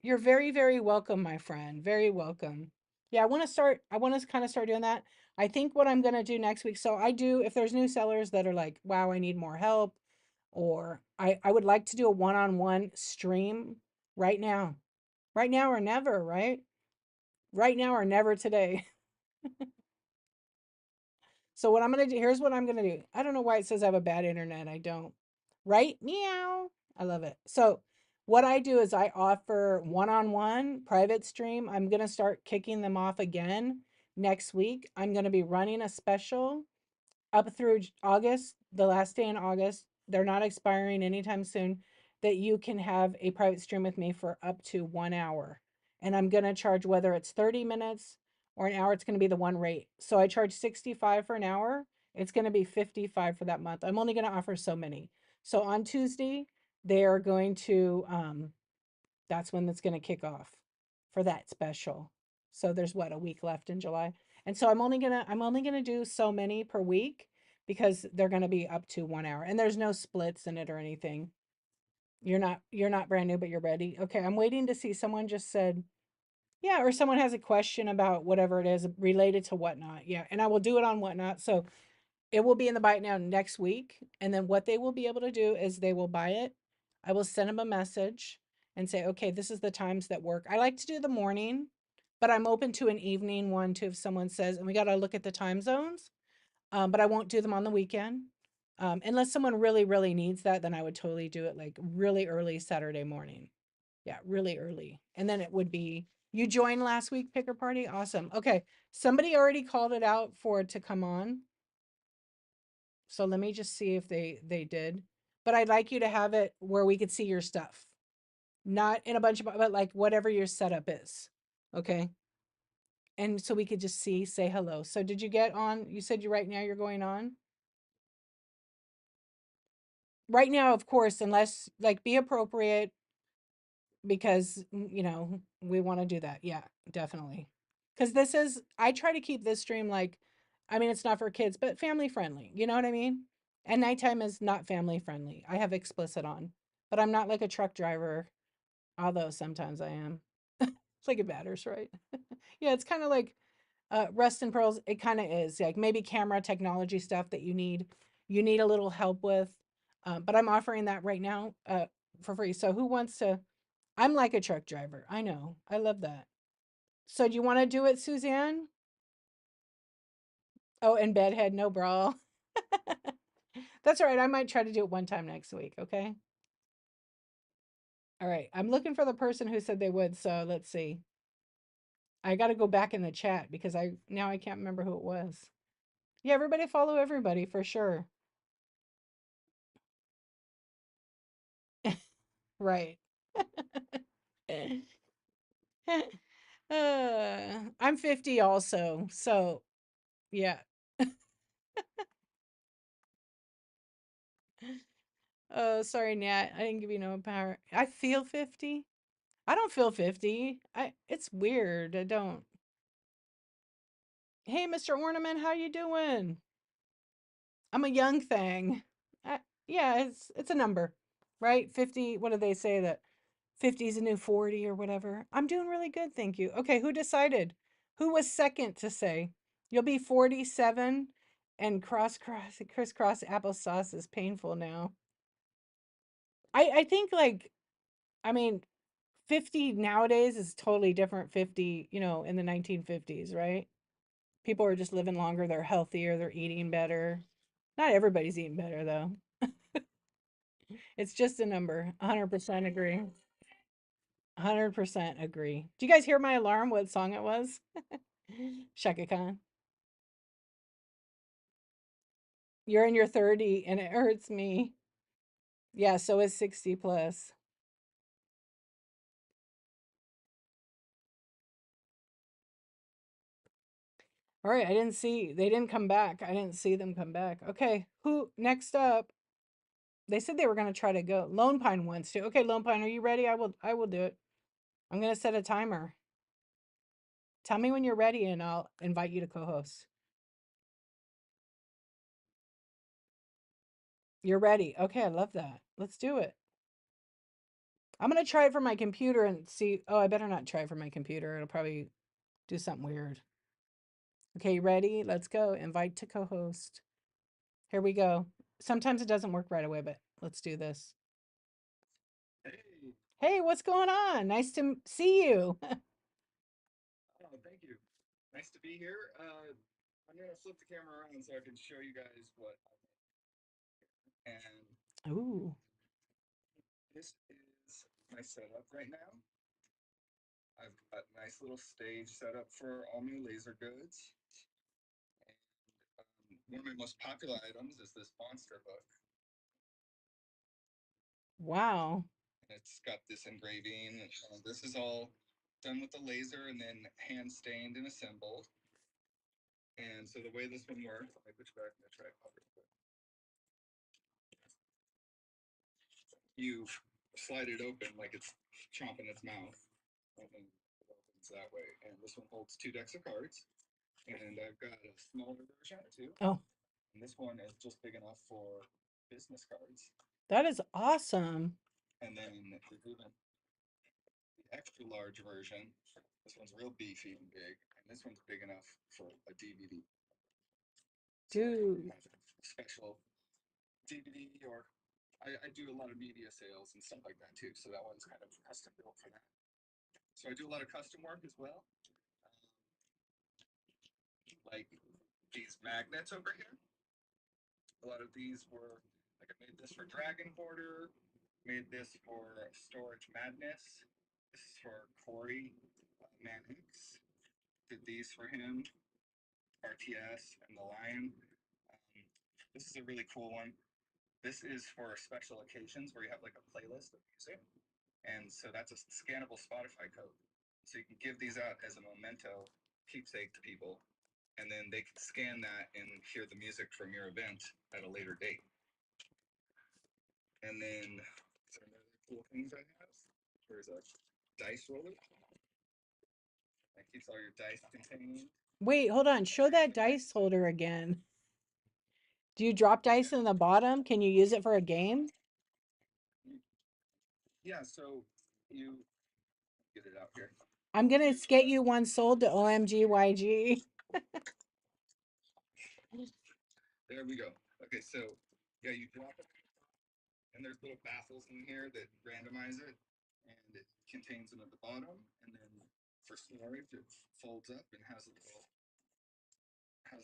You're very, very welcome, my friend. Very welcome. Yeah, I want to kind of start doing that. I think what I'm going to do next week. So I do, if there's new sellers that are like, wow, I need more help, or I would like to do a one-on-one stream right now. Right now or never, right? Right now or never today. So what I'm gonna do, here's what I'm gonna do. I don't know why it says I have a bad internet. I don't. Right? Meow. I love it. So what I do is I offer one-on-one private stream. I'm gonna start kicking them off again next week. I'm gonna be running a special up through August, the last day in August. They're not expiring anytime soon. That you can have a private stream with me for up to 1 hour. And I'm going to charge whether it's 30 minutes or an hour, it's going to be the one rate. So I charge 65 for an hour. It's going to be 55 for that month. I'm only going to offer so many. So on Tuesday, they are going to, that's when it's going to kick off for that special. So there's what, a week left in July. And so I'm only gonna do so many per week because they're gonna be up to 1 hour. And there's no splits in it or anything. You're not brand new, but you're ready. Okay, I'm waiting to see, someone just said, yeah, or someone has a question about whatever it is related to Whatnot. Yeah, and I will do it on Whatnot. So it will be in the Buy It Now next week. And then what they will be able to do is they will buy it. I will send them a message and say, okay, this is the times that work. I like to do the morning, but I'm open to an evening one too if someone says, and we got to look at the time zones. But I won't do them on the weekend. Unless someone really, really needs that, then I would totally do it like really early Saturday morning. Yeah, really early. And then it would be, you joined last week, Picker Party? Awesome. Okay. Somebody already called it out for it to come on. So let me just see if they did. But I'd like you to have it where we could see your stuff. Not in a bunch of, but like whatever your setup is. Okay? And so we could just say hello. So did you get on? You said you right now you're going on? right now, of course, unless like be appropriate because we want to do that. Yeah, definitely. Because this is, I try to keep this stream like, I mean, it's not for kids, but family friendly. You know what I mean? And nighttime is not family friendly. I have explicit on, but I'm not like a truck driver, although sometimes I am. It's like it matters, right? Yeah, it's kind of like Rust and Pearls. It kind of is like maybe camera technology stuff that you need a little help with. But I'm offering that right now for free. So who wants to? I'm like a truck driver. I know. I love that. So do you want to do it, Suzanne? Oh, and bedhead, no bra. That's all right. I might try to do it one time next week. Okay. All right. I'm looking for the person who said they would. So let's see. I got to go back in the chat because I can't remember who it was. Yeah, everybody follow everybody for sure. Right. I'm 50 also. So yeah. Oh, sorry, Nat. I didn't give you no power. I feel 50. I don't feel 50. It's weird. I don't. Hey, Mr. Ornament, how you doing? I'm a young thing. I, yeah, it's a number, right? 50, what do they say that 50 is a new 40 or whatever? I'm doing really good, thank you. Okay, who decided? Who was second to say? You'll be 47 and crisscross applesauce is painful now. I think like I mean 50 nowadays is totally different 50, in the 1950s, right? People are just living longer, they're healthier, they're eating better. Not everybody's eating better though. It's just a number. 100% agree. 100% agree. Do you guys hear my alarm? What song it was? Shaka Khan. You're in your 30 and it hurts me. Yeah, so is 60 plus. All right, they didn't come back. I didn't see them come back. Okay, who next up? They said they were going to try to go. Lone Pine wants to. Okay, Lone Pine, are you ready? I will do it. I'm going to set a timer. Tell me when you're ready and I'll invite you to co-host. You're ready. Okay, I love that. Let's do it. I'm going to try it for my computer and see. Oh, I better not try it for my computer. It'll probably do something weird. Okay, you ready? Let's go. Invite to co-host. Here we go. Sometimes it doesn't work right away, but let's do this. Hey, Hey, what's going on? Nice to see you. oh, thank you. Nice to be here. I'm gonna flip the camera around so I can show you guys what. And Ooh, this is my setup right now. I've got a nice little stage set up for all my laser goods. And one of my most popular items is this monster book. wow. And it's got this engraving. And this is all done with the laser and then hand stained and assembled. And so the way this one works, let me put you back in the tripod real quick. You slide it open like it's chomping its mouth, and then it opens that way. And this one holds 2 decks of cards. And I've got a smaller version too. Oh, And this one is just big enough for business cards. that is awesome. And then there's even the extra large version. This one's real beefy and big. And this one's big enough for a DVD. So I Dude. have special DVD, or I do a lot of media sales and stuff like that too. So that one's kind of custom built for that. So I do a lot of custom work as well. Like these magnets over here. A lot of these were, like I made this for Dragon Border, made this for Storage Madness. This is for Corey Mannix. Did these for him, RTS and the Lion. This is a really cool one. This is for special occasions where you have like a playlist of music. And so that's a scannable Spotify code. So you can give these out as a memento keepsake to people, and then they can scan that and hear the music from your event at a later date. And then some other cool things I have. There's a dice roller that keeps all your dice contained. Wait, hold on. Show that dice holder again. Do you drop dice in the bottom? Can you use it for a game? Yeah, so you get it out here. I'm gonna get you one sold to OMGYG. There we go. Okay, so yeah, you drop it, and there's little baffles in here that randomize it, and it contains them at the bottom, and then for storage, it folds up and has a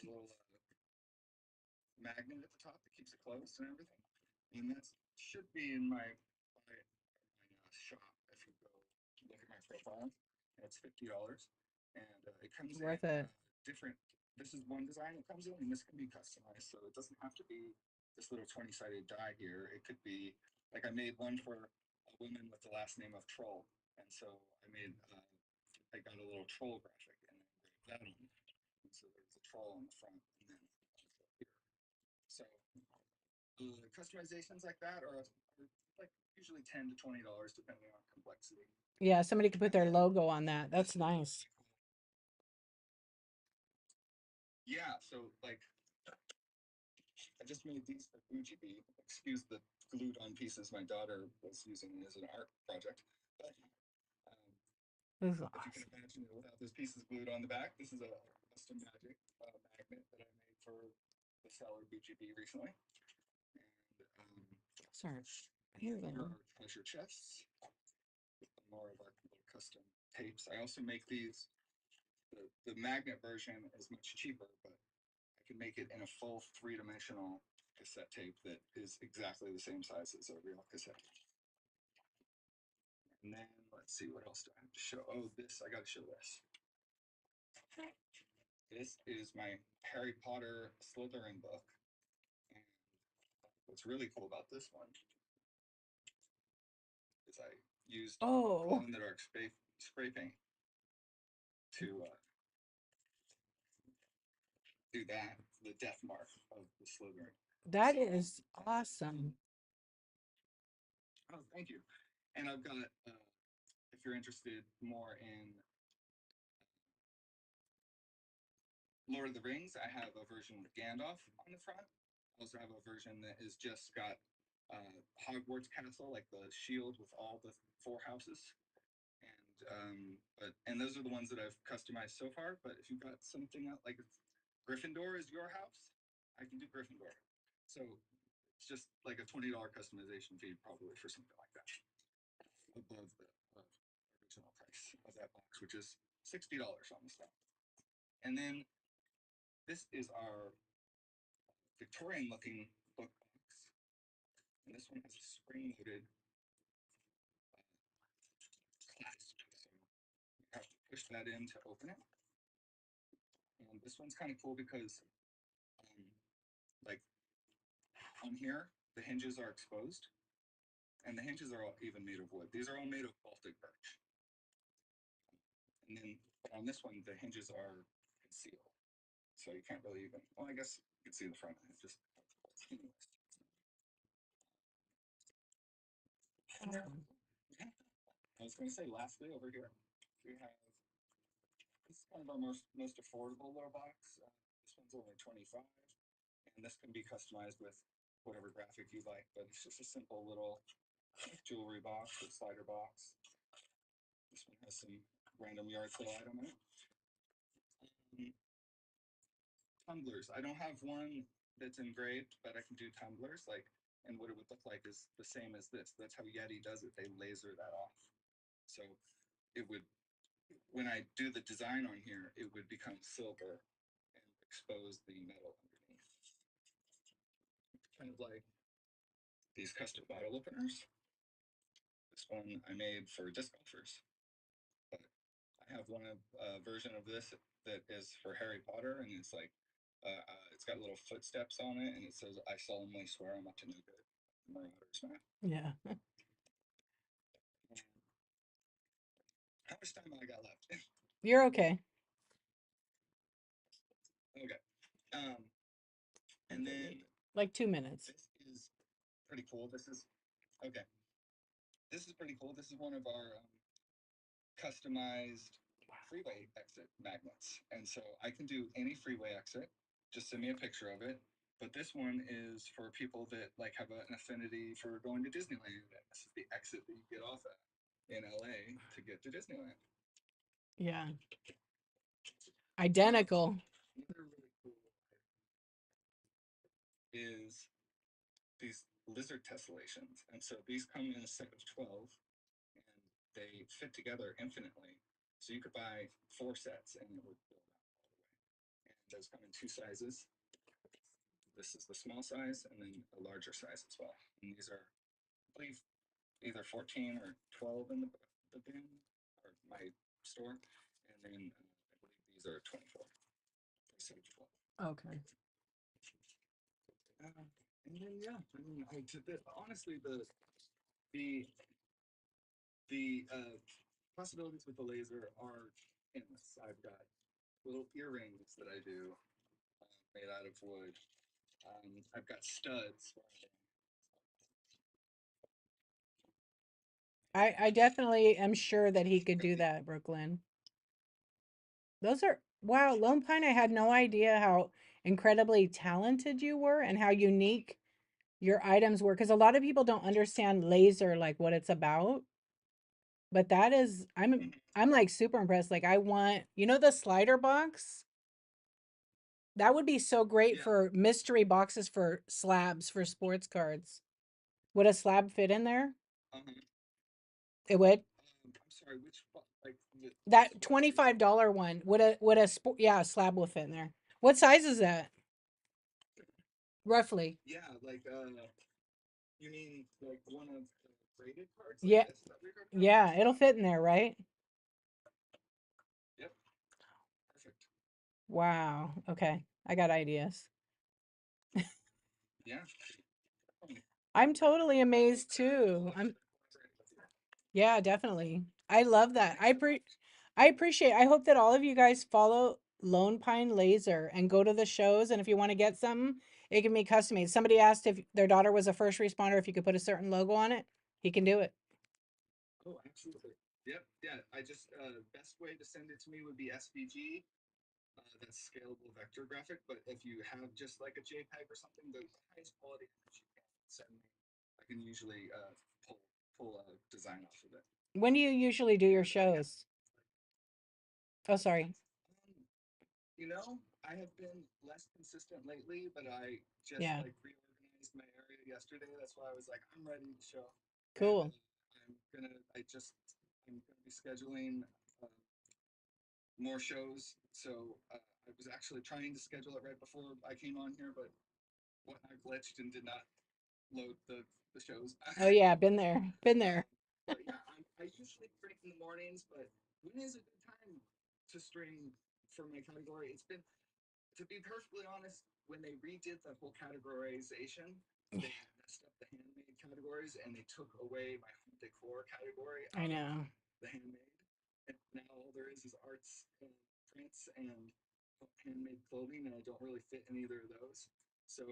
little magnet at the top that keeps it closed and everything. And that should be in my shop if you go look at my profile. It's $50, and it comes in Worth it. different. This is one design that comes in, and this can be customized, so it doesn't have to be this little 20-sided die here. It could be like I made one for a woman with the last name of Troll, and so I got a little troll graphic and then engraved that on it. And so there's a troll on the front, and then here. So customizations like that are like usually $10 to $20 depending on complexity. Yeah, somebody could put And their then logo on that. That's nice. yeah, so like I just made these for Fuji. Excuse the glued on pieces my daughter was using as an art project. But This is if you can awesome. imagine it without those pieces glued on the back, this is a custom magic magnet that I made for the seller BGB recently. And Sorry. here are treasure chests, more of our little custom tapes. I also make these. The magnet version is much cheaper, but I can make it in a full three-dimensional cassette tape that is exactly the same size as a real cassette. And then let's see, what else do I have to show? Oh, this, I got to show this. This is my Harry Potter Slytherin book. And what's really cool about this one is I used Oh, glow in the dark spray paint to do that, the death mark of the Slytherin. that So, is awesome. oh, thank you. And I've got, if you're interested more in Lord of the Rings, I have a version with Gandalf on the front. I also have a version that is just got Hogwarts Castle, like the shield with all the four houses. And those are the ones that I've customized so far. But if you've got something else, like if Gryffindor is your house, I can do Gryffindor. So it's just like a $20 customization fee, probably for something like that, above the original price of that box, which is $60 on the stuff. And then this is our Victorian looking book box. And this one has a spring loaded clasp. So you have to push that in to open it. And this one's kind of cool because, like on here, the hinges are exposed, and the hinges are all even made of wood. These are all made of Baltic birch. And then on this one, the hinges are concealed. So you can't really even, well, I guess you can see the front of it. Just, I was going to say, lastly, over here, we have this is kind of our most affordable little box. This one's only 25, and this can be customized with whatever graphic you like. But it's just a simple little jewelry box or slider box. This one has some random yard sale item in it. Tumblers. I don't have one that's engraved, but I can do tumblers. Like, and what it would look like is the same as this. That's how Yeti does it. They laser that off. So it would, when I do the design on here, it would become silver and expose the metal underneath. Kind of like these custom bottle openers. This one I made for disc golfers. But I have one version of this that is for Harry Potter, and it's got little footsteps on it, and it says, "I solemnly swear I'm up to no good." Marauders map. Yeah. How much time I got left? You're okay. Okay. Um, and then Like 2 minutes. this is pretty cool. This is Okay, this is pretty cool. This is one of our customized freeway exit magnets. And so I can do any freeway exit. Just send me a picture of it. But this one is for people that like have an affinity for going to Disneyland. And this is the exit that you get off at in LA to get to Disneyland. Yeah. Identical. Another really cool is these lizard tessellations. And so these come in a set of 12 and they fit together infinitely. So you could buy 4 sets and it would build out all the way. And those come in 2 sizes. This is the small size and then a larger size as well. And these are, I believe, either 14 or 12 in the bin or my store. And then I believe these are 24. Set of 12. Okay. And then yeah, I mean, honestly, the the possibilities with the laser are endless. I've got little earrings that I do made out of wood. I've got studs. I definitely am sure that he could do that, Brooklyn. Those are wow, Lone Pine, I had no idea how incredibly talented you were and how unique your items were because a lot of people don't understand laser like what it's about. But that is I'm like super impressed. Like I want, the slider box? That would be so great Yeah. for mystery boxes for slabs for sports cards. Would a slab fit in there? Uh-huh. It would. I'm sorry, like That what size? $25 one yeah, a slab will fit in there. What size is that? Roughly. Yeah, like you mean like one of the graded cards, like Yeah. this, that reader card? Yeah, it'll fit in there, right? Yep, perfect. Wow. Okay. I got ideas. Yeah. I'm totally amazed I'd too. love I'm to collaborate with you. Yeah, definitely. I love that. Thanks so much. I appreciate. I hope that all of you guys follow Lone Pine Laser and go to the shows. And if you want to get something, it can be custom made. Somebody asked if their daughter was a first responder, if you could put a certain logo on it. He can do it. Oh, absolutely. Yep. Yeah. I just best way to send it to me would be SVG. That's scalable vector graphic. But if you have just like a JPEG or something, the highest quality image you can send me, I can usually pull a design off of it. When do you usually do your And yeah. shows? Oh, sorry. Um, I have been less consistent lately, but I just Yeah. like reorganized my area yesterday. That's why I was like, I'm ready to show. And Cool. I'm gonna be scheduling uh, more shows. So I was actually trying to schedule it right before I came on here, but I glitched and did not load the shows. Oh yeah, been there. Been there. But yeah, I usually stream in the mornings. But when is a good time to stream for my category? It's been, to be perfectly honest, when they redid the whole categorization, they messed up the handmade categories and they took away my home decor category I out of know. the handmade. And now all there is arts and prints and handmade clothing, and I don't really fit in either of those. So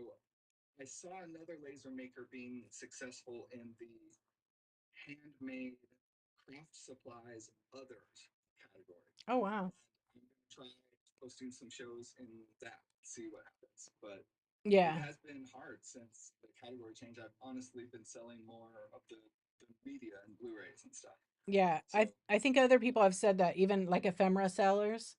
I saw another laser maker being successful in the handmade craft supplies others category. Oh wow. I'm going to try posting some shows in that, see what happens. But it Yeah. has been hard since the category change. I've honestly been selling more of the media and Blu-rays and stuff. Yeah. So, I think other people have said that even like ephemera sellers,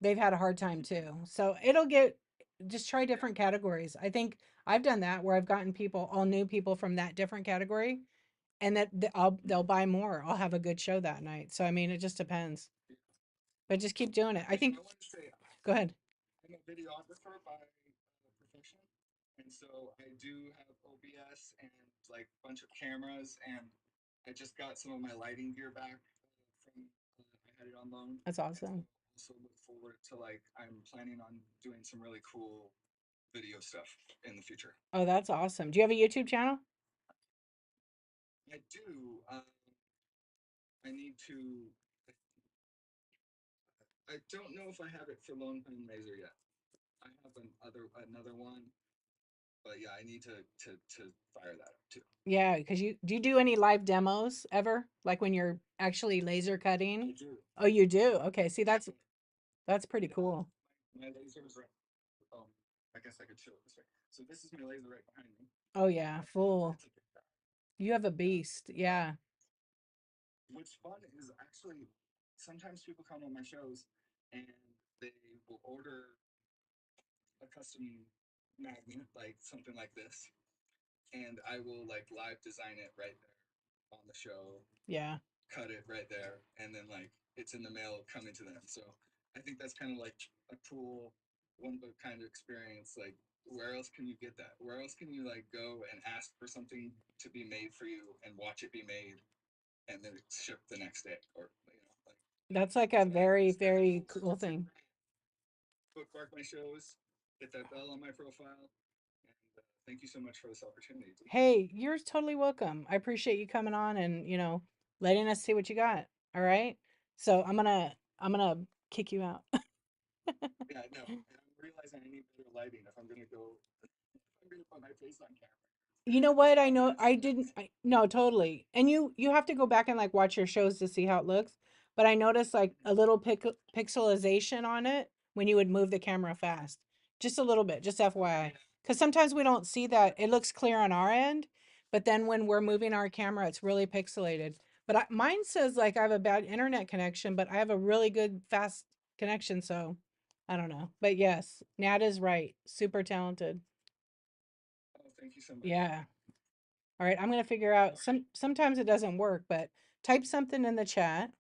they've had a hard time too. So it'll get just try yeah. different categories. I think I've done that where I've gotten people, all new people from that different category, and they'll Mhm. buy more. I'll have a good show that night. So I mean, it just depends. But just keep doing it. I And think. I want to say, Go ahead. I'm a videographer by profession, and so I do have OBS and like a bunch of cameras, and I just got some of my lighting gear back from I had it on loan, That's and so awesome. also look forward to like I'm planning on doing some really cool video stuff in the future. Oh, that's awesome. Do you have a YouTube channel? I do. I need to. I don't know if I have it for Lone Pine Laser yet. I have another one, but but yeah, I need to fire that up too. Yeah, because you do you do any live demos ever? Like when you're actually laser I cutting? do. Oh, you do? Okay, see that's pretty Yeah, cool. my lasers are. Um, I guess I could show it this way. So this is my laser right behind me. Oh yeah, full. It's a big guy. You have a beast. Yeah. What's fun is actually sometimes people come on my shows and they will order a custom magnet, like something like this, and I will like live design it right there on the show, Yeah. cut it right there, and then like it's in the mail coming to them. So I think that's kind of like a cool one of a kind of experience. Like where else can you get that? Where else can you like go and ask for something to be made for you and watch it be made and then it's shipped the next day or like That's like a so very, it's kind of very cool to cool thing. bookmark my shows, hit that bell on my profile, and thank you so much for this opportunity. Hey, you're totally welcome. I appreciate you coming on and, letting us see what you got. All right. So I'm gonna kick you out. Yeah, no, and I'm realizing I need better lighting if I'm gonna go. I'm gonna put my face on camera. You know what? I I'm know gonna I see didn't this. no, totally. And you have to go back and like watch your shows to see how it looks. But I noticed like a little pixelization on it when you would move the camera fast. Just a little bit, just Okay, FYI. Cuz sometimes we don't see that. It looks clear on our end, but then when we're moving our camera, it's really pixelated. But mine says like I have a bad internet connection, but I have a really good fast connection, so I don't know. But yes, Nat is right. Super talented. oh, thank you so much. Yeah. All right, I'm gonna figure out sometimes it doesn't work, but type something in the chat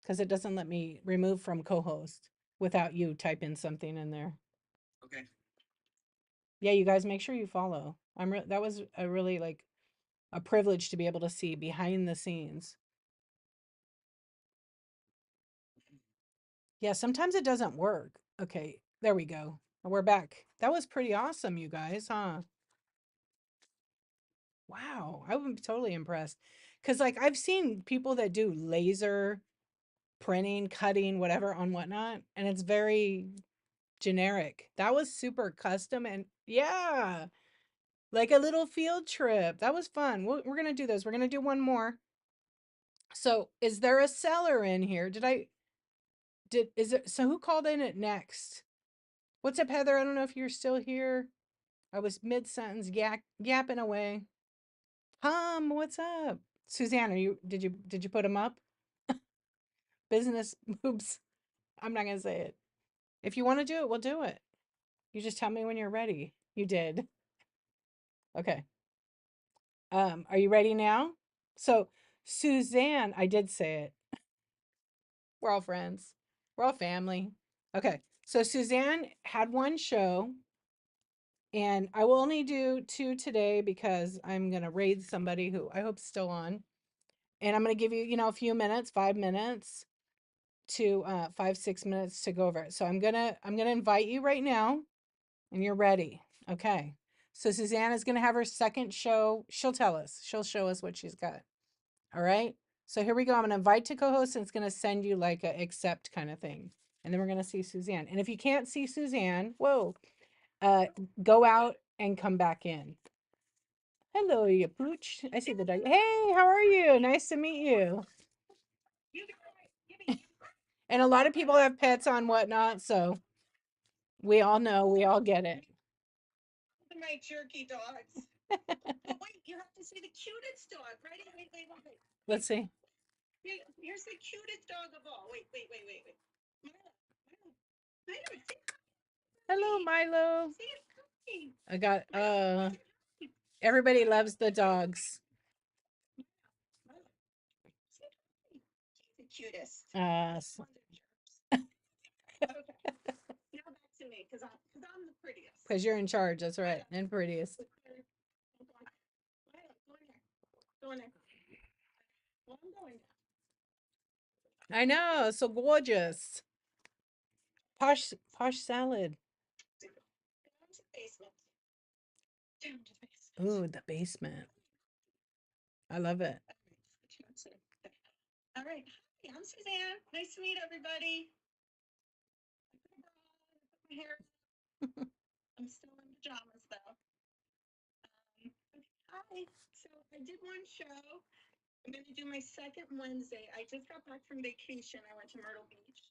because it doesn't let me remove from co-host without you typing something in there. Okay. Yeah, you guys make sure you follow. That was a really like a privilege to be able to see behind the scenes. Yeah, sometimes it doesn't work. Okay, there we go. We're back. That was pretty awesome, you guys, huh? Wow, I'm totally impressed. Cause like I've seen people that do laser printing, cutting, whatever on whatnot, and it's very generic. That was super custom and yeah, like a little field trip. That was fun. We're gonna do this. We're gonna do one more. So, is there a seller in here? Is it, so who called in it next? What's up, Heather? I don't know if you're still here. I was mid sentence yapping away. What's up? Suzanne, did you put them up? Business moves. I'm not gonna say it. If you want to do it, we'll do it. You just tell me when you're ready. You did. Okay. Are you ready now? So, Suzanne, I did say it. We're all friends. We're all family. Okay. So Suzanne had one show, and I will only do two today because I'm gonna raid somebody who I hope's still on. And I'm gonna give you, a few minutes, 5 minutes to 5, 6 minutes to go over it. So I'm gonna invite you right now, and you're ready. Okay. So Suzanne is gonna have her second show. She'll tell us. She'll show us what she's got. All right. So here we go. I'm going to invite to co-host and it's going to send you like a accept kind of thing. And then we're going to see Suzanne. And if you can't see Suzanne, whoa, uh, go out and come back in. Hello, you pooch. I see the dog. Hey, how are you? Nice to meet you. And a lot of people have pets on whatnot, so we all know, we all get it. My jerky dogs. But wait, you have to see the cutest dog. Right? Wait. Let's see. Here's the cutest dog of all. Wait. Milo, Milo, say Hello, hi. Milo. Say hi. I got Milo, say hi. everybody loves the dogs. Milo, say hi. He's the cutest. Uh The s- other ones are jerks. Okay. Now back to me, because I'm the prettiest. because you're in charge, that's right. Milo, And prettiest. Milo, go in there. Go in there. Well, I'm going now. I know, so gorgeous. Posh salad. Down to the basement. Down to the basement. Ooh, the basement. I love it. All right. Hi, I'm Suzanne. Nice to meet everybody. I put a bra on, I put my hair. I'm still in pajamas though. Hi. So I did one show. I'm going to do my second Wednesday. I just got back from vacation. I went to Myrtle Beach.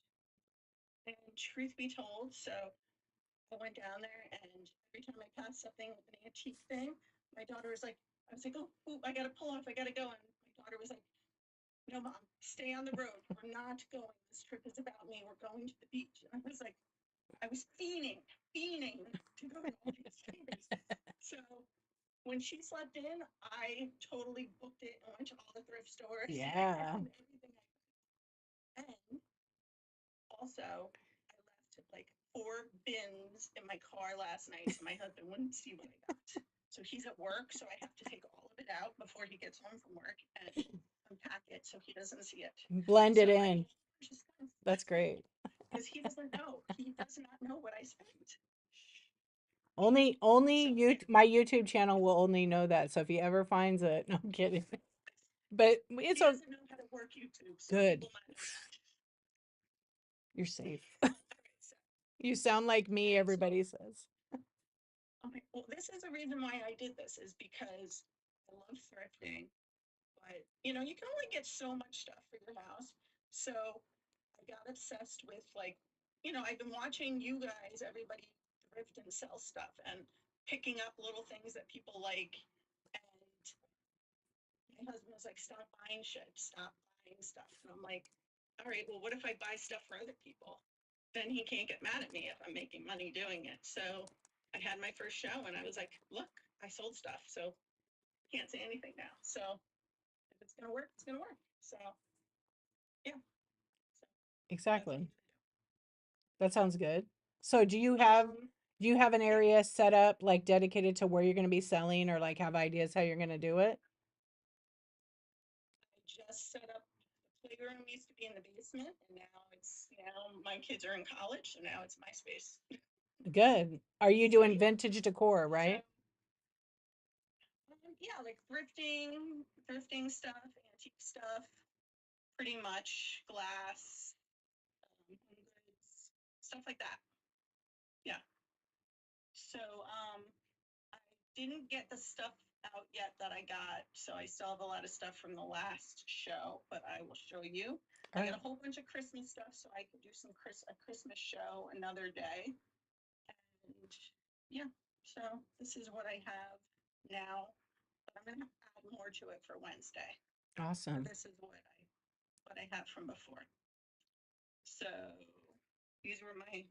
And truth be told, so I went down there, and every time I passed something with an antique thing, my daughter was like, I was like, oh, ooh, I got to pull off. I got to go. And my daughter was like, no, mom, stay on the road. We're not going. This trip is about me. We're going to the beach. And I was like, I was fiending to go to all these stores. So when she slept in, I totally booked it and went to all the thrift stores. Yeah. And everything and also, I left like 4 bins in my car last night so my husband wouldn't see what I got. So he's at work, so I have to take all of it out before he gets home from work and unpack it so he doesn't see it. Blend it So in. just kind of That's great. because he doesn't know. He does not know what I spent. Only So you my YouTube channel will only know that. So if he ever finds it, no, I'm kidding. But it's he all doesn't know how to work YouTube, so he good. will not know that. You're safe. Okay, so You sound like me, so everybody says. okay, well, this is the reason why I did this is because I love thrifting, but you can only get so much stuff for your house. So I got obsessed with I've been watching you guys, everybody thrift and sell stuff and picking up little things that people like. And my husband was like, stop buying shit, stop buying stuff. And I'm like, all right, well, what if I buy stuff for other people? Then he can't get mad at me if I'm making money doing it. So I had my first show and I was like, look, I sold stuff. So can't say anything now. So if it's gonna work, it's gonna work. So yeah. So that's what Exactly. I'm That sounds good. So gonna do. do you have an Yeah, area set up like dedicated to where you're going to be selling or like have ideas how you're going to do it? I just set up the playroom used to be in the basement and now it's my kids are in college, so now it's my space. Good. Are you So doing yeah. vintage decor, So right? yeah, like thrifting stuff, antique stuff, pretty much glass, home goods, stuff like that. Yeah. So I didn't get the stuff out yet that I got, so I still have a lot of stuff from the last show, but I will show you. All I right. got a whole bunch of Christmas stuff, so I could do a Christmas show another day. And yeah, so this is what I have now, but I'm gonna add more to it for Wednesday. But Awesome. this is what I have from before. So these were my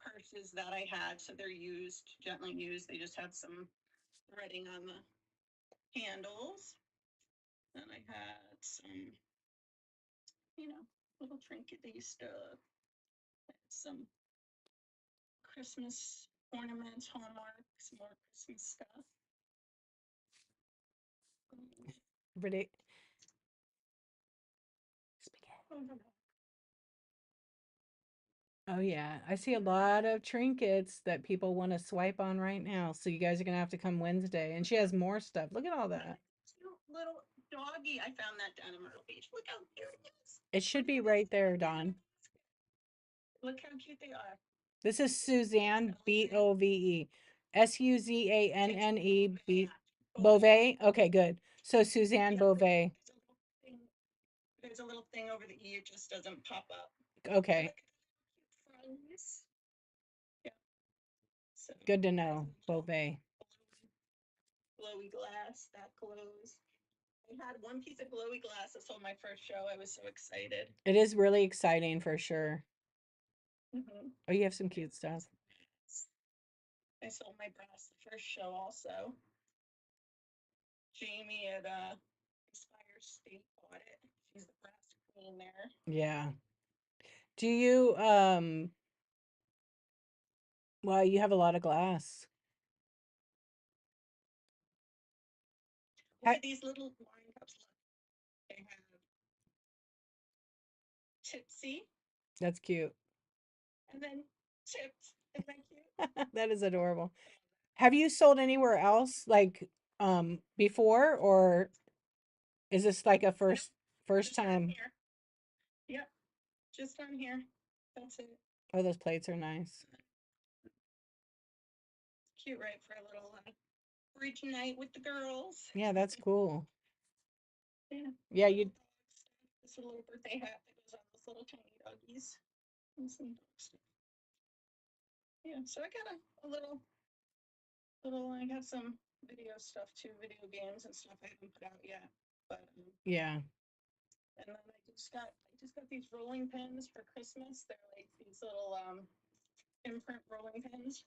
purses that I had. So they're used, gently used. They just have some threading on the handles. Then I had some, little trinkety stuff, some Christmas ornaments, hallmarks, more Christmas stuff. Pretty spaghetti. Oh, Oh yeah, I see a lot of trinkets that people want to swipe on right now. So you guys are gonna have to come Wednesday. And she has more stuff. Look at all that. cute little doggy. I found that down in Myrtle Beach. Look how cute it is. It should Look be at this right there, Dawn. Look how cute they are. This is It's Suzanne Bove. Suzanne Beauvais. Bove. Okay, good. So Suzanne Yeah, Bove. there's a little thing over the E. It just doesn't pop up. But Okay, look at the fronds. Yeah. So good to there's know. a little Bove. glowy glass that glows. I had one piece of glowy glass. This was my first show. I was so excited. It is really exciting for sure. Mm-hmm. Oh, you have some cute stuff. I sold my brass the first show also. Jamie at Inspire State bought it. She's the brass queen there. Yeah. Do you well, you have a lot of glass. Look at these little wine cups. Look, they have Tipsy That's cute. and then Tips. Isn't that cute? That is adorable. Have you sold anywhere else like before or is this like a No, first just on time? here. Yep, just on here. That's it. Oh, those plates are nice. Cute, right? For a little bridge night with the girls. Yeah, that's cool. Yeah, Yeah, little you dog stuff. This little birthday hat that goes on those little tiny doggies and some dog stuff. Yeah, so I got a little. I got some video stuff too, video games and stuff I haven't put out yet. But yeah. and then I just got these rolling pins for Christmas. They're like these little imprint rolling pins,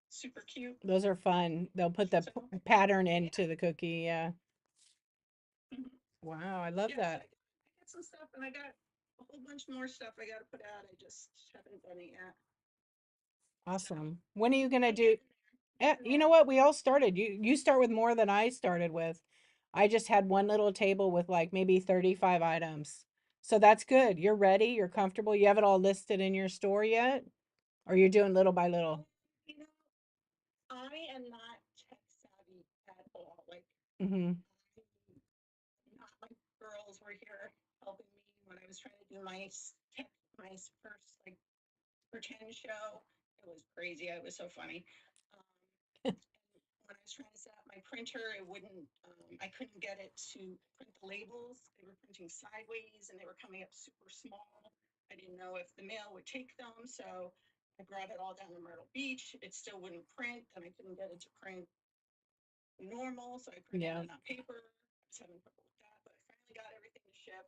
super cute. Those are fun. They'll put the So pattern yeah. into the cookie. Yeah. Mhm. Wow, I love Yeah, so that. I got some stuff, and I got a whole bunch more stuff I got to put out. I just haven't done it yet. So Awesome. When are you gonna I'm do? getting there. Getting You there. know what? We all started. You start with more than I started with. I just had one little table with like maybe 35 items. So that's good. You're ready. You're comfortable. You have it all listed in your store yet? Or you're doing little by little? You know, I am not tech savvy at all. Like, Mm-hmm. not my girls were here helping me when I was trying to do my first like pretend show. It was crazy. It was so funny. Um, when I was trying to set up my printer, it wouldn't, I couldn't get it to print the labels. They were printing sideways and they were coming up super small. I didn't know if the mail would take them. So I brought it all down to Myrtle Beach. It still wouldn't print. Then I couldn't get it to print normal. So I printed Yeah, it on paper. I was having trouble with that, but I finally got everything to ship.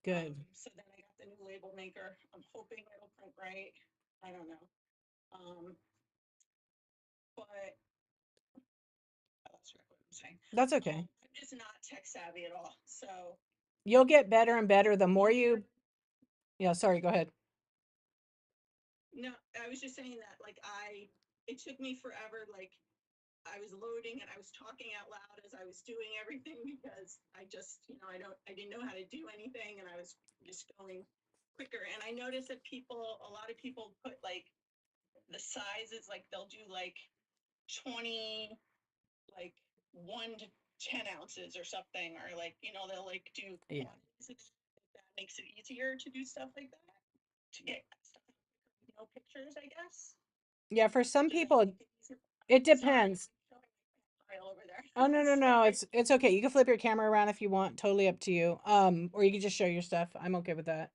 good. So then I got the new label maker. I'm hoping it'll print right. I don't know. But I lost track of what I'm saying. That's okay. I'm just not tech savvy at all. So You'll get better it and better the took more me you, yeah, sorry, go ahead. no, I was just saying that like it took me forever. Like I was loading and I was talking out loud as I was doing everything because I just, I didn't know how to do anything and I was just going quicker. And I noticed that a lot of people put like the sizes, like they'll do like 20, like 1 to 10 ounces or something, or like, they'll like do Yeah. quantities of that makes it easier to do stuff like that, to get stuff out quicker with no pictures, I guess. Yeah, for some Does that people, make it easier? it Sorry, depends. I'm showing my pile over there. Oh no, no, no. Sorry. It's okay. You can flip your camera around if you want. Totally up to you. Or you can just show your stuff. I'm okay with that.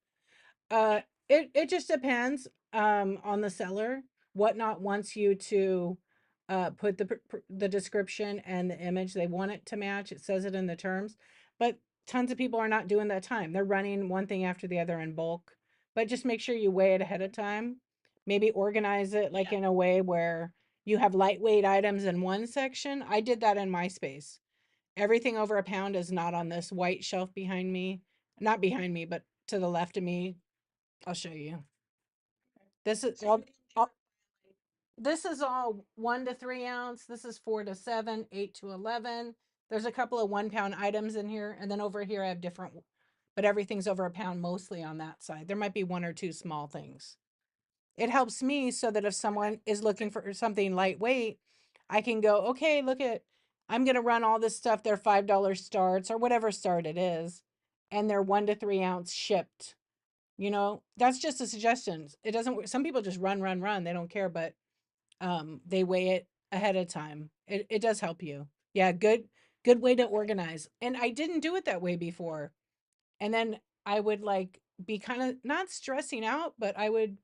Uh, Yeah. it just depends on the seller. Whatnot wants you to put the description and the image they want it to match. It says it in the terms, but tons of people are not doing that time. They're running one thing after the other in bulk. But just make sure you weigh it ahead of time. Maybe organize it like Yeah. in a way where you have lightweight items in one section. I did that in my space. Everything over a pound is not on this white shelf behind me. Not behind me, but to the left of me. I'll show you. Okay. This is So you all, didn't do all it by like, this is all 1 to 3 ounce. This is 4 to 7, 8 to 11. There's a couple of 1 pound items in here, and then over here I have different, but everything's over a pound mostly on that side. There might be one or two small things. It helps me so that if okay. someone is looking So for something lightweight, I can go, okay, look at, I'm going to run all this stuff. They're $5 starts or whatever start it is, and they're 1 to 3 ounce shipped. That's just a suggestion. It doesn't work. Some people just run, run, run. They don't care, but they weigh it ahead of time. It does help you. Yeah, good way to okay. organize. And I didn't do it that way before. And then I would like be kind of not stressing out, but I would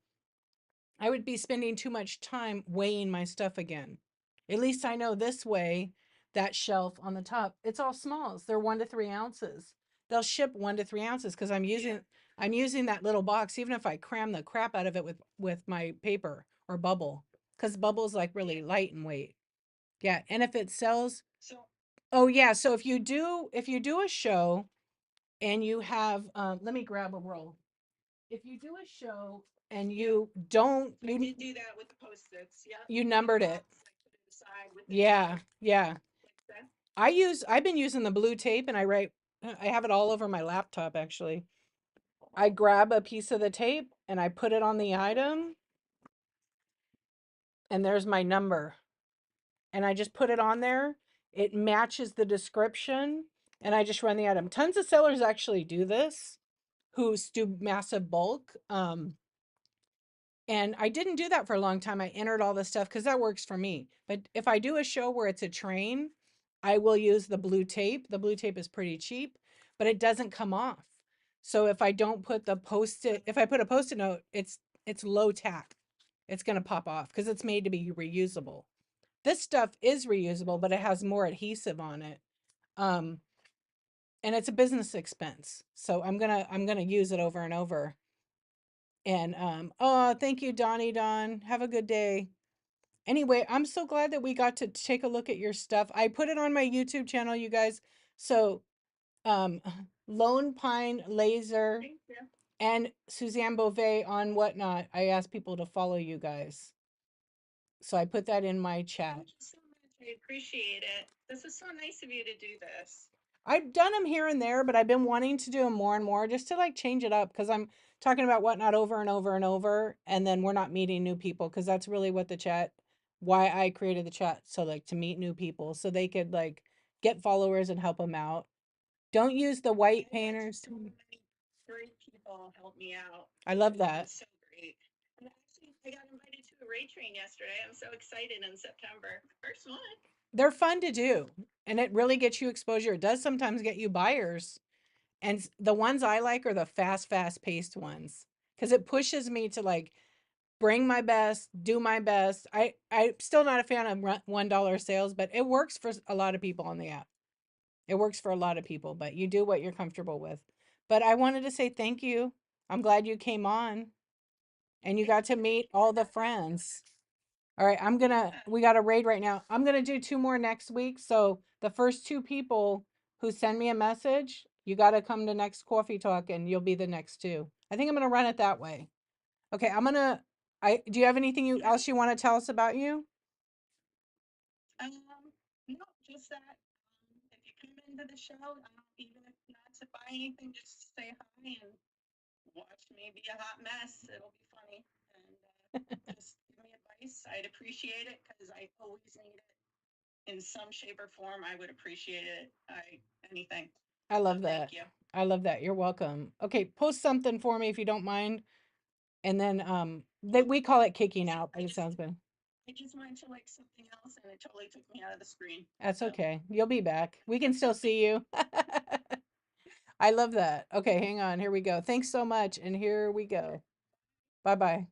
be spending too much time weighing my stuff again. At least I know this way, that shelf on the top, it's all smalls. They're 1 to 3 ounces. They'll ship 1 to 3 ounces because I'm Yeah. using that little box, even if I cram the crap out of it with my paper or bubble, because bubble's like Yeah. really light in weight. Yeah, and if it sells, So oh yeah, so if you do a show and you have let me grab a roll. If you do a show and yeah, you don't I you did do that with the Post-its. Yeah. you Big numbered it. box, I put it aside with the Yeah, number yeah. like that. I've been using the blue tape and I have it all over my laptop actually. I grab a piece of the tape and I put it on the item and there's my number. And I just put it on there. It matches the description and I just run the item. Tons of sellers actually do this who do massive bulk. And I didn't do that for a long time. I entered all this stuff because that works for me. But if I do a show where it's a train, I will use the blue tape. The blue tape is pretty cheap, but it doesn't come off. So if I don't put the post-it, if I put a post-it note, it's low tack. It's going to pop off because it's made to be reusable. This stuff is reusable, but it has more adhesive on it. Um, and it's a business expense. So I'm gonna use it over and over. And oh, thank you, Donnie Don. Have a good day. Anyway, I'm so glad that we got to take a look at your stuff. I put it on my YouTube channel, you guys. So um Lone Pine Laser and Suzanne Beauvais on Whatnot. I asked people to follow you guys. So I put that in my chat. Thank you so much. I appreciate it. This is so nice of you to do this. I've done them here and there, but I've been wanting to do them more and more just to like change it up because I'm talking about Whatnot over and over and over, and then we're not meeting new people because that's really what the chat, why I created the chat. So like to meet new people so they could like get followers and help them out. Don't use the white painters. So many great people help me out. I love that. It's so great. And actually, I got invited to a raid train yesterday. I'm so excited in September. First one. They're fun to do and it really gets you exposure. It does sometimes get you buyers. And the ones I like are the fast paced ones because it pushes me to like bring my best, do my best. I'm still not a fan of $1 sales, but it works for a lot of people on the app. It works for a lot of people, but you do what you're comfortable with. But I wanted to say thank you. I'm glad you came on and you got to meet all the friends. All right, we got a raid right now. I'm gonna do two more next week. So the first two people who send me a message, you gotta come to next coffee talk and you'll be the next two. I think I'm gonna run it that way. Okay, do you have anything else you want to tell us about you? Um, no, just that if you come into the show, even if not to buy anything, just say hi and watch me be a hot mess. It'll be funny. And just give me advice. I'd appreciate it because I always need it in some shape or form. I would appreciate it. Anything. I So love that. thank you. I love that. You're welcome. Okay, post something for me if you don't mind. And then that we call it kicking out, but it sounds good. I just went to like something else and it totally took me out of the screen. That's So okay. You'll be back. We can still see you. I love that. Okay, hang on. Here we go. Thanks so much. And here we go. Bye bye.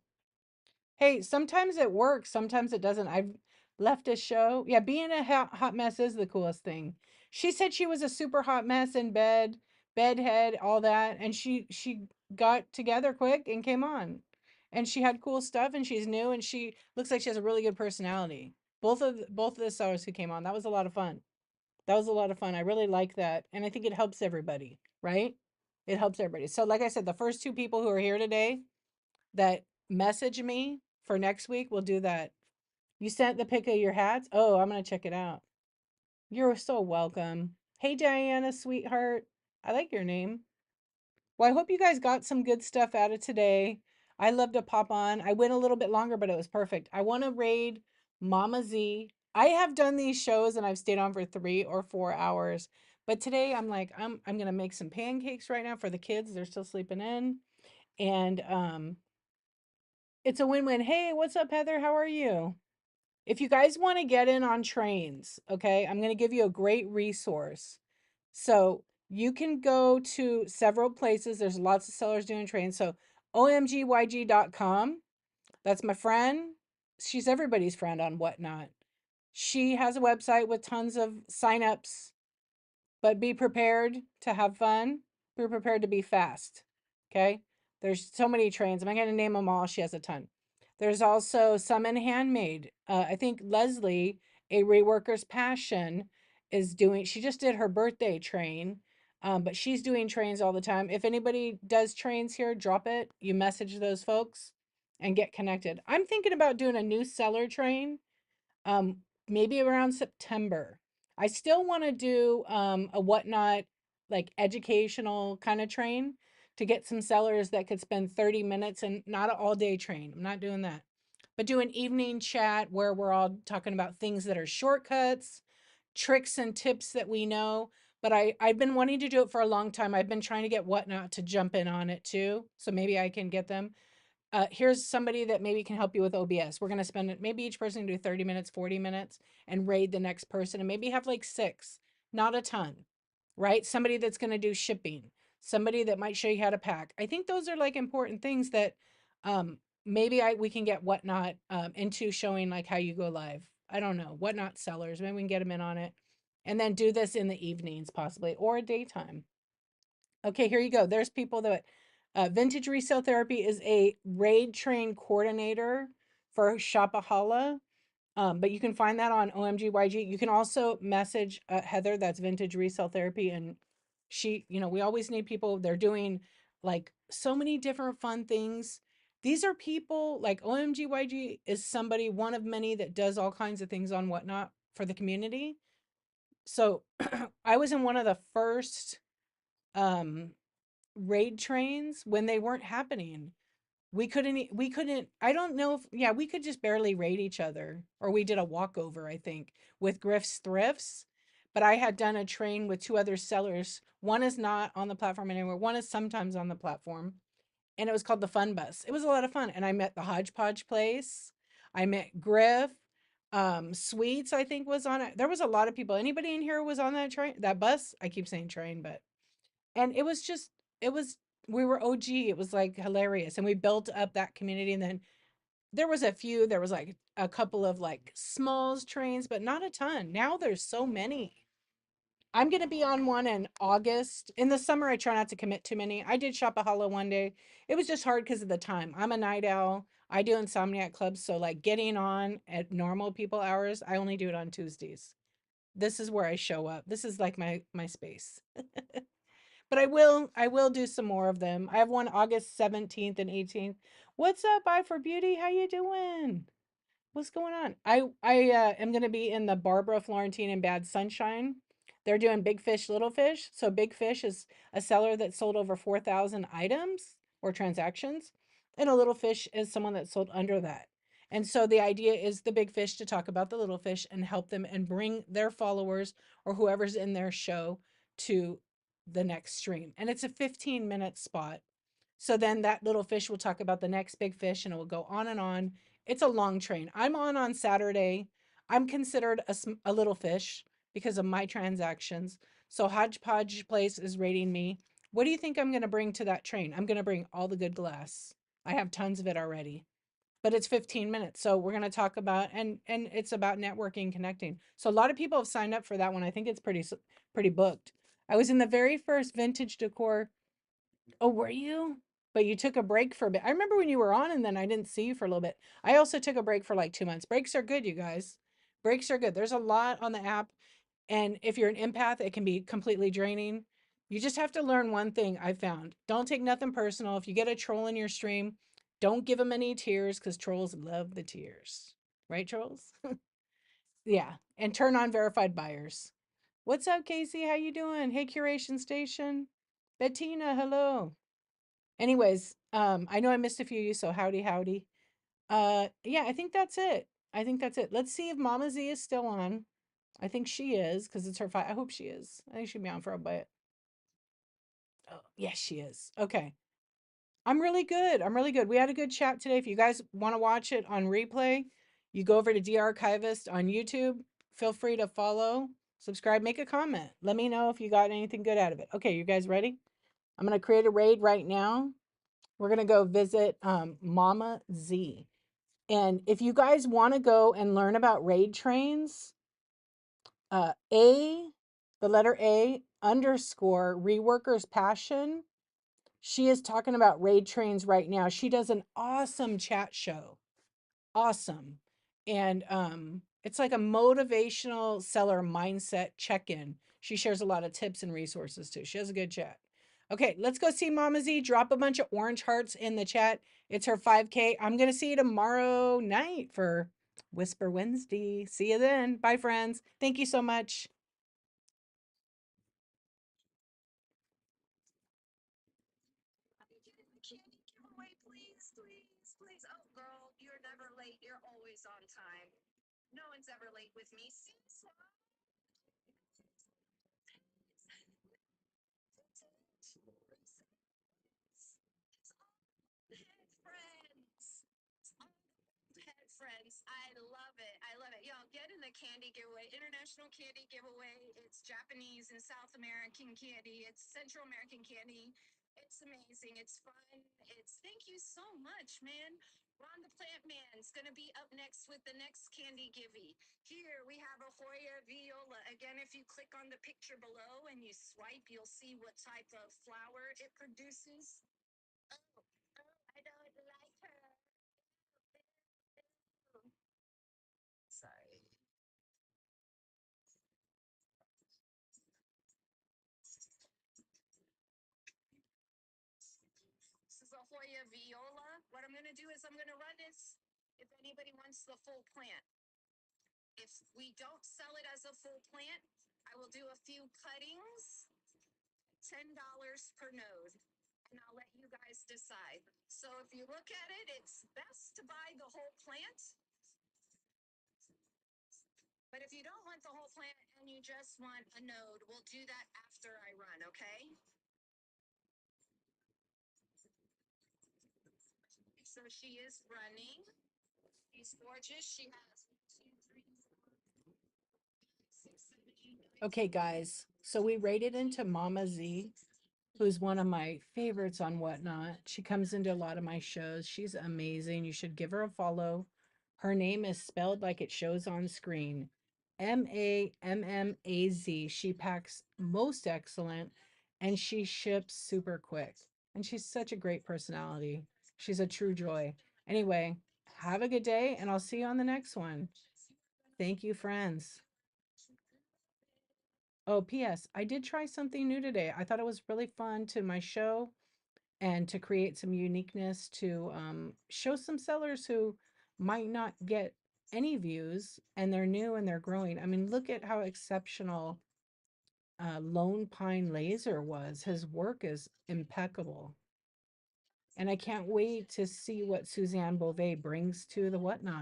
Hey, sometimes it works, sometimes it doesn't. I've left a show. Yeah, being a hot mess is the coolest thing. She said she was a super hot mess in bed, bedhead, all that, and she got together quick and came on. And she had cool stuff and she's new and she looks like she has a really good personality. Both of the sellers who came on, that was a lot of fun. That was a lot of fun. I really like that. And I think it helps everybody, right? It helps everybody. So like I said, the first two people who are here today, that message me for next week, we'll do that. You sent the pic of your hats? Oh, I'm going to check it out. You're so welcome. Hey, Diana, sweetheart. I like your name. Well, I hope you guys got some good stuff out of today. I love to pop on. I went a little bit longer, but it was perfect. I want to raid Mama Z. I have done these shows and I've stayed on for 3 or 4 hours. But today I'm like, I'm gonna make some pancakes right now for the kids. They're still sleeping in. And it's a win-win. Hey, what's up, Heather? How are you? If you guys want to get in on trains, okay, I'm going to give you a great resource. So you can go to several places. There's lots of sellers doing trains. So omgyg.com. That's my friend. She's everybody's friend on Whatnot. She has a website with tons of signups, but be prepared to have fun. Be prepared to be fast. Okay. There's so many trains. I'm not going to name them all. She has a ton. There's also some in handmade. I think Leslie, a reworker's passion, is doing. She just did her birthday train, but she's doing trains all the time. If anybody does trains here, drop it. You message those folks and get connected. I'm thinking about doing a new seller train, um, maybe around September. I still want to do a Whatnot, like educational kind of train to get some sellers that could spend 30 minutes and not an all day train. I'm not doing that. But do an evening chat where we're all talking about things that are shortcuts, tricks and tips that we know. But I've been wanting to do it for a long time. I've been trying to get Whatnot to jump in on it too. So maybe I can get them. here's somebody that maybe can help you with OBS. We're going to spend maybe each person can do 30 minutes, 40 minutes and raid the next person and maybe have like 6, not a ton, right? Somebody that's going to do shipping, somebody that might show you how to pack. I think those are like important things that maybe we can get Whatnot into showing like how you go live. I don't know, Whatnot sellers, maybe we can get them in on it and then do this in the evenings possibly or daytime. Okay, here you go. There's people that Vintage Resale Therapy is a raid train coordinator for Shopaholic. But you can find that on OMGYG. You can also message Heather, that's Vintage Resale Therapy. And she, we always need people. They're doing like so many different fun things. These are people like OMGYG is somebody, one of many that does all kinds of things on Whatnot for the community. So I was in one of the first um, raid trains when they weren't happening. We couldn't, I don't know if, yeah, we could just barely raid each other, or we did a walkover, I think, with Griff's Thrifts. But I had done a train with 2 other sellers. One is not on the platform anymore. One is sometimes on the platform. And it was called the Fun Bus. It was a lot of fun. And I met the Hodgepodge place. I met Griff. Sweets, I think, was on it. There was a lot of people. Anybody in here was on that train, that bus? I keep saying train, but and it was just it was we were OG. It was like hilarious. And we built up that community. And then there was like a couple of like smalls trains, but not a ton. Now there's so many. I'm gonna be on one in August. In the summer, I try not to commit too many. I did Shopaholic one day. It was just hard because of the time. I'm a night owl. I do Insomniac clubs, so like getting on at normal people hours, I only do it on Tuesdays. This is where I show up. This is like my space. But I will do some more of them. I have one August 17th and 18th. What's up, Eye for Beauty? How you doing? What's going on? I am going to be in the Barbara Florentine and Bad Sunshine. They're doing Big Fish, Little Fish. So Big Fish is a seller that sold over 4,000 items or transactions, and a Little Fish is someone that sold under that. And so the idea is the Big Fish to talk about the Little Fish and help them and bring their followers or whoever's in their show to the next stream. And it's a 15-minute spot. So then that little fish will talk about the next big fish and it will go on and on. It's a long train. I'm on Saturday. I'm considered a little fish because of my transactions. So Hodgepodge Place is rating me. What do you think I'm going to bring to that train? I'm going to bring all the good glass. I have tons of it already. But it's 15 minutes. So we're going to talk about and it's about networking, connecting. So a lot of people have signed up for that one. I think it's pretty booked. I was in the very first vintage decor. Oh, were you? But you took a break for a bit. I remember when you were on and then I didn't see you for a little bit. I also took a break for like 2 months. Breaks are good, you guys. Breaks are good. There's a lot on the app. And if you're an empath, it can be completely draining. You just have to learn one thing I found. Don't take nothing personal. If you get a troll in your stream, don't give them any tears because trolls love the tears. Right, trolls? Yeah. And turn on verified buyers. What's up, Casey? How you doing? Hey, Curation Station. Bettina, hello. Anyways, I know I missed a few of you, so howdy, howdy. Yeah, I think that's it. I think that's it. Let's see if Mama Z is still on. I think she is, because it's her fight. I hope she is. I think she'll be on for a bit. Oh, yes, she is. Okay. I'm really good. I'm really good. We had a good chat today. If you guys want to watch it on replay, you go over to D Archivist on YouTube. Feel free to follow, subscribe, make a comment. Let me know if you got anything good out of it. Okay, you guys ready? I'm going to create a raid right now. We're going to go visit Mama Z. And if you guys want to go and learn about raid trains, the letter A underscore reworkers passion. She is talking about raid trains right now. She does an awesome chat show. Awesome. And it's like a motivational seller mindset check-in. She shares a lot of tips and resources too. She has a good chat. Okay, let's go see Mama Z. Drop a bunch of orange hearts in the chat. It's her 5K. I'm going to see you tomorrow night for Whisper Wednesday. See you then. Bye, friends. Thank you so much. Candy giveaway, please, please, please. Oh, girl, you're never late. You're always on time. No one's ever late with me. See, smile. It's all head friend. I love it. I love it. Y'all get in the candy giveaway, international candy giveaway. It's Japanese and South American candy. It's Central American candy. It's amazing. It's fun. It's thank you so much, man. Ron the Plant Man's gonna be up next with the next candy givey. Here we have a Hoya viola. Again, if you click on the picture below and you swipe, you'll see what type of flower it produces. Oh, I don't like her. Sorry. This is a Hoya viola. What I'm going to do is I'm going to run this if anybody wants the full plant. If we don't sell it as a full plant, I will do a few cuttings, $10 per node, and I'll let you guys decide. So if you look at it, it's best to buy the whole plant. But if you don't want the whole plant and you just want a node, we'll do that after I run, okay? So she is running. She's gorgeous. She has 2, 3, 4, 6, 7, 8, 9. Okay, guys. So we raided into Mama Z, who's one of my favorites on Whatnot. She comes into a lot of my shows. She's amazing. You should give her a follow. Her name is spelled like it shows on screen. Mammaz. She packs most excellent and she ships super quick. And she's such a great personality. She's a true joy. Anyway, have a good day and I'll see you on the next one. Thank you, friends. Oh, P.S. I did try something new today. I thought it was really fun to my show and to create some uniqueness to show some sellers who might not get any views and they're new and they're growing. I mean, look at how exceptional Lone Pine Laser was. His work is impeccable. And I can't wait to see what Suzanne Beauvais brings to the Whatnot.